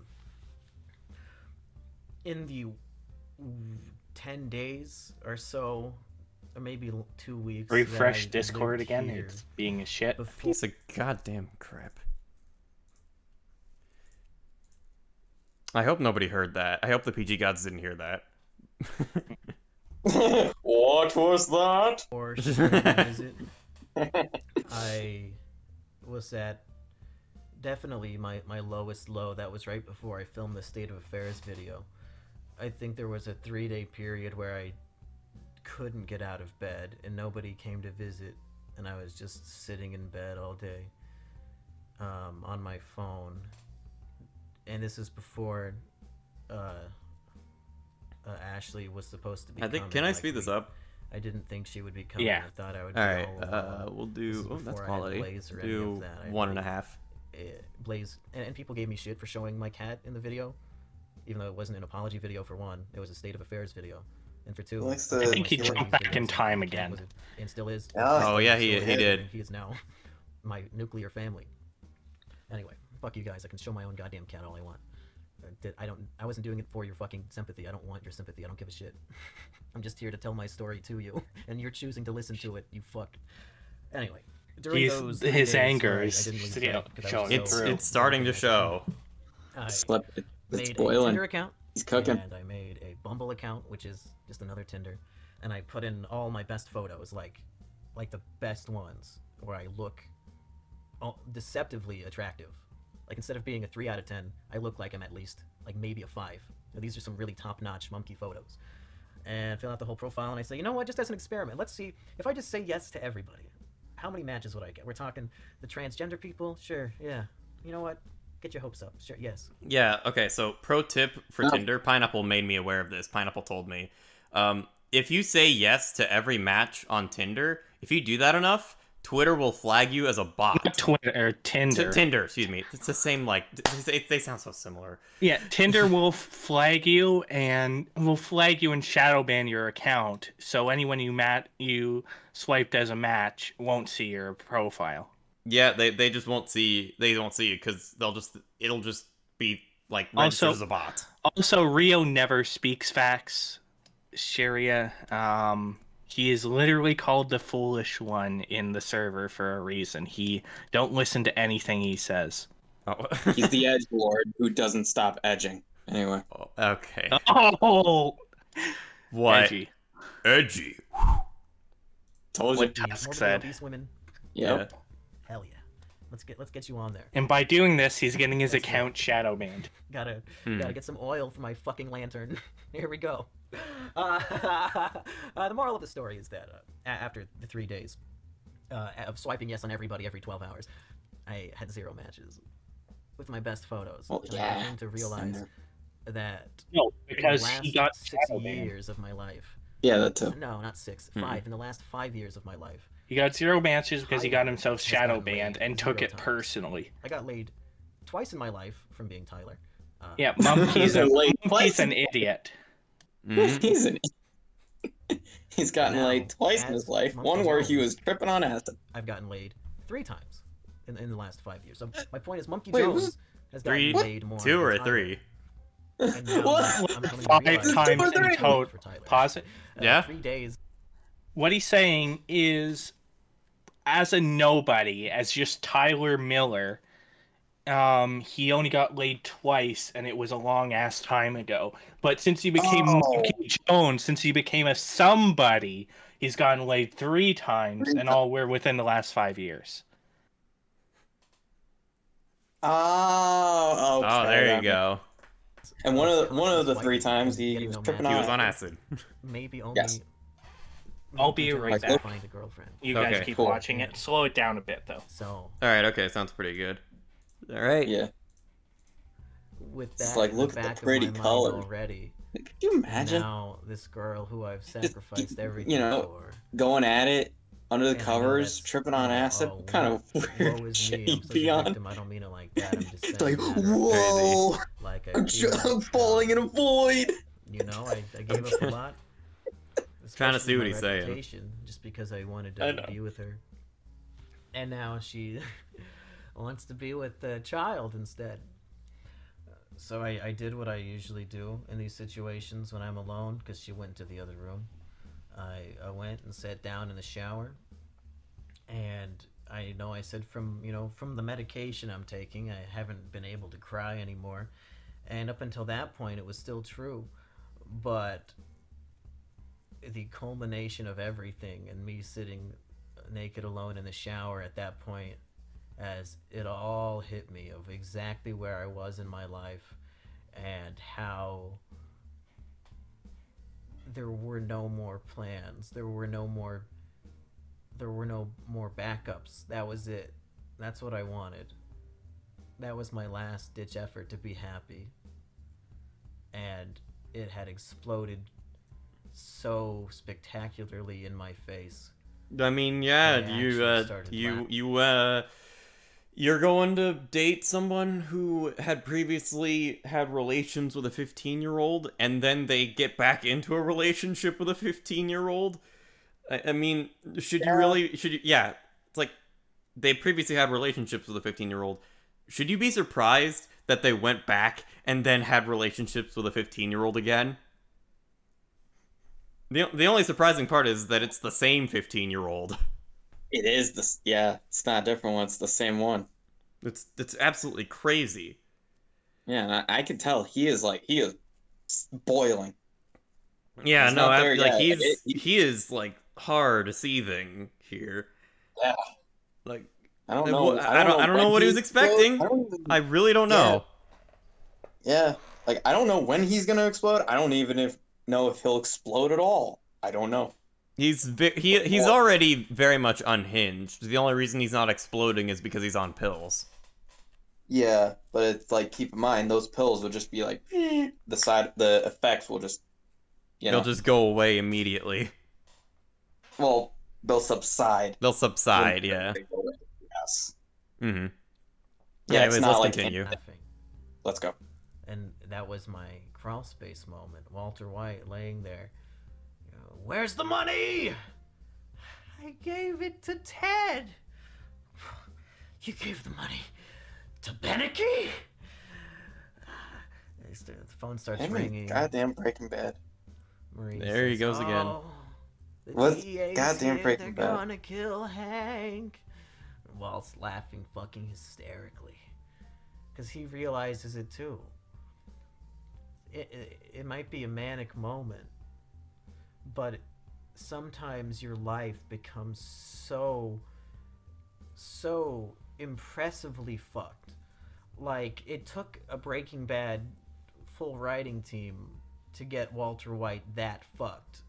In the 10 days or so, or maybe 2 weeks. Refresh that I Discord lived again. here It's being a shit. before- Piece of goddamn crap. I hope nobody heard that. I hope the PG gods didn't hear that. What was that? Or visit. I was at definitely my lowest low. That was right before I filmed the State of Affairs video. I think there was a 3-day period where I couldn't get out of bed and nobody came to visit, and I was just sitting in bed all day on my phone. And this is before Ashley was supposed to be I think. coming. Can I Like, speed this up? I didn't think she would be coming. Yeah. I thought I would be All right. all alone. We'll This is do. Oh, that's before I had quality. Blaze or any Do of that. I 1.5. Blaze, and people gave me shit for showing my cat in the video, even though it wasn't an apology video for one. It was a State of Affairs video, and for two, Likes I to- I think he still jumped use back in videos. time My cat again. was and still is. Oh, yeah, Still he is, did. and he is now my nuclear family. Anyway, fuck you guys. I can show my own goddamn cat all I want. I wasn't doing it for your fucking sympathy. I don't want your sympathy. I don't give a shit. I'm just here to tell my story to you, and you're choosing to listen to it. You fuck. Anyway, during those 3 his days, anger I is didn't leave still bed 'cause I showing was so through. It's starting to show. I Slept. It's made a boiling. Tinder account. He's cooking. And I made a Bumble account, which is just another Tinder, and I put in all my best photos, like the best ones, where I look deceptively attractive. Like instead of being a 3 out of 10, I look like I'm at least like maybe a 5. Now, these are some really top-notch Mumkey photos. And fill out the whole profile, and I say, you know what, just as an experiment, let's see if I just say yes to everybody, how many matches would I get? We're talking the transgender people, sure, yeah. You know what? Get your hopes up. Sure, yes. Yeah, okay, so pro tip for Tinder, Pineapple made me aware of this. Pineapple told me. If you say yes to every match on Tinder, if you do that enough, Twitter will flag you as a bot. Not Twitter or Tinder. Tinder, excuse me. It's the same, like, they sound so similar. Yeah, Tinder will flag you and shadow ban your account. So anyone you swiped as a match won't see your profile. Yeah, they just won't see it because it'll just be like registered as a bot. Also, Rio never speaks facts. Sharia, he is literally called the foolish one in the server for a reason. He don't listen to anything he says. Oh. He's the edge lord who doesn't stop edging. Anyway. Okay. Oh, what? Edgy. Told you. What Tusk said. These women. Yep. Hell yeah. Let's get you on there. And by doing this, he's getting his account shadow banned. Gotta get some oil for my fucking lantern. Here we go. The moral of the story is that after the 3 days of swiping yes on everybody every 12 hours, I had 0 matches with my best photos. Well, and yeah. I came to realize that No, because in the last he got 6 shadow banned. years of my life. Yeah, that too. No, not 6. 5. In the last 5 years of my life. He got 0 matches because he got himself Has shadow gotten banned laid and took 0 it times. personally. I got laid twice in my life from being Tyler. Yeah, Mumkey's Laid an idiot. He's gotten laid twice in his life. One where he was tripping on acid. I've gotten laid 3 times in the last 5 years. So my point is, Mumkey Wait, Jones has gotten laid more. 2 or than Tyler. 3? And now What? I'm coming to 5 realize times it's in too total. late for Tyler. Pause it. Yeah. 3 days. What he's saying is, as a nobody, as just Tyler Miller, he only got laid twice, and it was a long ass time ago. But since he became Mumkey Jones, since he became a somebody, he's gotten laid 3 times, and all were within the last 5 years. Oh, okay. Oh, there you go. And one of the 3 times he was tripping He on. was on acid. Maybe only. Yes. I'll be Jones right can back. Find a girlfriend. You guys Okay, keep cool. watching it. Slow it down a bit, though. So Alright, okay, sounds pretty good. Alright. Yeah. with that It's like, in look the at the back pretty of my color. mind already, Could you imagine now this girl who I've sacrificed everything you know, for. going at it under the And I know covers, that's- tripping on acid? What kind of woe weird is shit me. you I'm such be a on? victim. I don't mean it like that. I'm just saying. It's like, that whoa! like I'm falling in a void. You know, I gave up a lot. Trying to see what especially he's my saying. reputation, just because I wanted I to know. be with her. And now she wants to be with the child instead. So I did what I usually do in these situations when I'm alone, because she went to the other room. I went and sat down in the shower, and I know I said from the medication I'm taking, I haven't been able to cry anymore. And up until that point, it was still true. But the culmination of everything and me sitting naked alone in the shower at that point, as it all hit me of exactly where I was in my life and how there were no more plans, there were no more backups. That was it. That's what I wanted. That was my last ditch effort to be happy, and it had exploded so spectacularly in my face. I mean, yeah, I actually started you're going to date someone who had previously had relations with a 15-year-old, and then they get back into a relationship with a 15-year-old. I mean, should you, it's like, they previously had relationships with a 15-year-old. Should you be surprised that they went back and then had relationships with a 15-year-old again. The only surprising part is that it's the same 15-year-old. It is this. Yeah, it's not a different one. It's the same one. It's absolutely crazy. Yeah, and I can tell he is boiling. Yeah, He's no, not there like yet. he is like hard seething here. Yeah. Like I don't know. I don't know what he was expecting. I really don't know. Yeah, like I don't know when he's gonna explode. I don't even know if he'll explode at all. I don't know. He's already very much unhinged. The only reason he's not exploding is because he's on pills. Yeah, but it's like, keep in mind, those pills will just be like, the effects will just, They'll just go away immediately. Well, they'll subside. They'll subside, yeah. Yes. Mm-hmm. Yeah, Anyways, it's not let's like continue. Let's go. And that was my crawl space moment. Walter White laying there. Where's the money? I gave it to Ted. You gave the money to Beneke? The phone starts ringing. Goddamn Breaking Bad. Marie There he says, goes again. The What? DA's Goddamn here, Breaking they're Bad. gonna kill Hank. Walt's laughing fucking hysterically. Because he realizes it too. It might be a manic moment, but sometimes your life becomes so impressively fucked. Like, it took a Breaking Bad full writing team to get Walter White that fucked,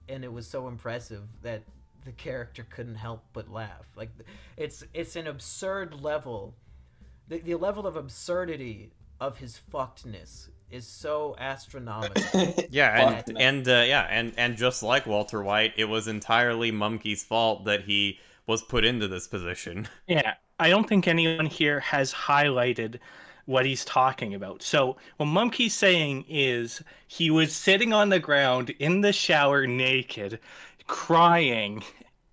and it was so impressive that the character couldn't help but laugh. Like, it's an absurd level. The level of absurdity of his fuckedness is so astronomical. Yeah, and just like Walter White, it was entirely Mumkey's fault that he was put into this position. Yeah, I don't think anyone here has highlighted what he's talking about. So what Mumkey's saying is he was sitting on the ground in the shower naked, crying,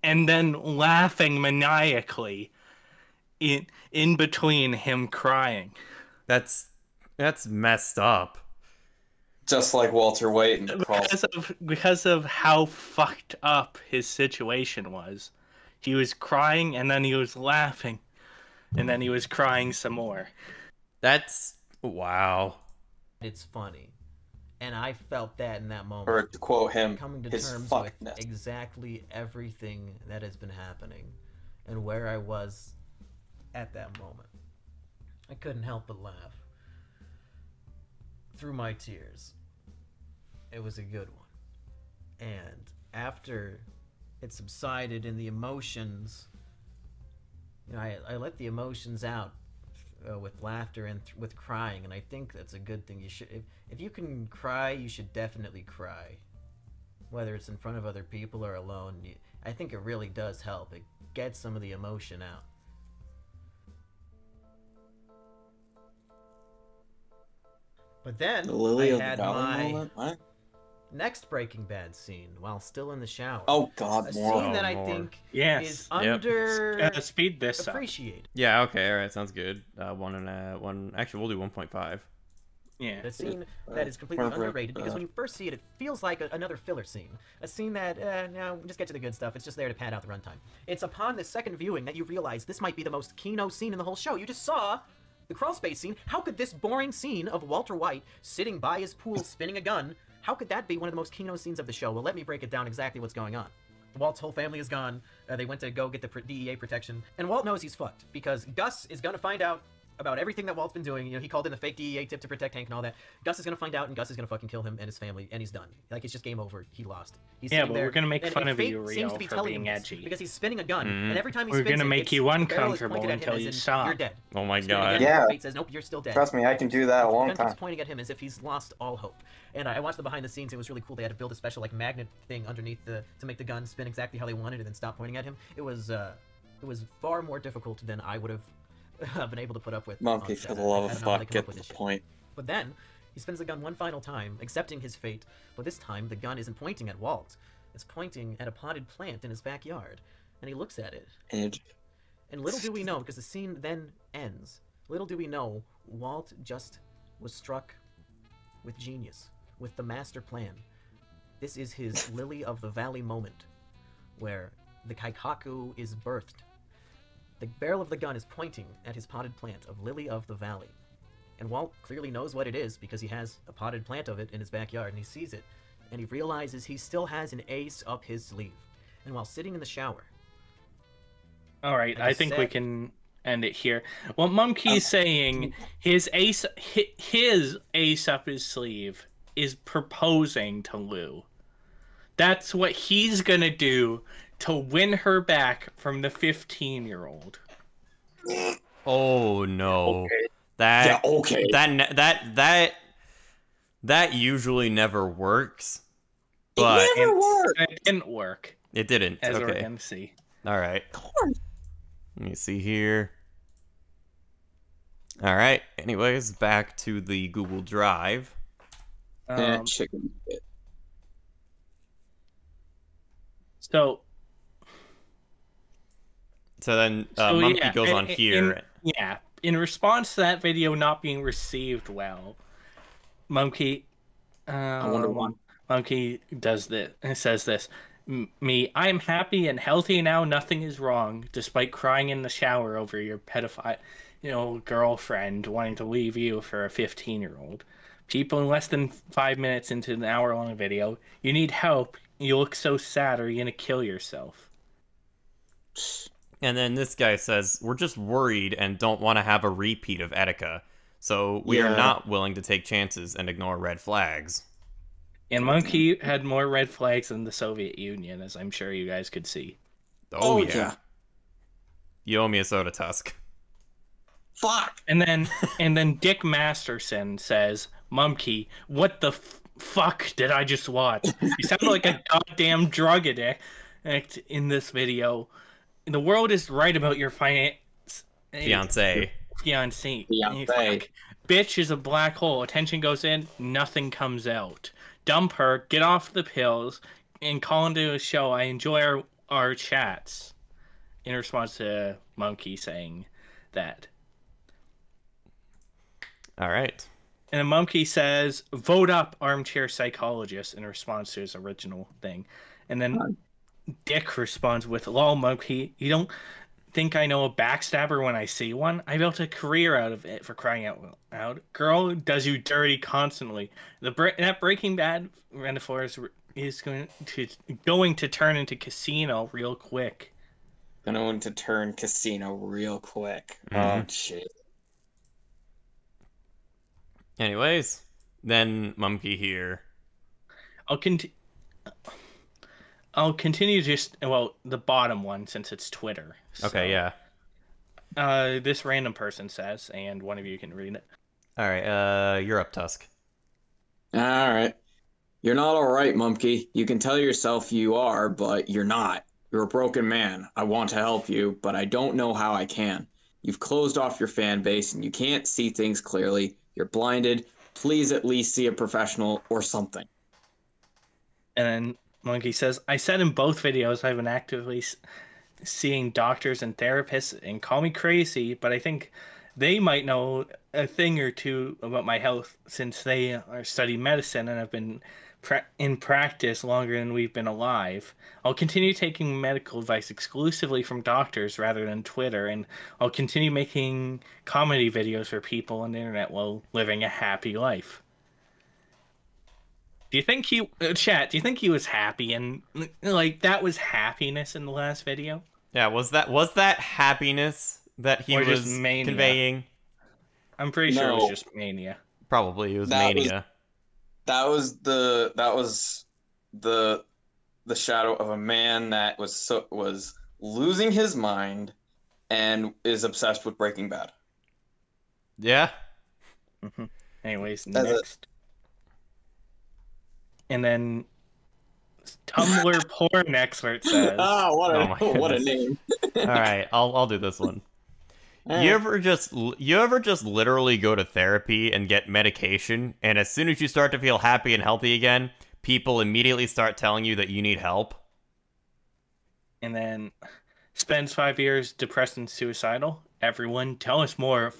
and then laughing maniacally in between him crying. That's messed up. Just like Walter White and because of how fucked up his situation was. He was crying and then he was laughing and then he was crying some more. That's wow. It's funny. And I felt that in that moment. Or to quote him, coming to his terms fuckness. with exactly everything that has been happening and where I was at that moment. I couldn't help but laugh. Through my tears. It was a good one. And after it subsided and the emotions, I let the emotions out with laughter and with crying, and I think that's a good thing. You should, if you can cry, you should definitely cry, whether it's in front of other people or alone. I think it really does help. It gets some of the emotion out. But then I had my next Breaking Bad scene while still in the shower. Oh God, a more. scene that I think Yes. is under speed this up. appreciated. Yeah, okay, alright, sounds good. Actually, we'll do 1.5. Yeah. The scene that is completely underrated because when you first see it, it feels like another filler scene. A scene that, no, just get to the good stuff. It's just there to pad out the runtime. It's upon the second viewing that you realize this might be the most Kino scene in the whole show. You just saw the crawl space scene. How could this boring scene of Walter White sitting by his pool spinning a gun, how could that be one of the most Kino scenes of the show? Well, let me break it down exactly what's going on. Walt's whole family is gone. They went to go get the DEA protection. And Walt knows he's fucked because Gus is going to find out about everything that Walt's been doing. He called in the fake DEA tip to protect Hank and all that. Gus is gonna find out, and Gus is gonna fucking kill him and his family, and he's done. Like, it's just game over. He lost. He's yeah, but there, we're gonna make fun of you, Rio, for being edgy. because he's spinning a gun, and every time he We're spins gonna it, make you the barrel is uncomfortable pointed at him until as you in, stop. You're dead. Oh my Spinning God. again, Yeah. the fate says, nope, you're still dead. Trust me, I can do that a long The gun time. keeps pointing at him as if he's lost all hope. And I watched the behind the scenes. It was really cool. They had to build a special magnet thing underneath to make the gun spin exactly how they wanted and then stop pointing at him. It was far more difficult than I would have been able to put up with. Monkey, for the love of fuck, get the point. But then he spins the gun one final time, accepting his fate. But this time the gun isn't pointing at Walt; it's pointing at a potted plant in his backyard. And he looks at it. And little do we know, because the scene then ends, Little do we know, Walt just was struck with genius, with the master plan. This is his Lily of the Valley moment, where the Kaikaku is birthed. The barrel of the gun is pointing at his potted plant of Lily of the Valley. And Walt clearly knows what it is because he has a potted plant of it in his backyard, and he sees it, and he realizes he still has an ace up his sleeve. And while sitting in the shower... All right, I think we can end it here. Well, Mumkey's saying his ace up his sleeve is proposing to Lou. That's what he's gonna do to win her back from the 15-year-old. Oh no. Okay. That Yeah, okay. That usually never works. But It never worked. It didn't work, it didn't. as we're Okay. gonna see. All right. Of course. Let me see here. All right. Anyways, back to the Google Drive. Chicken. So then Mumkey goes on here. In response to that video not being received well, Mumkey, I wonder why. Mumkey does this. It says this. Me, I am happy and healthy now. Nothing is wrong, despite crying in the shower over your pedophile, girlfriend wanting to leave you for a 15-year-old. People in less than 5 minutes into an hour-long video, you need help. You look so sad. Are you gonna kill yourself? And then this guy says, we're just worried and don't want to have a repeat of Etika. So we are not willing to take chances and ignore red flags. And Mumkey had more red flags than the Soviet Union, as I'm sure you guys could see. Oh yeah. You owe me a soda tusk. Fuck. And then Dick Masterson says, Mumkey, what the fuck did I just watch? You sound like a goddamn drug addict in this video. The world is right about your fiancé. Bitch is a black hole. Attention goes in, nothing comes out. Dump her, get off the pills, and call into a show. I enjoy our chats. In response to Mumkey saying that. All right. And then Mumkey says, vote up armchair psychologist in response to his original thing. And then Dick responds with, lol, Mumkey, you don't think I know a backstabber when I see one? I built a career out of it, for crying out loud. Girl does you dirty constantly. That Breaking Bad metaphor is going to turn into Casino real quick. Going to turn Casino real quick. Oh, shit. Anyways, then Mumkey here. I'll continue just, the bottom one, since it's Twitter. Okay, yeah. This random person says, and one of you can read it. All right, you're up, Tusk. All right. You're not all right, Mumkey. You can tell yourself you are, but you're not. You're a broken man. I want to help you, but I don't know how I can. You've closed off your fan base, and you can't see things clearly. You're blinded. Please at least see a professional or something. And then Mumkey says, I said in both videos I've been actively seeing doctors and therapists, and call me crazy, but I think they might know a thing or two about my health since they are studying medicine and have been in practice longer than we've been alive. I'll continue taking medical advice exclusively from doctors rather than Twitter, and I'll continue making comedy videos for people on the internet while living a happy life. Do you think chat, do you think he was happy, and that was happiness in the last video? Yeah, was that happiness that he was conveying? I'm pretty sure it was just mania. Probably it was mania. That was the shadow of a man that was losing his mind and is obsessed with Breaking Bad. Yeah. Anyways, next. And then Tumblr porn expert says, what a name. All right, I'll do this one. You ever just literally go to therapy and get medication, and as soon as you start to feel happy and healthy again, people immediately start telling you that you need help? And then spends 5 years depressed and suicidal. Everyone, tell us more,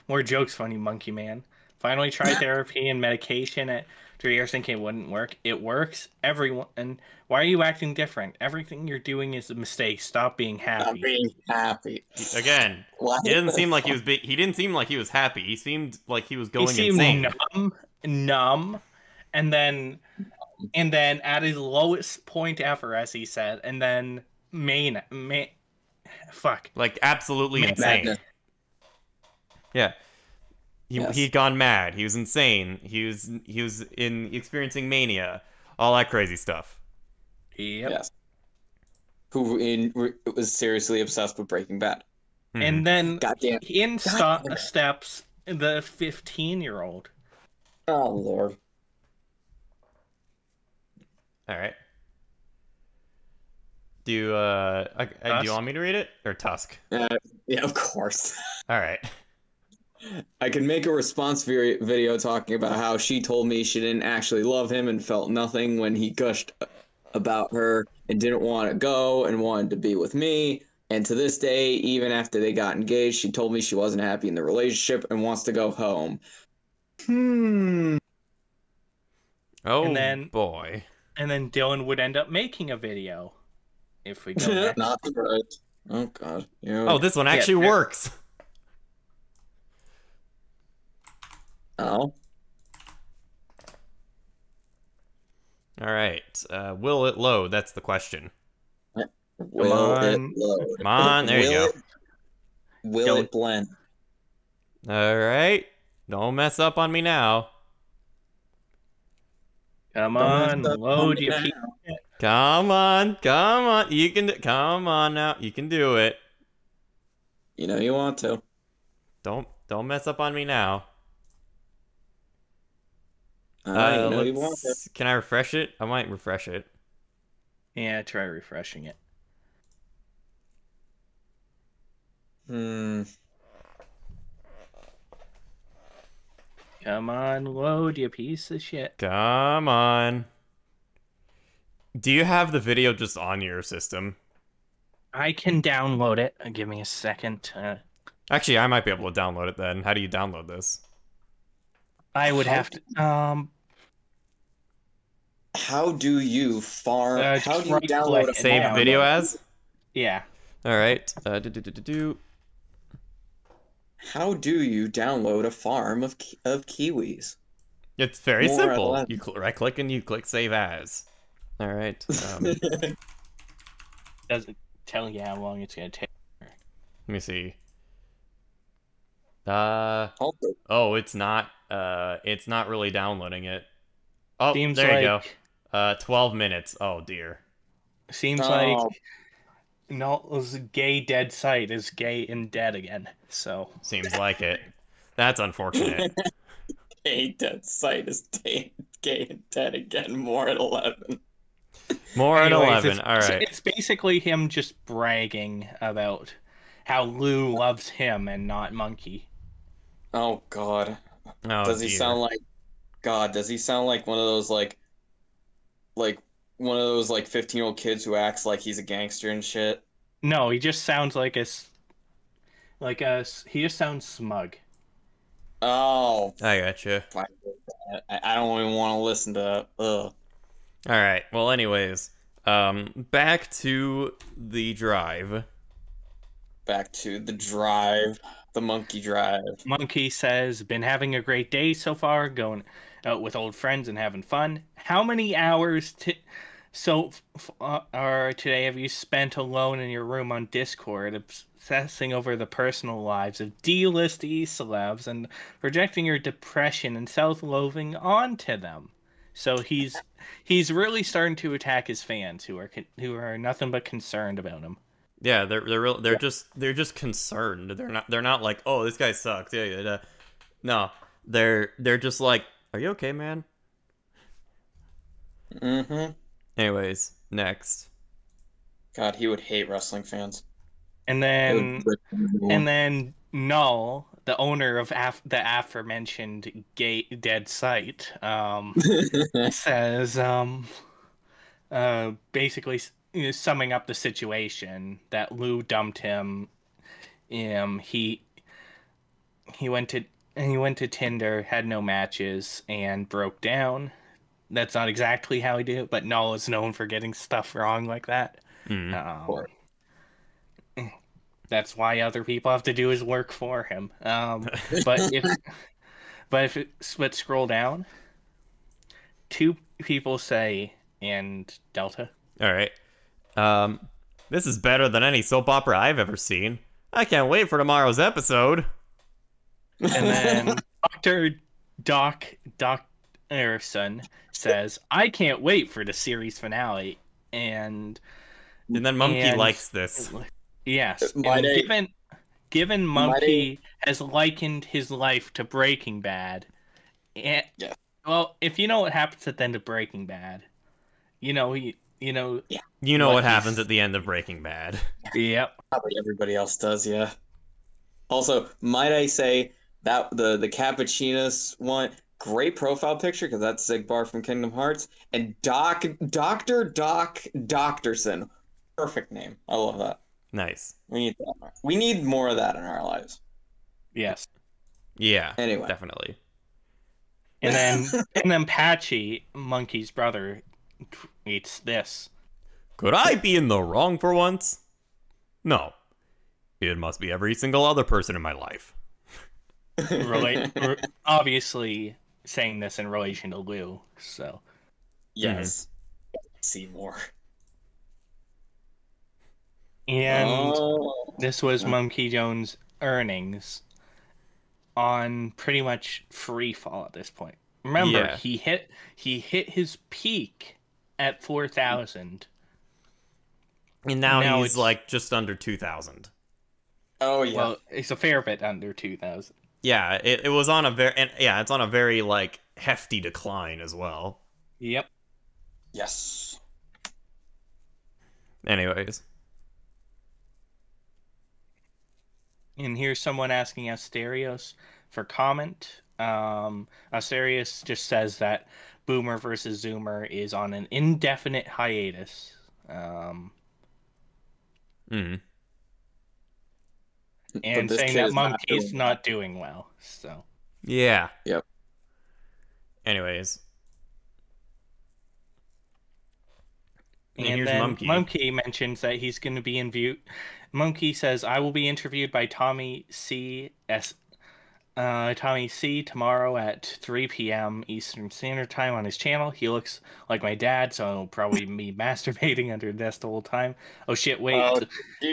more jokes, funny monkey man. Finally tried therapy and medication at 3 years thinking it wouldn't work. It works. Everyone, and why are you acting different? Everything you're doing is a mistake. Stop being happy. Stop being happy. Again, What he didn't seem like he the was. He didn't seem like he was happy. He seemed like he was He going seemed insane. numb, and then at his lowest point ever, as he said, and then fuck, Like absolutely insane. Madness. Yeah. Yes. He'd gone mad. He was insane. He was experiencing mania. All that crazy stuff. Yep. Yes. Who was seriously obsessed with Breaking Bad. And then Goddamn. steps the 15-year-old. Oh Lord. All right. Do you want me to read it or Tusk? Yeah, of course. All right. I can make a response video talking about how she told me she didn't actually love him and felt nothing when he gushed about her and didn't want to go and wanted to be with me. And to this day, even after they got engaged, she told me she wasn't happy in the relationship and wants to go home. Oh, And then- boy. And then Dylan would end up making a video. If we go next. Not surprised. Oh God. Yeah. Oh, this one actually works. Oh. All right. Will it load? That's the question. Will it load? Come on. There you go. Will it blend? All right. Don't mess up on me now. Come on, load your piece. Come on. You can. Come on now. You can do it. You know you want to. Don't mess up on me now. You know you want to. Can I refresh it? I might refresh it. Yeah, try refreshing it. Come on, load, you piece of shit. Come on. Do you have the video just on your system? I can download it. Give me a second. Actually, I might be able to download it then. How do you download this? I would have to. How do you farm? How do you right download click a Save farm? video as? Yeah. All right. How do you download a farm of kiwis? It's very More simple. 11. You right click and you click save as. All right. Doesn't tell you how long it's gonna take. Let me see. Oh, it's not really downloading it. Oh, Seems there you like- go. 12 minutes. Oh dear. Seems like Nolt's gay dead site is gay and dead again. So Seems like it. That's unfortunate. Gay dead site is gay and dead again. More at 11. More at Anyways, 11. All right. It's basically him just bragging about how Lou loves him and not Monkey. Oh God. Oh, Does he dear. sound like God? Does he sound like one of those like one of those like 15-year-old kids who acts like he's a gangster and shit? No, he just sounds he just sounds smug. Oh, I gotcha. I don't even want to listen to that. Ugh. All right. Well, anyways, back to the drive. Back to the drive, the monkey drive. Monkey says, been having a great day so far, going out with old friends and having fun. How many hours today have you spent alone in your room on Discord, obsessing over the personal lives of D-list celebs and projecting your depression and self-loathing onto them? So he's really starting to attack his fans who are nothing but concerned about him. Yeah, they're just concerned. They're not like, oh, this guy sucks. Yeah. No, they're just like, are you okay, man? Mm-hmm. Anyways, next. God, he would hate wrestling fans. And then Null, the owner of the aforementioned gay dead site, says basically summing up the situation that Lou dumped him He went to Tinder, had no matches, and broke down. That's not exactly how he did it, but Null is known for getting stuff wrong like that. That's why other people have to do his work for him. But scroll down, two people say, and Delta. All right. This is better than any soap opera I've ever seen. I can't wait for tomorrow's episode. And then Doc Erson says, I can't wait for the series finale. And then Mumkey likes this. Yes. And given Mumkey has likened his life to Breaking Bad. And, well, if you know what happens at the end of Breaking Bad, you know what happens at the end of Breaking Bad. Yep. Probably everybody else does, yeah. Also, might I say that the Cappuccinos one, great profile picture because that's Zigbar from Kingdom Hearts, and Dr. Doc Doctorson, perfect name. I love that. Nice. We need more of that in our lives. Yes. Yeah. Anyway, definitely. And then Patchy, Monkey's brother, tweets this. Could I be in the wrong for once? No. It must be every single other person in my life. Obviously saying this in relation to Lou, so. Yes. See more. And this was Mumkey Jones' earnings on pretty much free fall at this point. Remember, he hit his peak at 4,000. And now he's like just under 2,000. Oh yeah. Well, it's a fair bit under 2,000. Yeah, it was on a it's on a very like hefty decline as well. Yep. Yes. Anyways. And here's someone asking Asterios for comment. Asterios just says that Boomer versus Zoomer is on an indefinite hiatus. And saying that Monkey's not doing well. So. Yeah. Yep. Anyways. And here's then Mumkey mentions that he's going to be interviewed. Mumkey says, I will be interviewed by Tommy C. tomorrow at 3 p.m. Eastern Standard Time on his channel. He looks like my dad, so I'll probably be masturbating under this the whole time. Oh shit, wait.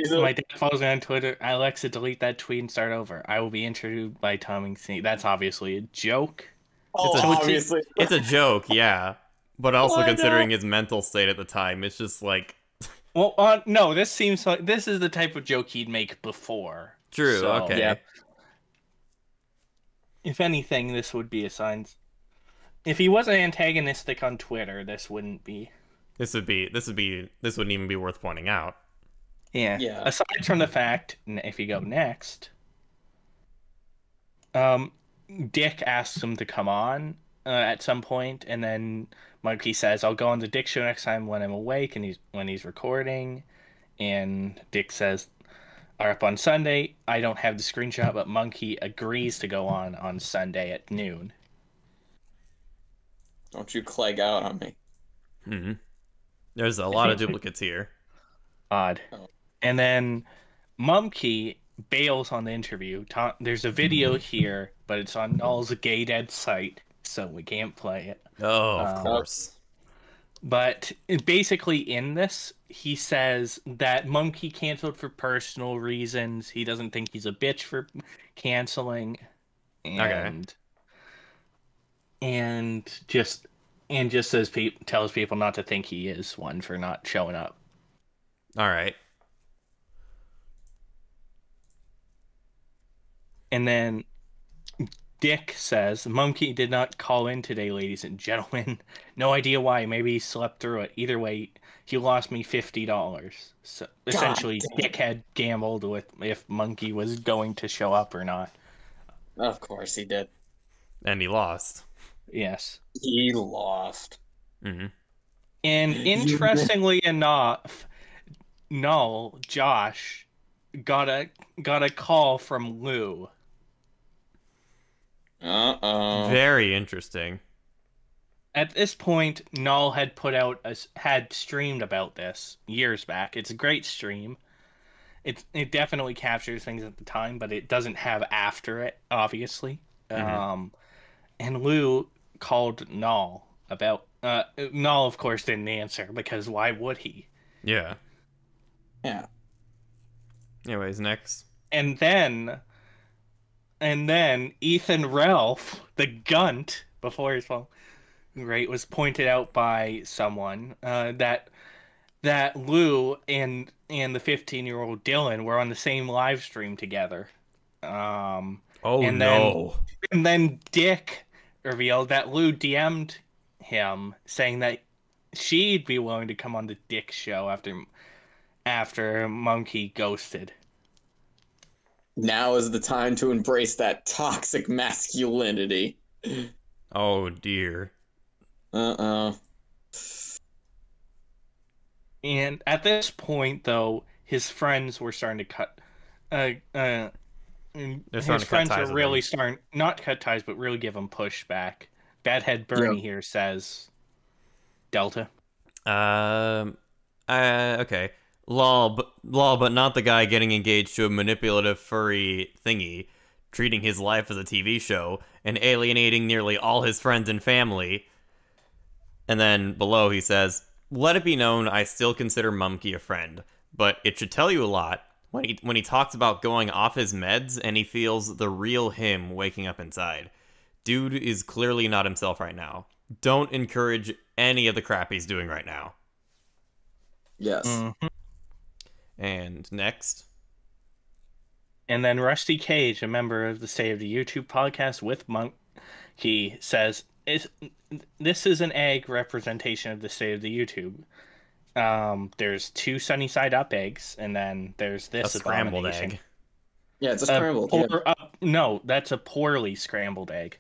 My dad follows me on Twitter. Alexa, delete that tweet and start over. I will be interviewed by Tommy C. That's obviously a joke. Obviously. It's a joke, yeah. But also considering his mental state at the time, it's just like... Well, no, this seems like this is the type of joke he'd make before. True, okay. Yeah. If anything, this would be a sign. If he wasn't antagonistic on Twitter, this wouldn't be. This wouldn't even be worth pointing out. Yeah. Aside from the fact, if you go next, Dick asks him to come on at some point, and then Monkey says, "I'll go on the Dick show next time when I'm awake," and when he's recording, and Dick says, "Are up on Sunday." I don't have the screenshot, but Monkey agrees to go on Sunday at noon. Don't you clegg out on me. Mm-hmm. There's a lot of duplicates here. Odd. Oh. And then Mumkey bails on the interview. There's a video here, but it's on Null's Gay Dead site, so we can't play it. Oh, of course. But basically in this, he says that Mumkey canceled for personal reasons. He doesn't think he's a bitch for canceling. And just tells people not to think he is one for not showing up. All right. And then Dick says, Mumkey did not call in today, ladies and gentlemen. No idea why. Maybe he slept through it. Either way, he lost me $50. So essentially, Dick had gambled with if Mumkey was going to show up or not. Of course he did. And he lost. Yes. He lost. Mm-hmm. And interestingly enough, Josh got a call from Lou. Very interesting. At this point, Null had streamed about this years back. It's a great stream. It definitely captures things at the time, but it doesn't have after it, obviously. And Lou called Null about. Null, of course, didn't answer because why would he? Yeah. Yeah. Anyways, next. And then Ethan Ralph, the Gunt, before his phone, right, was pointed out by someone that Lou and the 15-year-old Dylan were on the same live stream together. And then Dick revealed that Lou DM'd him saying that she'd be willing to come on the Dick show after Monkey ghosted. Now is the time to embrace that toxic masculinity. Oh dear. And at this point, though, his friends were starting to cut. His friends are really starting not cut ties, but really give him pushback. Badhead Bernie here says, Delta. Okay. Lol, but not the guy getting engaged to a manipulative furry thingy, treating his life as a TV show, and alienating nearly all his friends and family. And then below he says, let it be known I still consider Mumkey a friend, but it should tell you a lot when he talks about going off his meds and he feels the real him waking up inside. Dude is clearly not himself right now. Don't encourage any of the crap he's doing right now. Yes. Mm-hmm. And next. And then Rusty Cage, a member of the State of the YouTube podcast with Monkey, says, this is an egg representation of the state of the YouTube. There's 2 sunny side up eggs, and then there's this a scrambled egg. Yeah, it's a scrambled egg. No, that's a poorly scrambled egg.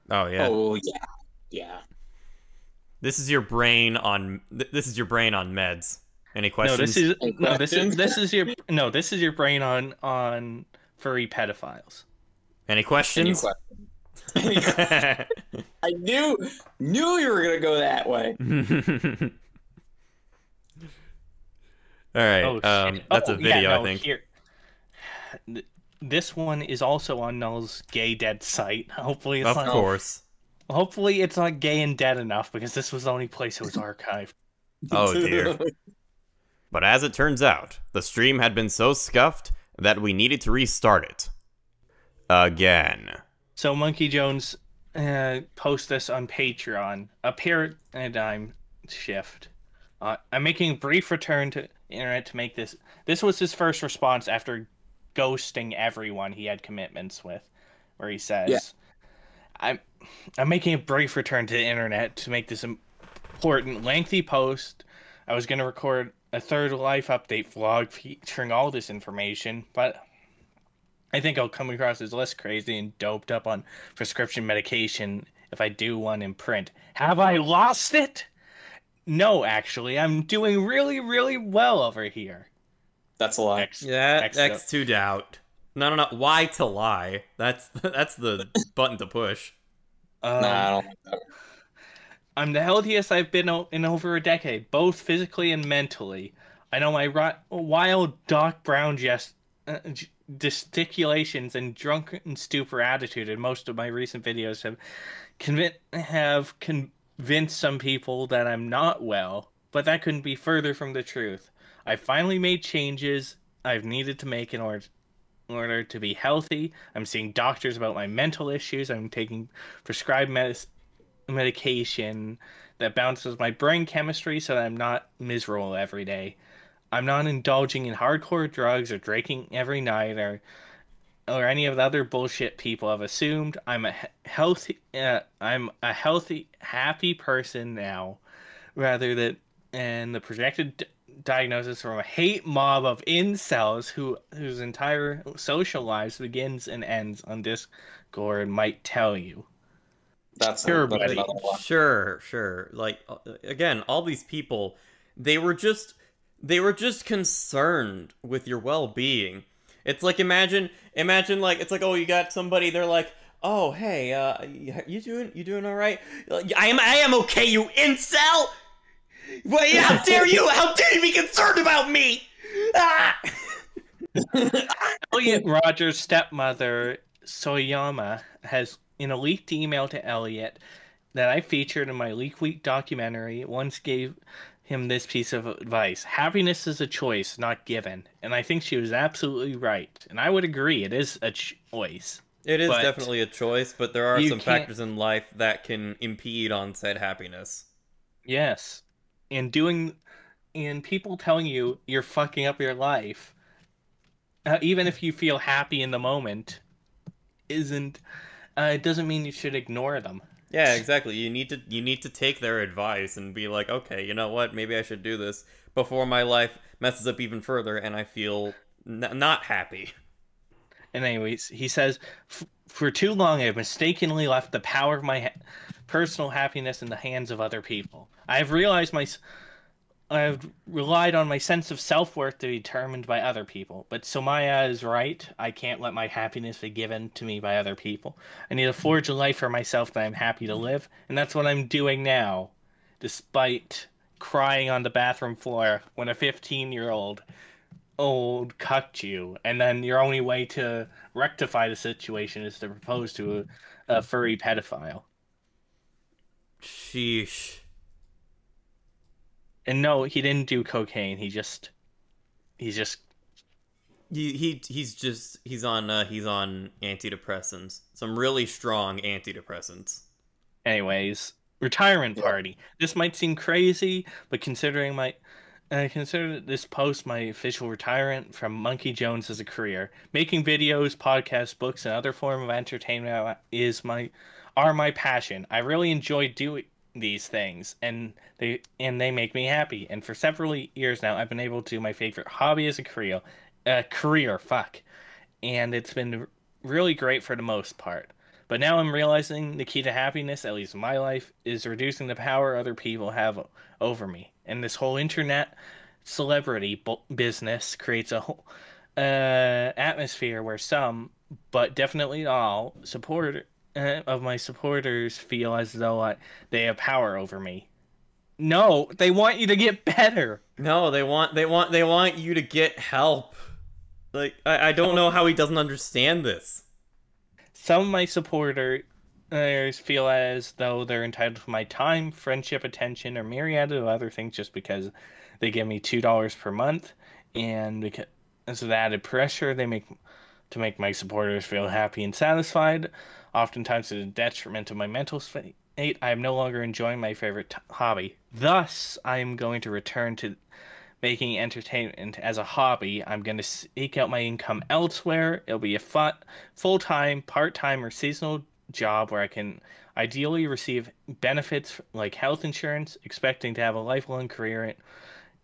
Oh yeah. Oh yeah. Yeah. This is your brain on meds. Any questions? This is your brain on furry pedophiles. Any questions? I knew you were gonna go that way. All right. That's a video, I think. Here. This one is also on Null's Gay Dead site. Hopefully it's not gay and dead enough, because this was the only place it was archived. Oh dear. But as it turns out, the stream had been so scuffed that we needed to restart it. Again. So Mumkey Jones post this on Patreon. A paradigm shift. I'm making a brief return to internet to make this. This was his first response after ghosting everyone he had commitments with, where he says, I'm making a brief return to the internet to make this important, lengthy post. I was going to record a third life update vlog featuring all this information, but I think I'll come across as less crazy and doped up on prescription medication if I do one in print. Have I lost it? No, actually, I'm doing really, really well over here. That's a lie. X to doubt. No. Why to lie? That's the button to push. Nah, I don't think that. I'm the healthiest I've been in over a decade, both physically and mentally. I know my wild Doc Brown gesticulations and drunken stupor attitude in most of my recent videos have convinced some people that I'm not well, but that couldn't be further from the truth. I finally made changes I've needed to make in order to be healthy. I'm seeing doctors about my mental issues. I'm taking prescribed medication that bounces my brain chemistry so that I'm not miserable every day. I'm not indulging in hardcore drugs or drinking every night or any of the other bullshit people have assumed. I'm a healthy, happy person now, rather than the projected diagnosis from a hate mob of incels whose entire social lives begins and ends on Discord might tell you. That's Sure. Like, again, all these people, they were just concerned with your well-being. It's like imagine like it's like, oh, you got somebody, they're like, oh hey, you doing all right? Like, I am okay, you incel. Wait, how dare you? How dare you be concerned about me? Ah! Elliot Rogers' stepmother, Soyama, has, in a leaked email to Elliot that I featured in my Leak Week documentary, once gave him this piece of advice. Happiness is a choice, not given. And I think she was absolutely right. And I would agree, it is a choice. It is But definitely a choice, but there are you some can't- factors in life that can impede on said happiness. Yes. And people telling you you're fucking up your life, even if you feel happy in the moment, it doesn't mean you should ignore them. Yeah, exactly. You need to take their advice and be like, okay, you know what? Maybe I should do this before my life messes up even further and I feel not happy. And anyways, he says, for too long I've mistakenly left the power of my personal happiness in the hands of other people. I've relied on my sense of self-worth to be determined by other people. But Somaya is right. I can't let my happiness be given to me by other people. I need to forge a life for myself that I'm happy to live. And that's what I'm doing now. Despite crying on the bathroom floor when a 15-year-old cucked you. And then your only way to rectify the situation is to propose to a furry pedophile. Sheesh. And no, he didn't do cocaine. He's on antidepressants. Some really strong antidepressants. Anyways, retirement party. This might seem crazy, but consider this post my official retirement from Mumkey Jones as a career. Making videos, podcasts, books, and other form of entertainment are my passion. I really enjoy doing these things, and they make me happy. And for several years now, I've been able to do my favorite hobby as a career. And it's been really great for the most part. But now I'm realizing the key to happiness, at least in my life, is reducing the power other people have over me. And this whole internet celebrity business creates a whole atmosphere where some, but definitely all, of my supporters feel as though they have power over me. No, they want you to get better. No, they want you to get help. Like, I don't know how he doesn't understand this. Some of my supporters feel as though they're entitled to my time, friendship, attention, or myriad of other things just because they give me $2 per month, and because of the added pressure they make to make my supporters feel happy and satisfied, oftentimes to the detriment of my mental state. I am no longer enjoying my favorite hobby. Thus, I am going to return to making entertainment as a hobby. I'm going to seek out my income elsewhere. It'll be a full-time, part-time, or seasonal job where I can ideally receive benefits like health insurance. Expecting to have a lifelong career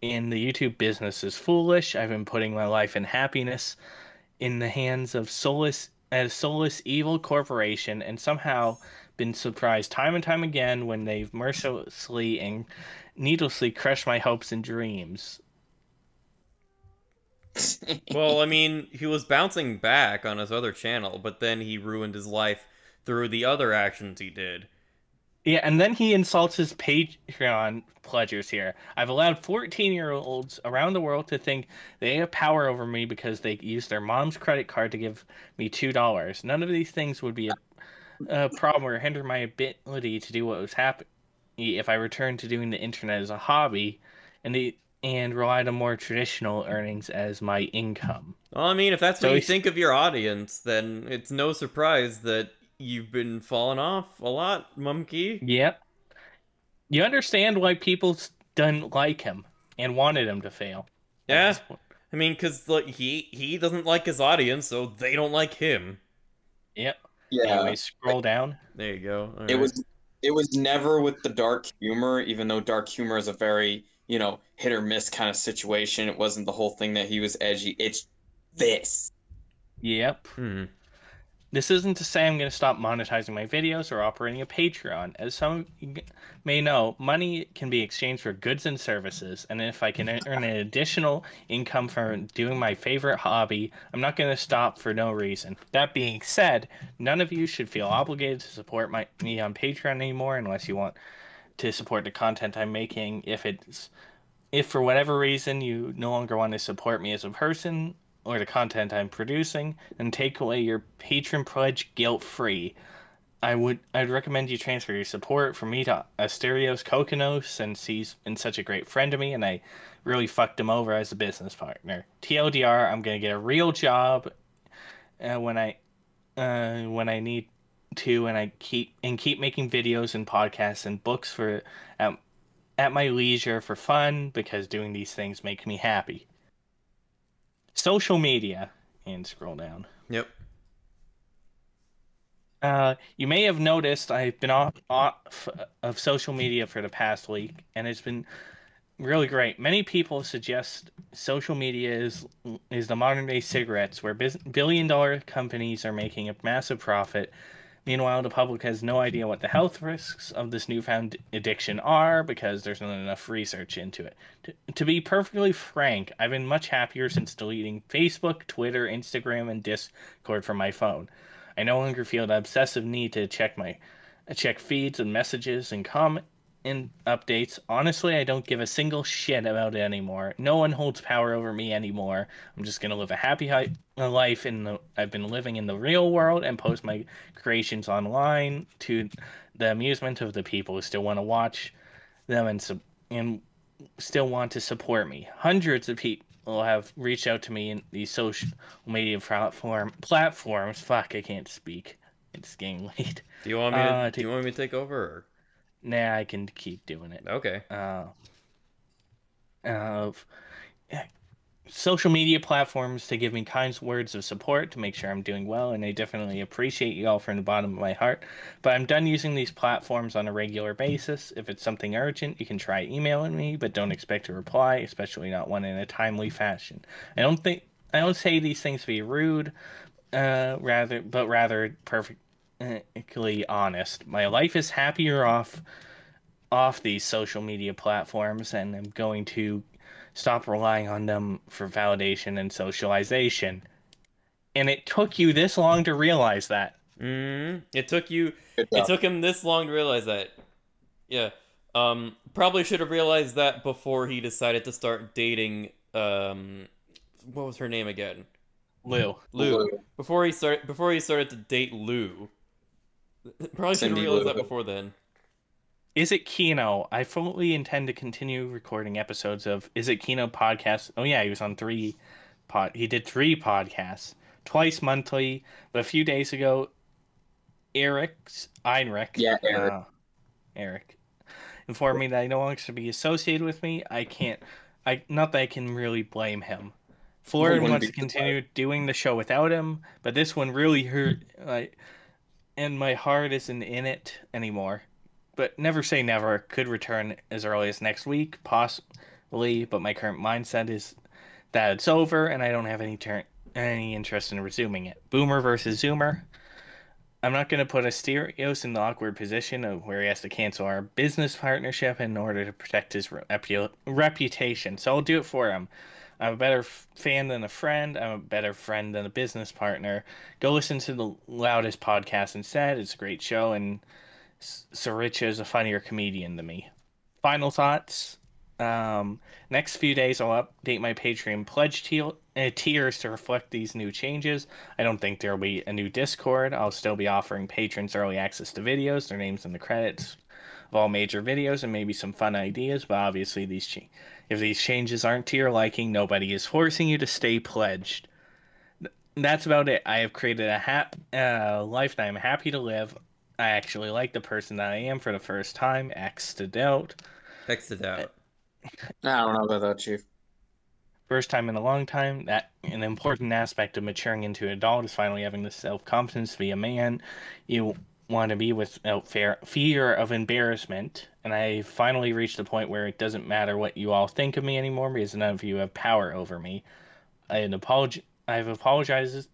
in the YouTube business is foolish. I've been putting my life and happiness in the hands of soulless evil corporation, and somehow been surprised time and time again when they've mercilessly and needlessly crushed my hopes and dreams. Well, I mean, he was bouncing back on his other channel, but then he ruined his life through the other actions he did. Yeah, and then he insults his Patreon pledgers here. I've allowed 14-year-olds around the world to think they have power over me because they use their mom's credit card to give me $2. None of these things would be a problem or hinder my ability to do what was happening if I returned to doing the internet as a hobby and relied on more traditional earnings as my income. Well, I mean, if that's what you think of your audience, then it's no surprise that you've been falling off a lot, Mumkey. Yep. You understand why people didn't like him and wanted him to fail. Yeah. I mean, because like, he doesn't like his audience, so they don't like him. Yep. Yeah. Anyway, scroll down. There you go. All it right. was never with the dark humor, even though dark humor is a very, hit or miss kind of situation. It wasn't the whole thing that he was edgy. It's this. Yep. This isn't to say I'm going to stop monetizing my videos or operating a Patreon. As some of you may know, money can be exchanged for goods and services, and if I can earn an additional income from doing my favorite hobby, I'm not going to stop for no reason. That being said, none of you should feel obligated to support me on Patreon anymore unless you want to support the content I'm making. If for whatever reason you no longer want to support me as a person or the content I'm producing, and take away your patron pledge guilt-free. I'd recommend you transfer your support from me to Asterios Kokonos, since he's been such a great friend to me, and I really fucked him over as a business partner. TLDR, I'm gonna get a real job when I need to, and keep making videos and podcasts and books at my leisure for fun, because doing these things make me happy. Social media, and scroll down. Yep. You may have noticed I've been off of social media for the past week, and it's been really great. Many people suggest social media is the modern day cigarettes, where billion-dollar companies are making a massive profit. Meanwhile, the public has no idea what the health risks of this newfound addiction are, because there's not enough research into it. To be perfectly frank, I've been much happier since deleting Facebook, Twitter, Instagram, and Discord from my phone. I no longer feel the obsessive need to check feeds and messages and comment and updates. Honestly, I don't give a single shit about it anymore. No one holds power over me anymore. I'm just gonna live a happy life I've been living in the real world, and post my creations online to the amusement of the people who still want to watch them and still want to support me. Hundreds of people have reached out to me in these social media platforms. Fuck, I can't speak. It's getting late. Do you want me to take over? Or? Nah, I can keep doing it. Okay. Social media platforms to give me kind words of support to make sure I'm doing well, and I definitely appreciate you all from the bottom of my heart. But I'm done using these platforms on a regular basis. If it's something urgent, you can try emailing me, but don't expect a reply, especially not one in a timely fashion. I don't say these things to be rude, rather perfectly honest. My life is happier off these social media platforms, and I'm going to stop relying on them for validation and socialization. And it took you this long to realize that. It took him this long to realize that. Yeah. Probably should have realized that before he decided to start dating, what was her name again? Lou. Before he started to date Lou. Probably should have realized that before then. Is It Kino? I fully intend to continue recording episodes of Is It Kino podcast. Oh yeah, he was on he did 3 podcasts, twice monthly. But a few days ago, Eric informed me that he no longer should be associated with me. Not that I can really blame him. Florian wants to continue doing the show without him, but this one really hurt. And my heart isn't in it anymore. But never say never. Could return as early as next week, possibly. But my current mindset is that it's over, and I don't have any interest in resuming it. Boomer versus Zoomer. I'm not going to put Asterios in the awkward position of where he has to cancel our business partnership in order to protect his reputation. So I'll do it for him. I'm a better fan than a friend. I'm a better friend than a business partner. Go listen to the Loudest podcast instead. It's a great show, and Saricha is a funnier comedian than me. Final thoughts. Next few days I'll update my Patreon pledge tiers to reflect these new changes. I don't think there'll be a new Discord. I'll still be offering patrons early access to videos, their names in the credits of all major videos, and maybe some fun ideas. But obviously if these changes aren't to your liking, nobody is forcing you to stay pledged. That's about it. I have created a life that I'm happy to live. I actually like the person that I am for the first time. X to doubt. I don't know about that, Chief. First time in a long time. That an important aspect of maturing into an adult is finally having the self-confidence to be a man you want to be without fear of embarrassment. And I finally reached the point where it doesn't matter what you all think of me anymore, because none of you have power over me. I've apologized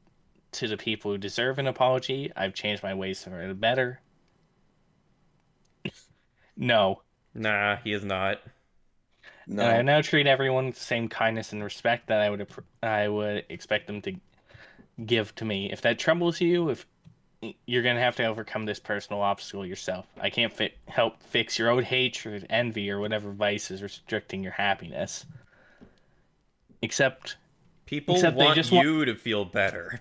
to the people who deserve an apology. I've changed my ways for the better. No. Nah, he is not. No. And I now treat everyone with the same kindness and respect that I would expect them to give to me. If that troubles you, if you're gonna have to overcome this personal obstacle yourself. I can't help fix your own hatred, envy, or whatever vice is restricting your happiness. Except want you to feel better.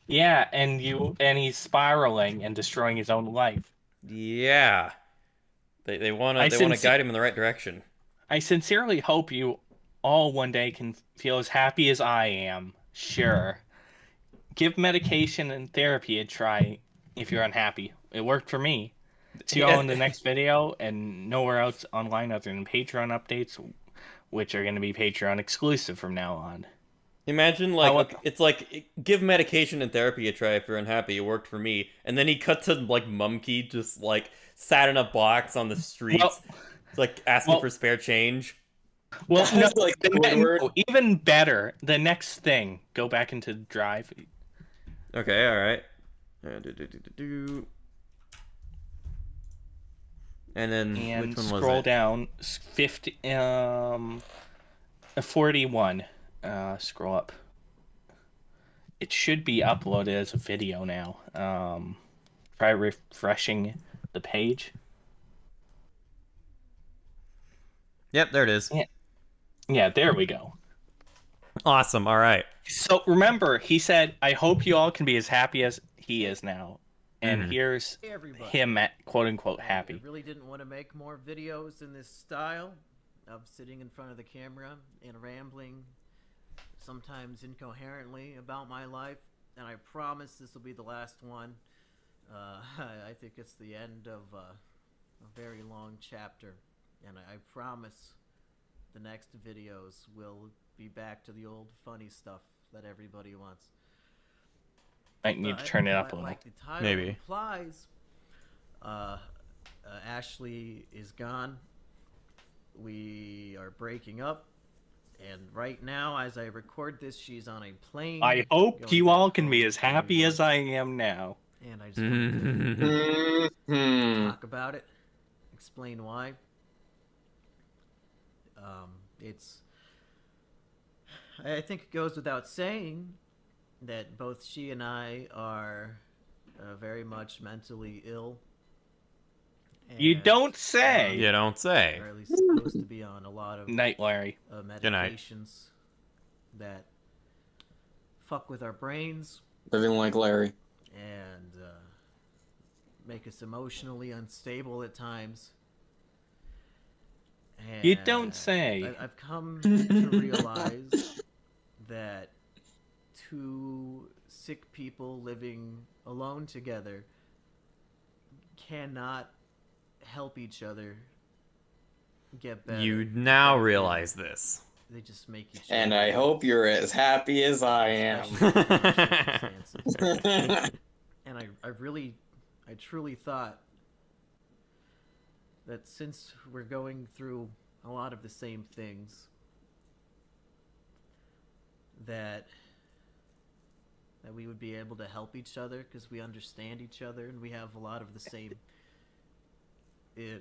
Yeah, and he's spiraling and destroying his own life. Yeah. They want to guide him in the right direction. I sincerely hope you all one day can feel as happy as I am. Sure. Give medication and therapy a try if you're unhappy. It worked for me. See you all in the next video, and nowhere else online other than Patreon updates, which are going to be Patreon exclusive from now on. Imagine, like, it's like, give medication and therapy a try if you're unhappy. It worked for me. And then he cut to, like, Mumkey just, like, sat in a box on the streets, like, asking for spare change. Well, no, like even better. The next thing, go back into Drive. Okay, all right. And then which one was scroll it? down 41. Scroll up. It should be uploaded as a video now. Try refreshing the page. Yep, there it is. Yeah, there we go. Awesome. All right. So remember, he said, "I hope you all can be as happy as he is now." And here's him at quote unquote happy. I really didn't want to make more videos in this style of sitting in front of the camera and rambling, sometimes incoherently, about my life. And I promise this will be the last one. I think it's the end of a very long chapter. And I promise the next videos will be back to the old funny stuff that everybody wants. Might need to turn it up a little. Like the title Maybe implies, Ashley is gone. We are breaking up, and right now, as I record this, she's on a plane. I hope you all can be as happy as I am now. And I just wanted to talk about it, explain why. I think it goes without saying that both she and I are very much mentally ill. You don't say. You don't say. Or at least supposed to be on a lot of Night, Larry. medications that fuck with our brains. Living like Larry. And make us emotionally unstable at times. And You don't say. I've come to realize that two sick people living alone together cannot help each other get better. You now realize this. They just make each other. And I hope you're as happy as I am. And I truly thought that since we're going through a lot of the same things, that we would be able to help each other because we understand each other and we have a lot of the same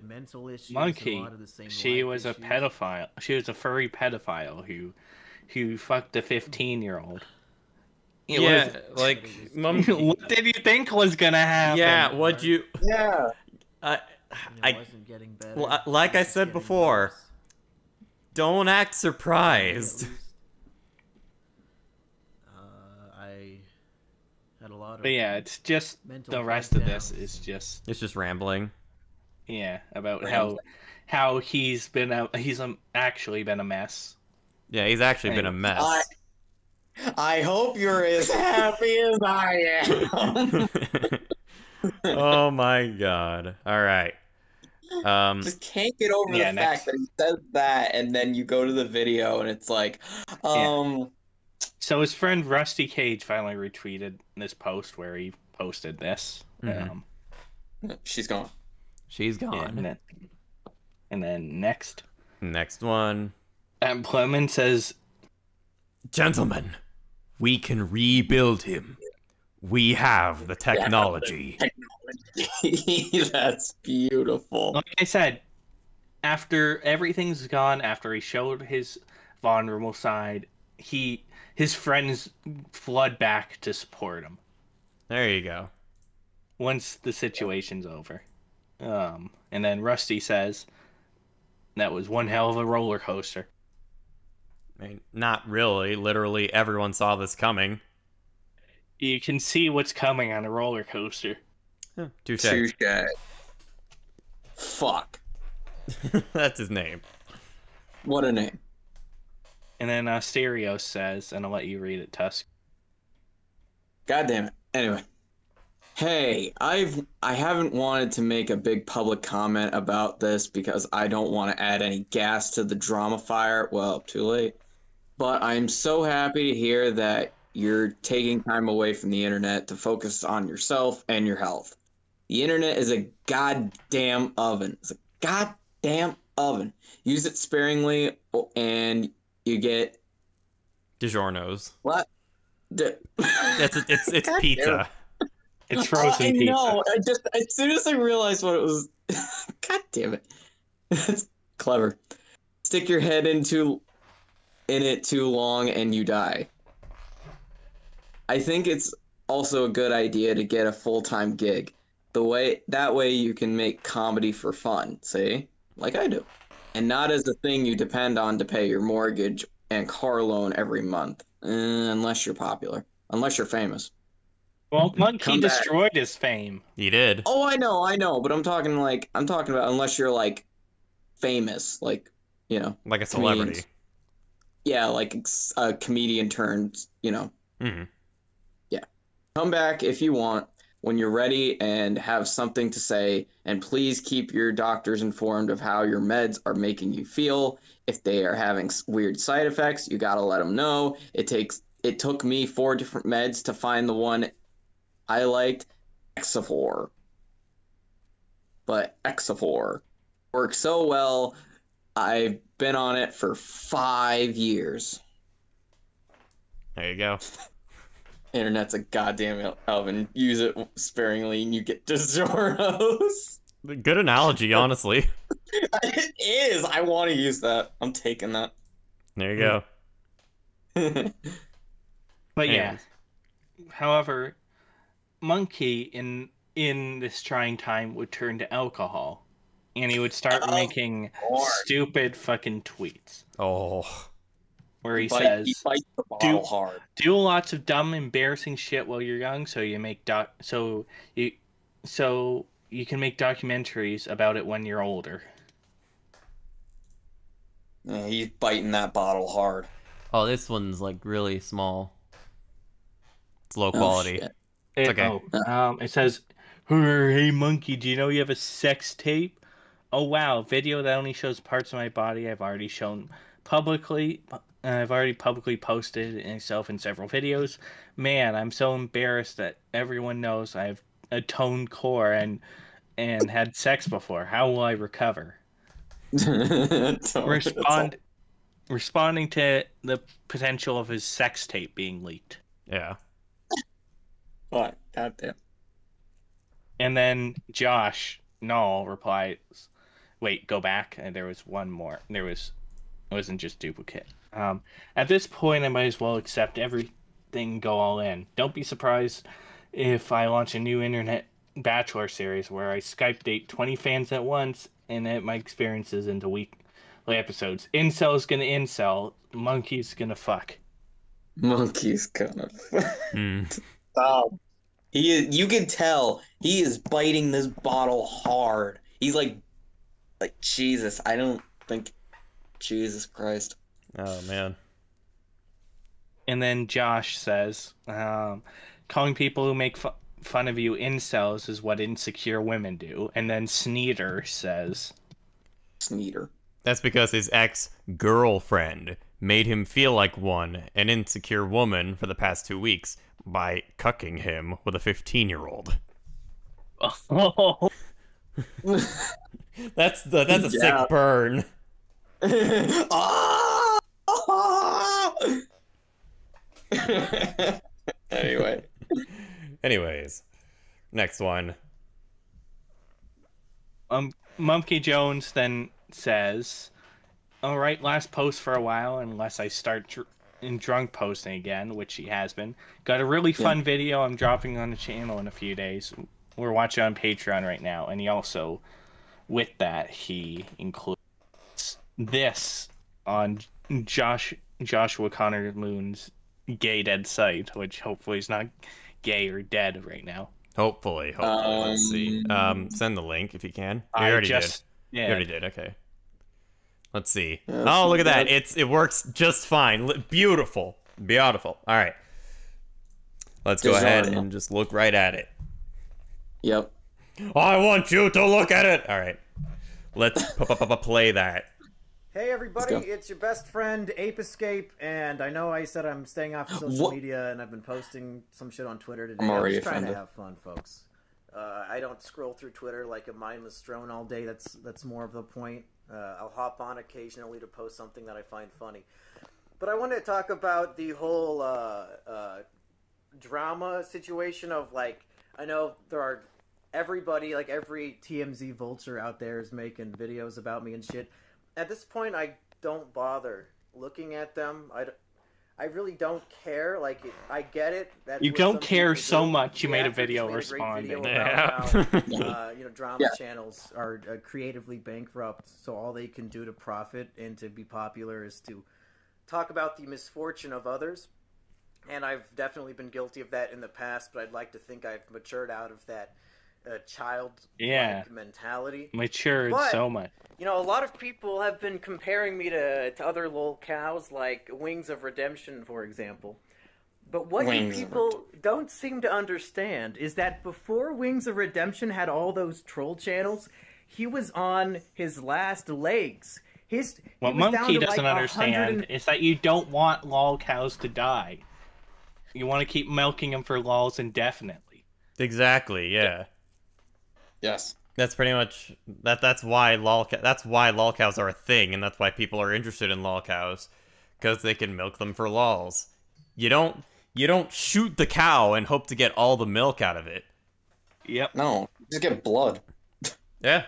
mental issues. Monkey. A lot of the same She life was issues. a pedophile. She was a furry pedophile who fucked a 15-year-old. Yeah, like Mumkey. What did you think was gonna happen? Yeah, what'd you? Yeah. It wasn't getting better. Like I It was said getting before, worse. don't act surprised. I had a lot of. But yeah, it's just mental the rest of this breakdowns. is just It's just rambling. about how he's actually been a mess. Yeah, he's actually been a mess. I hope you're as happy as I am. Oh my god. All right. Just can't get over the fact that he says that, and then you go to the video, and it's like, So his friend Rusty Cage finally retweeted this post where he posted this. She's gone. She's gone. Yeah, and then next one. And Clement says, "Gentlemen, we can rebuild him. We have the technology. That's beautiful. Like I said, after everything's gone, after he showed his vulnerable side, his friends flood back to support him. There you go. Once the situation's over. And then Rusty says, that was one hell of a roller coaster. I mean, not really. Literally, everyone saw this coming. You can see what's coming on a roller coaster. Touche. Touche. Fuck. That's his name. What a name. And then Asterios says, and I'll let you read it, Tusk. God damn it. Anyway. Hey, I haven't wanted to make a big public comment about this because I don't want to add any gas to the drama fire. Well, too late. But I'm so happy to hear that you're taking time away from the internet to focus on yourself and your health. The internet is a goddamn oven. It's a goddamn oven. Use it sparingly and you get DiGiorno's. what? It's pizza. It's frozen I pizza. know. As soon as I realized what it was, God damn it, that's clever. Stick your head in it too long and you die. I think it's also a good idea to get a full-time gig. That way you can make comedy for fun, see? Like I do. And not as a thing you depend on to pay your mortgage and car loan every month. Unless you're popular. Unless you're famous. Well, Monkey Come back. destroyed his fame. He did. Oh, I know, but I'm talking about unless you're like famous, like, you know. Like a celebrity. Comedians. Yeah, like a comedian turned, you know. Mm-hmm. Yeah. Come back if you want when you're ready and have something to say, and please keep your doctors informed of how your meds are making you feel. If they are having weird side effects, you gotta let them know. It took me 4 different meds to find the one I liked, Exafor. But Exafor works so well. I've been on it for 5 years. There you go. Internet's a goddamn oven. Use it sparingly and you get DiGiorno's. Good analogy, honestly. It is. I want to use that. I'm taking that. There you go. But yeah. Anyways. However, Monkey in this trying time would turn to alcohol. And he would start making stupid fucking tweets. Oh. Where he says, he bites the bottle hard. Do lots of dumb, embarrassing shit while you're young, so you can make documentaries about it when you're older. Yeah, he's biting that bottle hard. Oh, this one's like really small. It's low quality. Shit. It's okay. It says, "Hey Monkey, do you know you have a sex tape? Oh wow, video that only shows parts of my body I've already shown publicly. I've already publicly posted myself in several videos. Man, I'm so embarrassed that everyone knows I have a toned core and had sex before. How will I recover?" Responding to the potential of his sex tape being leaked. Yeah. What? Goddamn. And then Josh Null replies, "Wait, go back." And there was one more. It wasn't just duplicate. At this point, I might as well accept everything, go all in. Don't be surprised if I launch a new internet bachelor series where I Skype date 20 fans at once and edit my experiences into weekly episodes. Incel's gonna incel. Monkey's gonna fuck. Monkey's gonna. Oh. You can tell he is biting this bottle hard. He's like Jesus. I don't think. Jesus Christ. Oh man. And then Josh says, calling people who make fun of you incels is what insecure women do. And then Sneeder says, Sneeder. That's because his ex-girlfriend made him feel like an insecure woman for the past 2 weeks by cucking him with a 15-year-old. Oh. That's a sick burn. Anyway. Anyways, next one. Mumkey Jones then says, "All right, last post for a while, unless I start drunk posting again, which he has been. Got a really fun video I'm dropping on the channel in a few days. We're watching on Patreon right now." And he also, with that, he includes this on Joshua Connor Moon's Gay Dead site, which hopefully is not gay or dead right now. Hopefully. Let's see. Send the link if you can. You already did. Yeah. You already did. Okay. Let's see. Oh, look at that. It works just fine. Beautiful. All right. Let's go ahead and just look right at it. Yep. I want you to look at it. All right. Let's play that. Hey everybody, it's your best friend Ape Escape, and I know I said I'm staying off of social media, and I've been posting some shit on Twitter today. I'm already just trying offended. to have fun, folks. I don't scroll through Twitter like a mindless drone all day. That's more of the point. I'll hop on occasionally to post something that I find funny. But I wanted to talk about the whole drama situation of, like, I know there are everybody, like every TMZ vulture out there is making videos about me and shit. At this point, I don't bother looking at them. I really don't care. Like, I get it. That's you what don't some care people so do. much. You The made a actor video just made a great responding. video about how, drama channels are creatively bankrupt, so all they can do to profit and to be popular is to talk about the misfortune of others. And I've definitely been guilty of that in the past, but I'd like to think I've matured out of that child-like mentality. Matured so much. You know, a lot of people have been comparing me to other lolcows, like Wings of Redemption, for example. But what you people don't seem to understand is that before Wings of Redemption had all those troll channels, he was on his last legs. What Mumkey doesn't understand is that you don't want lolcows to die. You want to keep milking them for lols indefinitely. Exactly, yeah. Yes. That's pretty much that's why lolcows are a thing, and that's why people are interested in lolcows, because they can milk them for lols. You don't shoot the cow and hope to get all the milk out of it. Yep. No, just get blood. Yeah.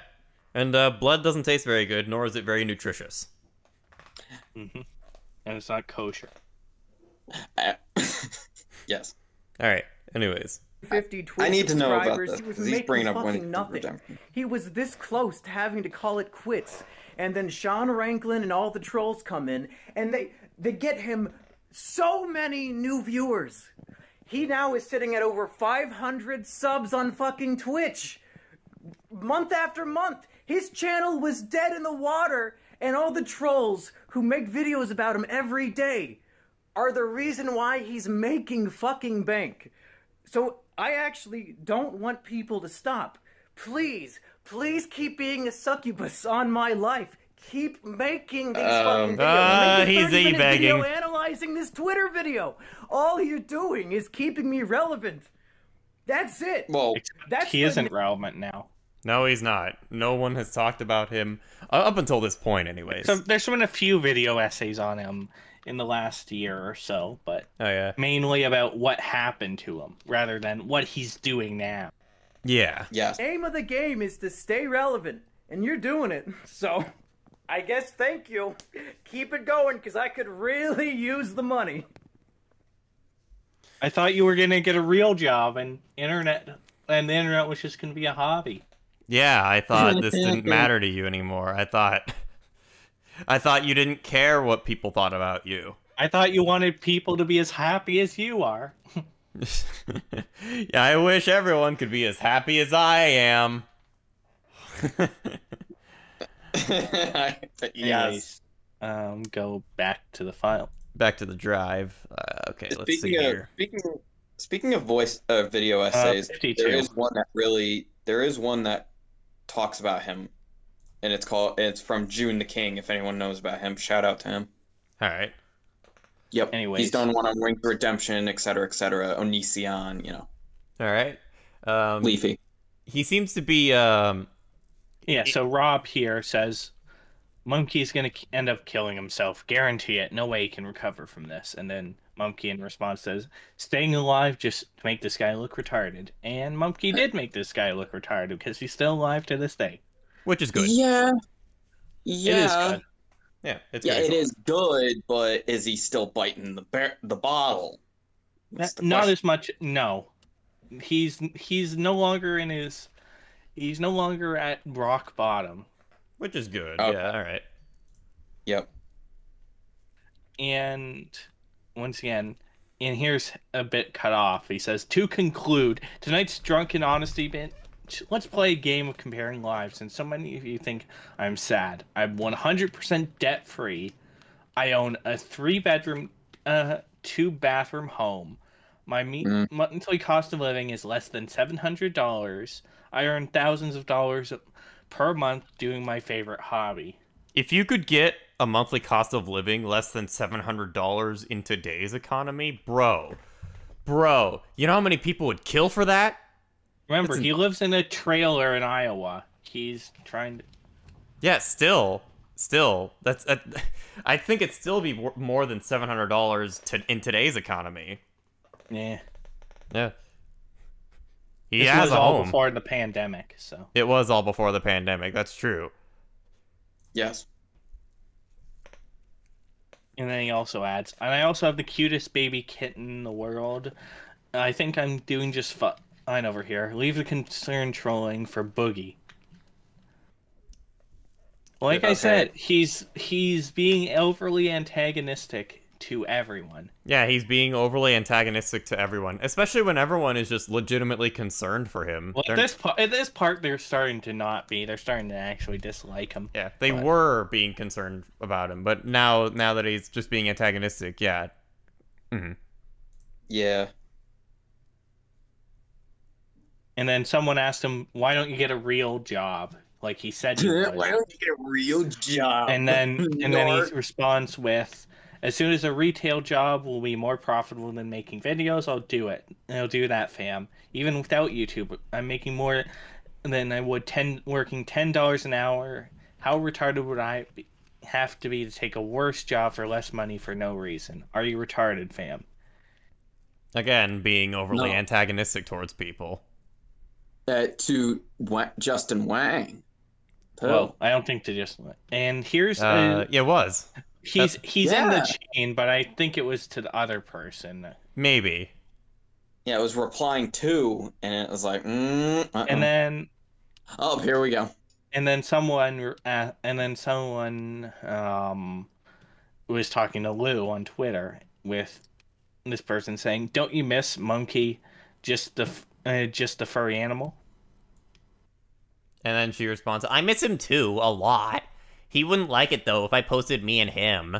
And blood doesn't taste very good, nor is it very nutritious. Mm-hmm. And it's not kosher. Yes. All right. Anyways. 50 Twitch I need to know about subscribers, this, he was 'cause he's making bringing up fucking Wings of nothing. Redemption. He was this close to having to call it quits. And then Sean Ranklin and all the trolls come in, and they get him so many new viewers. He now is sitting at over 500 subs on fucking Twitch. Month after month. His channel was dead in the water, and all the trolls who make videos about him every day are the reason why he's making fucking bank. So I actually don't want people to stop. Please keep being a succubus on my life. Keep making these fucking videos. Make a he's 30-minute e-begging. video analyzing this Twitter video. All you're doing is keeping me relevant. That's it. Well, he isn't relevant now. No, he's not. No one has talked about him up until this point, anyways. So there's been a few video essays on him in the last year or so, but mainly about what happened to him rather than what he's doing now. Yeah. Yes. Aim of the game is to stay relevant, and you're doing it. So, I guess thank you. Keep it going, because I could really use the money. I thought you were gonna get a real job, and the internet was just gonna be a hobby. Yeah, I thought this didn't matter to you anymore. I thought you didn't care what people thought about you. I thought you wanted people to be as happy as you are. Yeah, I wish everyone could be as happy as I am. Yes. Go back to the file. Back to the drive. Okay, let's see here. Speaking of video essays, 52. there is one that talks about him, and it's from June the King. If anyone knows about him, shout out to him. All right. Yep. Anyways. He's done one on Wings of Redemption, etc., etc. Onision, you know. All right. Leafy. He seems to be. Yeah. So Rob here says, Mumkey's gonna end up killing himself. Guarantee it. No way he can recover from this. And then Mumkey in response says, "Staying alive just to make this guy look retarded." And Mumkey did make this guy look retarded because he's still alive to this day. Which is good. Yeah. It is Yeah. good. Yeah, it's Yeah, good. it is good, but is he still biting the bottle? That's the Not question. as much. No, he's no longer in his. He's no longer at rock bottom. Which is good. Okay. Yeah, all right. Yep. And once again, and here's a bit cut off. He says, "To conclude, tonight's drunken honesty bit. Let's play a game of comparing lives. And so many of you think I'm sad. I'm 100% debt free. I own a 3-bedroom, 2-bathroom home. My monthly cost of living is less than $700. I earn thousands of dollars per month doing my favorite hobby." If you could get a monthly cost of living less than $700 in today's economy, bro, you know how many people would kill for that? Remember, he lives in a trailer in Iowa. He's trying to... Yeah, still, that's I think it'd still be more than $700 in today's economy. Yeah. Yeah. He This has was a all home. before the pandemic, so... It was all before the pandemic. That's true. Yes. And then he also adds, "And I also have the cutest baby kitten in the world. I think I'm doing just fine over here. Leave the concern trolling for Boogie." Like I said, he's being overly antagonistic to everyone. Yeah, he's being overly antagonistic to everyone, especially when everyone is just legitimately concerned for him. Well, at this part, they're starting to not be. They're starting to actually dislike him. Yeah, they were being concerned about him, but now that he's just being antagonistic, yeah. Mm-hmm. Yeah. And then someone asked him, "Why don't you get a real job?" Like he said he would. Why don't you get a real job? And then he responds with, "As soon as a retail job will be more profitable than making videos, I'll do it. I'll do that, fam. Even without YouTube, I'm making more than I would working $10 an hour. How retarded would I have to be to take a worse job for less money for no reason? Are you retarded, fam?" Again, being overly antagonistic towards people. To Justin Wang. Well, I don't think to just. And here's it was. He's in the chain, but I think it was to the other person. Maybe. Yeah, it was replying to, and it was like, And then. Oh, here we go. And then someone was talking to Lou on Twitter with this person saying, "Don't you miss Monkey, just the furry animal?" And then she responds, "I miss him too, a lot. He wouldn't like it though if I posted me and him."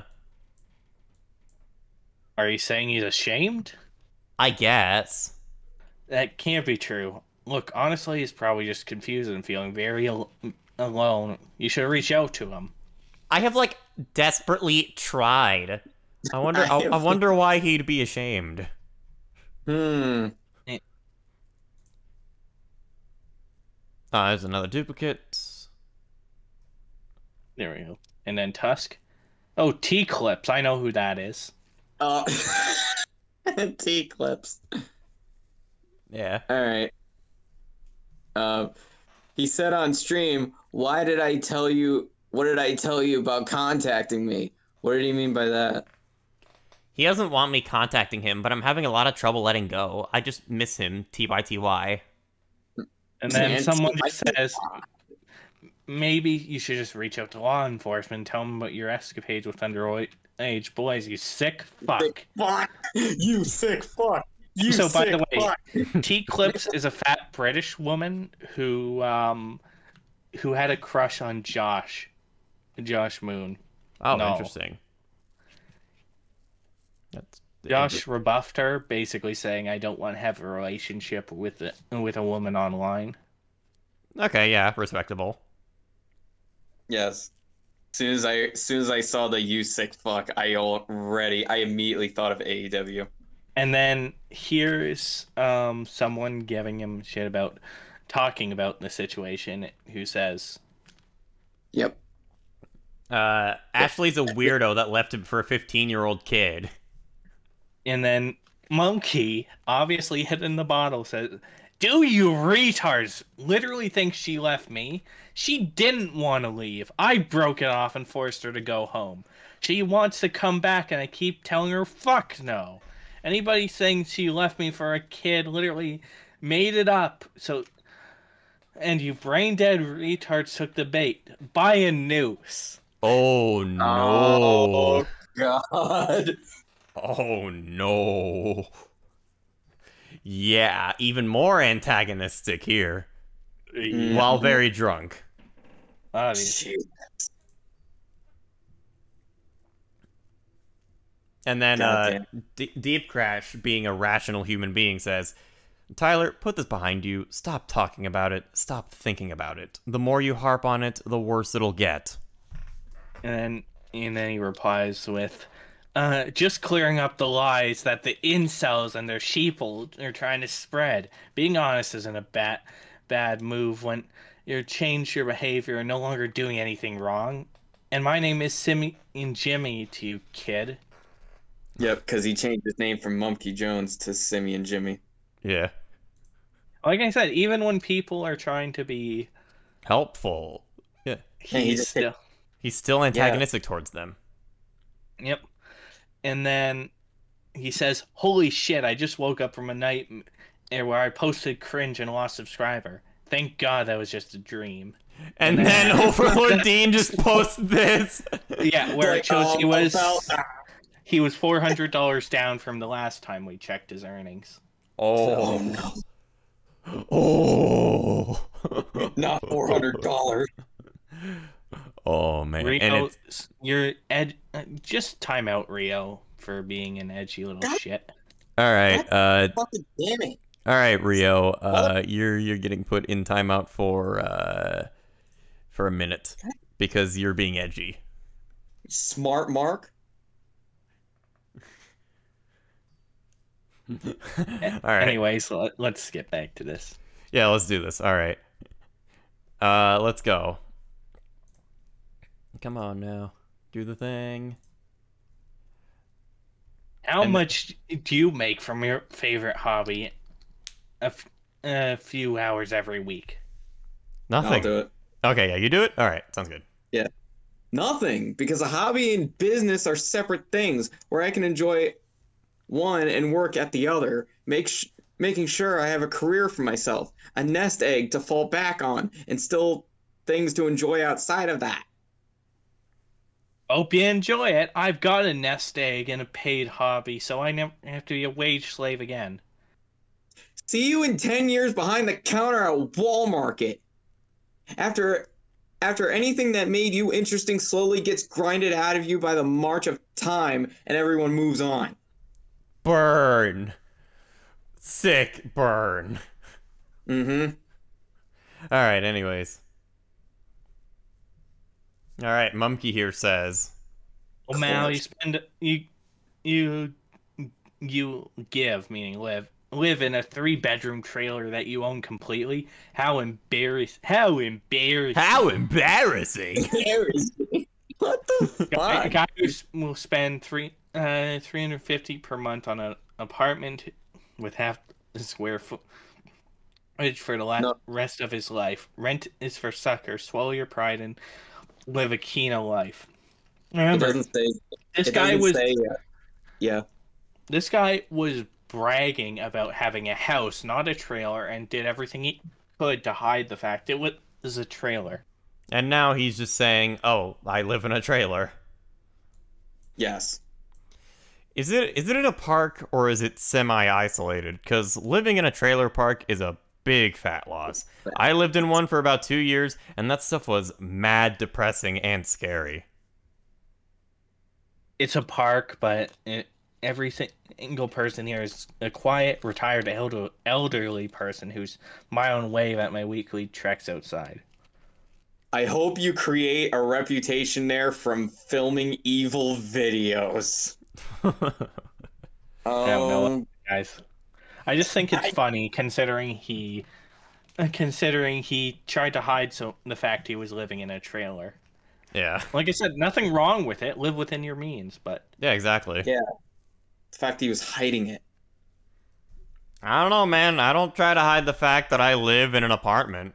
Are you saying he's ashamed? I guess. That can't be true. Look, honestly, he's probably just confused and feeling very alone. You should reach out to him. I have desperately tried. I wonder why he'd be ashamed. There's another duplicate. There we go. And then Tusk. Oh, T-Clips. I know who that is. T-Clips. Yeah. All right. He said on stream, "Why did I tell you? What did I tell you about contacting me?" What did he mean by that? He doesn't want me contacting him, but I'm having a lot of trouble letting go. I just miss him, T-by-T-Y. And then someone just says, "Maybe you should just reach out to law enforcement and tell them about your escapades with underage boys, you sick fuck." Sick fuck. You sick fuck. You so, by sick the way, fuck. T-Clips is a fat British woman who had a crush on Josh Moon. Oh, interesting. Josh rebuffed her, basically saying, "I don't want to have a relationship with a woman online." Okay, yeah, respectable. Yes. As soon as I saw the "you sick fuck," I immediately thought of AEW. And then here's someone giving him shit about talking about the situation, who says, "Yep. Ashley's a weirdo that left him for a 15-year-old kid." And then Monkey, obviously hitting the bottle, says, "Do you retards literally think she left me? She didn't want to leave. I broke it off and forced her to go home. She wants to come back and I keep telling her fuck no. Anybody saying she left me for a kid literally made it up. So, and you brain dead retards took the bait. Buy a noose." Oh no. Oh God. Oh no. Yeah, even more antagonistic here. While very drunk. Obviously. And then Deep Crash, being a rational human being, says, "Tyler, put this behind you. Stop talking about it. Stop thinking about it. The more you harp on it, the worse it'll get." And then he replies with, "Just clearing up the lies that the incels and their sheeple are trying to spread. Being honest isn't a bad move when you change your behavior and no longer doing anything wrong. And my name is Simmy and Jimmy to you, kid." Yep, because he changed his name from Mumkey Jones to Simmy and Jimmy. Yeah. Like I said, even when people are trying to be helpful, yeah, he's still antagonistic towards them. Yep. And then he says, "Holy shit, I just woke up from a night where I posted cringe and lost subscriber. Thank God that was just a dream." And then Overlord Dean just posts this. Yeah, where it shows he was $400 down from the last time we checked his earnings. Oh no. Oh. Not $400. Oh man. Rio, just time out Rio for being an edgy little shit. All right. Fucking damn it. All right, Rio. You're getting put in timeout for a minute because you're being edgy. Smart Mark. All right. Anyways, let's get back to this. Yeah, let's do this. All right. Let's go. Come on now. Do the thing. How much do you make from your favorite hobby a few hours every week? Nothing. I'll do it. Okay, yeah, you do it? All right, sounds good. Yeah. Nothing, because a hobby and business are separate things where I can enjoy one and work at the other, making sure I have a career for myself, a nest egg to fall back on, and still things to enjoy outside of that. Hope you enjoy it. I've got a nest egg and a paid hobby, so I never have to be a wage slave again. See you in 10 years behind the counter at Walmart. After anything that made you interesting slowly gets grinded out of you by the march of time and everyone moves on. Burn. Sick burn. Mm-hmm. All right, anyways. All right, Mumkey here says, "Well, Mal, you give, meaning live in a 3-bedroom trailer that you own completely. How embarrassing! How embarrassing! How embarrassing! What the fuck? A guy who will spend $350 per month on an apartment with half the square footage for the rest of his life. Rent is for suckers. Swallow your pride and live a Kino life." Remember, It doesn't say. this it guy doesn't was say, yeah. This guy was bragging about having a house, not a trailer, and did everything he could to hide the fact it was a trailer. and now he's just saying, "Oh, I live in a trailer." Yes. Is it in a park or is it semi-isolated? Because living in a trailer park is a big fat loss. I lived in one for about 2 years, and that stuff was mad depressing and scary. It's a park, but every single person here is a quiet, retired, elderly person who's my own wave at my weekly treks outside. I hope you create a reputation there from filming evil videos. I don't know, guys. I just think it's funny considering he tried to hide the fact he was living in a trailer. Yeah. Like I said, nothing wrong with it. Live within your means, but Yeah, exactly. Yeah. The fact he was hiding it. I don't know, man. I don't try to hide the fact that I live in an apartment.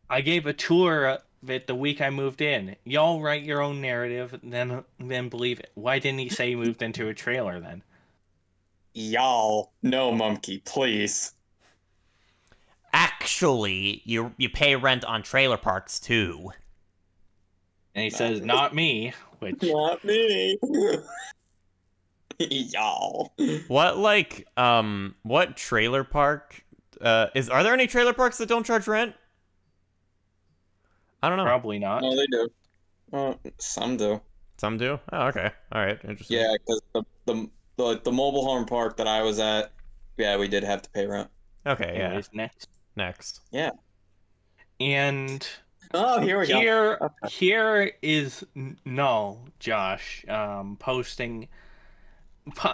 I gave a tour of it the week I moved in. Y'all write your own narrative, then believe it. Why didn't he say he moved into a trailer then? Y'all, no, Mumkey, please. Actually, you pay rent on trailer parks too. And he says, "Not me," which Not me. Y'all. What trailer park are there any trailer parks that don't charge rent? I don't know. probably not. No, they do. Some do. Some do? Oh, okay. All right, interesting. Yeah, because the mobile home park that I was at, yeah, we did have to pay rent. Okay, yeah. Anyways, next. Yeah. And Oh, here we go. Here is Josh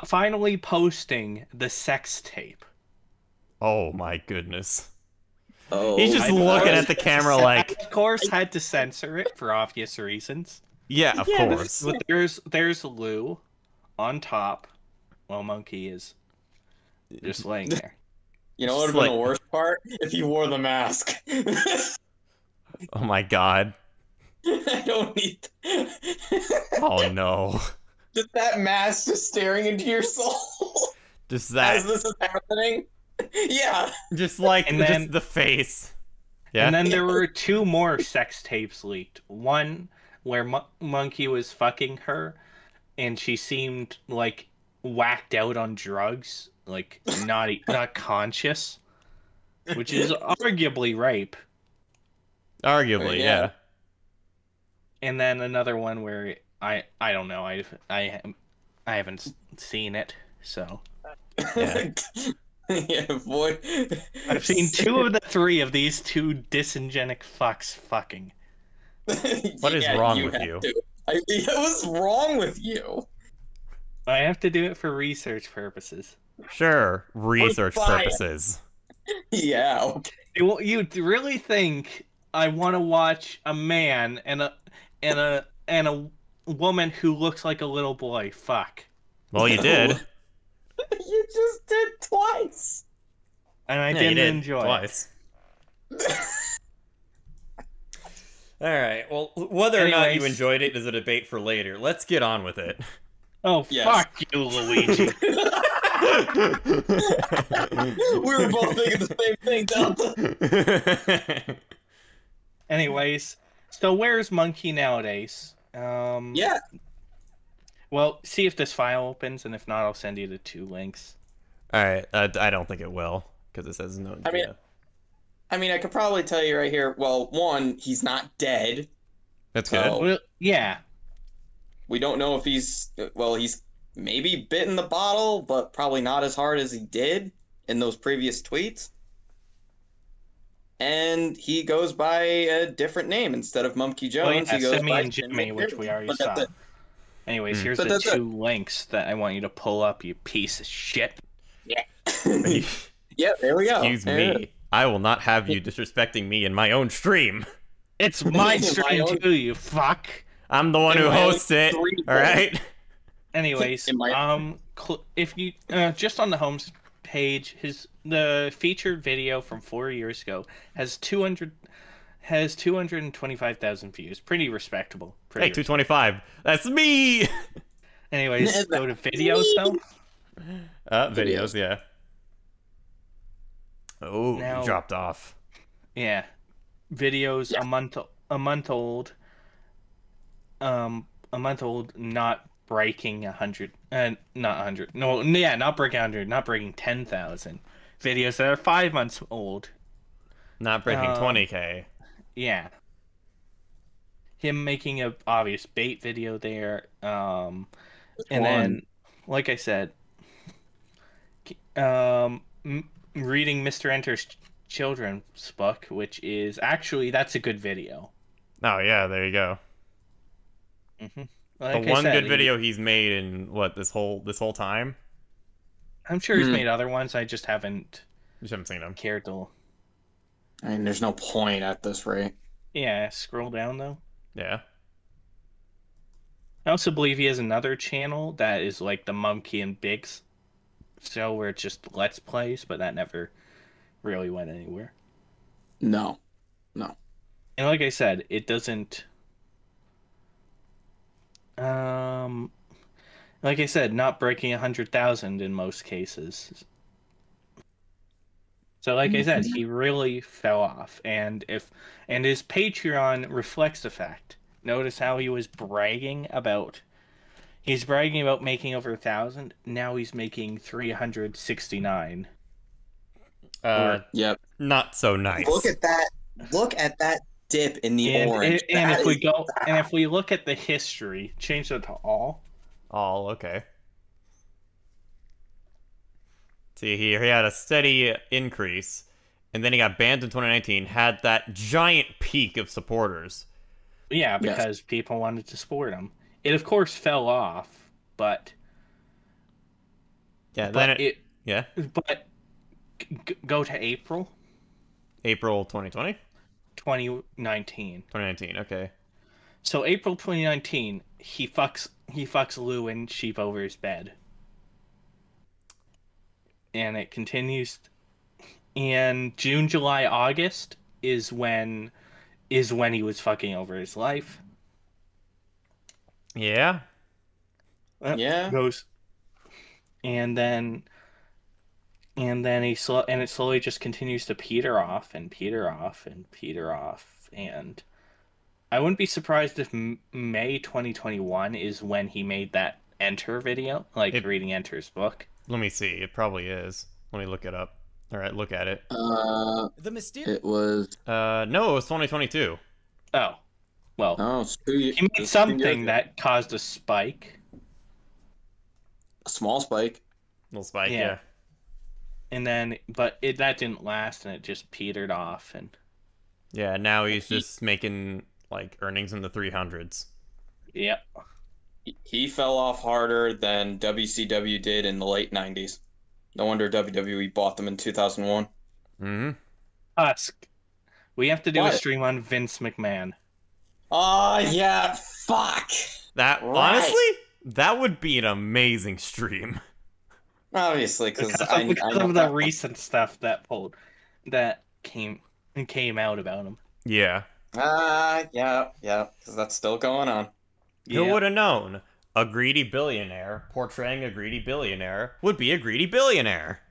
finally posting the sex tape. Oh my goodness. Oh, He's just looking at the camera like... Of course, had to censor it for obvious reasons. Yeah, of course. But there's Lou on top while Monkey is just laying there. You know what would have been the worst part? If he wore the mask. Oh my god. I don't need... Oh no. Just that mask just staring into your soul. Just that. As this is happening. Yeah. Just like just the face. Yeah. And then there were 2 more sex tapes leaked. One where Monkey was fucking her, and she seemed like whacked out on drugs, like not conscious, which is arguably rape. Arguably, yeah. And then another one where I don't know, I haven't seen it, so yeah. Yeah, boy. I've seen 2 of the 3 of these 2 dysgenic fucks fucking. What is wrong with you? What's wrong with you? I have to do it for research purposes. Sure, research purposes. Yeah. Okay. You really think I want to watch a man and a woman who looks like a little boy? Fuck. Well, you did. You just did twice. And I didn't enjoy twice. All right. Well, whether or not you enjoyed it is a debate for later. Let's get on with it. Oh, yes. Fuck you, Luigi. We were both thinking the same thing, Delta. Anyways, so where's Monkey nowadays? Yeah. Well, see if this file opens, and if not, I'll send you the 2 links. All right. I don't think it will, because it says no. I mean, I could probably tell you right here. Well, one, he's not dead. That's good. Well, yeah. We don't know if he's maybe bitten the bottle, but probably not as hard as he did in those previous tweets. And he goes by a different name instead of Mumkey Jones. Well, he goes by and Jimmy, which we already saw. Anyways, here's the 2 links that I want you to pull up, you piece of shit. Yeah. Yeah, there we go. Excuse me. I will not have you disrespecting me in my own stream. It's my stream too, you fuck. I'm the one who hosts it. All right. Anyways, if you just on the home page, the featured video from 4 years ago has 225,000 views. Pretty respectable. Hey, 225. That's me. Anyways, go to videos though. Videos, yeah. Oh, now, dropped off. Yeah, videos a month old. A month old, not breaking 100, not 100. No, yeah, not breaking 100, not breaking 10,000. Videos that are 5 months old, not breaking 20K. Yeah. Him making a obvious bait video there, and then, like I said, reading Mr. Enter's children's book, which is actually that's a good video. Oh yeah, there you go. Mm-hmm. Like the one good video he's made in what this whole time. I'm sure he's made other ones. I just haven't seen them. Cared to. I mean, there's no point at this rate. Yeah, scroll down though. Yeah. I also believe he has another channel that is like the Mumkey and Biggs show, where it's just Let's Plays, but that never really went anywhere. No. And like I said, it doesn't. Like I said, not breaking 100,000 in most cases. So, like I said, he really fell off, and his Patreon reflects the fact. Notice how he was bragging about. He's bragging about making over 1,000. Now he's making 369. Yep. Not so nice. Look at that. Look at that dip in the orange. If we look at the history, change that to all. All okay. See here, he had a steady increase, and then he got banned in 2019. Had that giant peak of supporters. Yeah, because people wanted to support him. It of course fell off, but yeah, But go to April 2020. 2019. 2019. Okay. So April 2019, he fucks Lou and Sheep over his bed. And it continues. And June, July, August is when he was fucking over his life. Yeah. Yeah. Goes. And then it slowly just continues to peter off and peter off and peter off. And I wouldn't be surprised if May 2021 is when he made that Enter video, reading Enter's book. Let me see. It probably is. Let me look it up. All right, look at it. The mysterious. It was. No, it was 2022. Oh, well. Oh, he made something that caused a spike. A small spike. Little spike, yeah. And then, but that didn't last, and it just petered off, and. Yeah, now he's just making earnings in the 300s. Yep. He fell off harder than WCW did in the late 90s. No wonder WWE bought them in 2001. Mm-hmm. Husk. We have to do a stream on Vince McMahon. Yeah, fuck. That, honestly, that would be an amazing stream. Obviously, because of the recent stuff that came out about him. Yeah. Yeah, because that's still going on. Who would have known? A greedy billionaire portraying a greedy billionaire would be a greedy billionaire.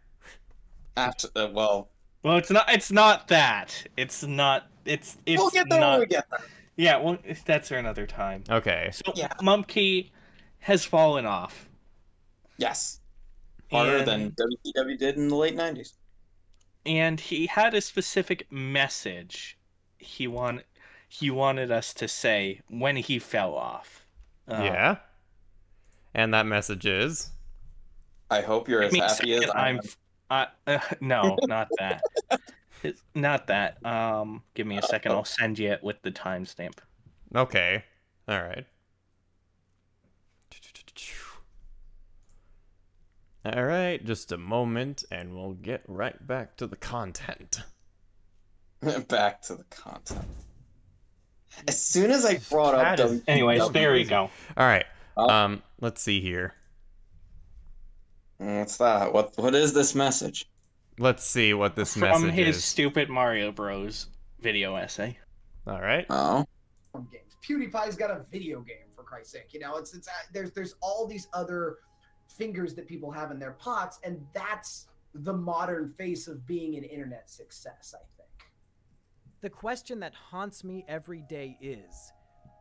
Well, it's not. It's not that. It's not. It's. We'll get there when we get there. Yeah. Well, that's for another time. Okay. So Mumkey has fallen off. Yes. Harder than WCW did in the late 90s. And he had a specific message he wanted us to say when he fell off. Yeah. And that message is? I hope you're as happy as I am. No, not that. Not that. Give me a second. I'll send you it with the timestamp. Okay. All right. All right, just a moment, and we'll get right back to the content. Back to the content. As soon as I brought up WCW... Anyways, there we go. All right. Let's see here. What's that? What is this message? Let's see what this message is. From his stupid Mario Bros. Video essay. All right. Oh. Games. PewDiePie's got a video game, for Christ's sake. You know, there's all these other fingers that people have in their pots, and that's the modern face of being an internet success, I think. The question that haunts me every day is,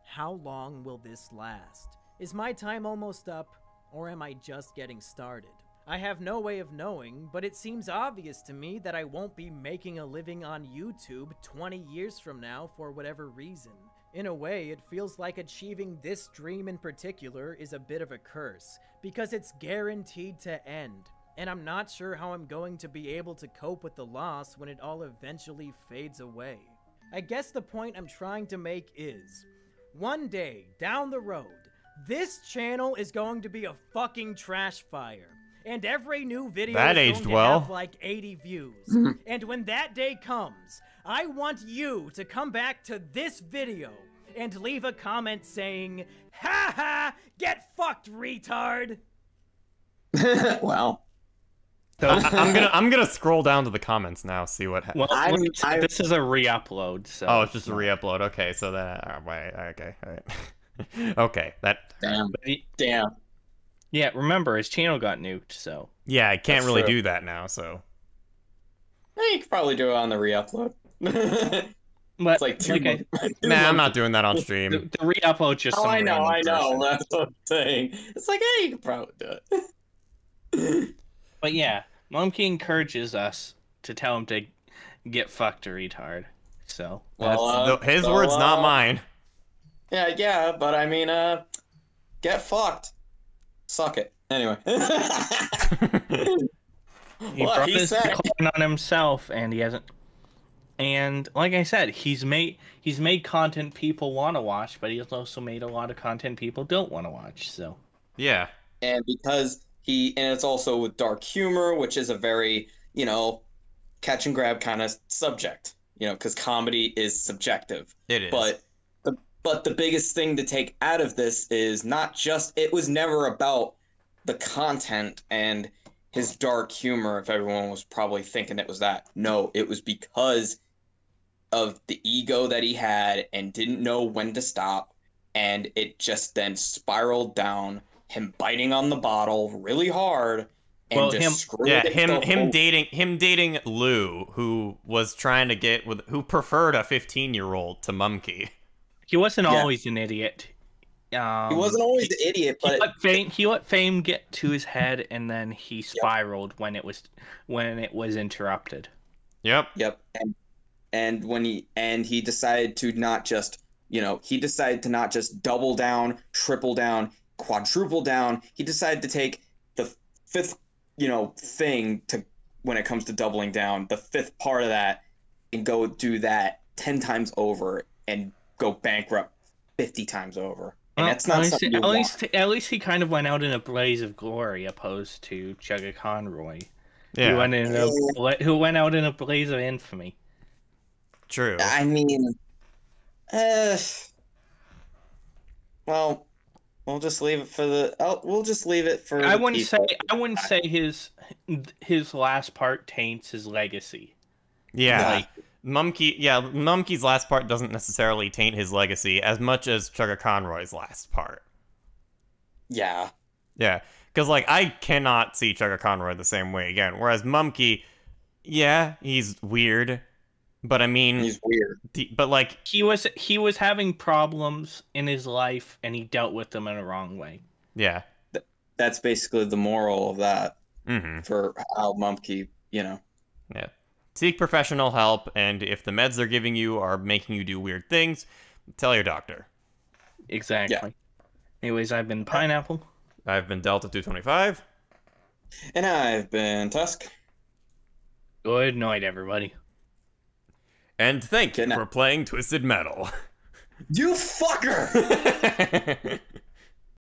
how long will this last? Is my time almost up, or am I just getting started? I have no way of knowing, but it seems obvious to me that I won't be making a living on YouTube 20 years from now for whatever reason. In a way, it feels like achieving this dream in particular is a bit of a curse, because it's guaranteed to end, and I'm not sure how I'm going to be able to cope with the loss when it all eventually fades away. I guess the point I'm trying to make is, one day, down the road, this channel is going to be a fucking trash fire. And every new video is going to have like 80 views. And when that day comes, I want you to come back to this video and leave a comment saying, "Ha ha, get fucked, retard." Wow. So, I'm gonna scroll down to the comments now, see what happens. well, this is a re-upload, so. Oh, it's just a re-upload. Okay, so that. Wait. Okay. All right. Okay. That. Damn. Yeah, remember his channel got nuked, so. Yeah, I can't That's really true. do that now. So. You could probably do it on the re-upload. But It's like two months. Nah, I'm not doing that on stream. the re-upload just. Oh, some I know. random person. That's what I'm saying. It's like, hey, you could probably do it. But yeah, Mumkey encourages us to tell him to get fucked, a retard. So. Well, His words, not mine. Yeah, but I mean, get fucked. Suck it. Anyway. He brought this decline on himself, and he hasn't. And like I said, he's made content people want to watch, but he's also made a lot of content people don't want to watch. So. Yeah. And because and it's also with dark humor, which is a very, catch and grab kind of subject, because comedy is subjective. It is. But the biggest thing to take out of this is not just, it was never about the content and his dark humor, if everyone was probably thinking it was that. No, it was because of the ego that he had and didn't know when to stop, and it just then spiraled down, him biting on the bottle really hard, and him dating Lou, who was trying to get who preferred a 15-year-old to Mumkey. He wasn't always an idiot. He wasn't always the idiot, but he let fame get to his head, and then he spiraled when it was interrupted. Yep. And when he decided to not just double down, triple down, quadruple down. He decided to take the fifth, thing to when it comes to doubling down, the fifth part of that, and go do that 10 times over and go bankrupt 50 times over. And that's not something you want. At least he kind of went out in a blaze of glory, opposed to Chugga Conroy, yeah, who went out in a blaze of infamy. True. I mean, well, we'll just leave it for the. We'll just leave it for. I wouldn't say his last part taints his legacy. Yeah. Mumkey's last part doesn't necessarily taint his legacy as much as Chugga Conroy's last part. Yeah. Yeah, because, I cannot see Chugga Conroy the same way again, whereas Mumkey, yeah, he's weird, but I mean... He's weird. But, He was having problems in his life, and he dealt with them in a wrong way. Yeah. That's basically the moral of that, for how Mumkey, Yeah. Seek professional help, and if the meds they're giving you are making you do weird things, tell your doctor. Exactly. Yeah. Anyways, I've been Pineapple. I've been Delta225. And I've been Tusk. Good night, everybody. And thank you for playing Twisted Metal. You fucker!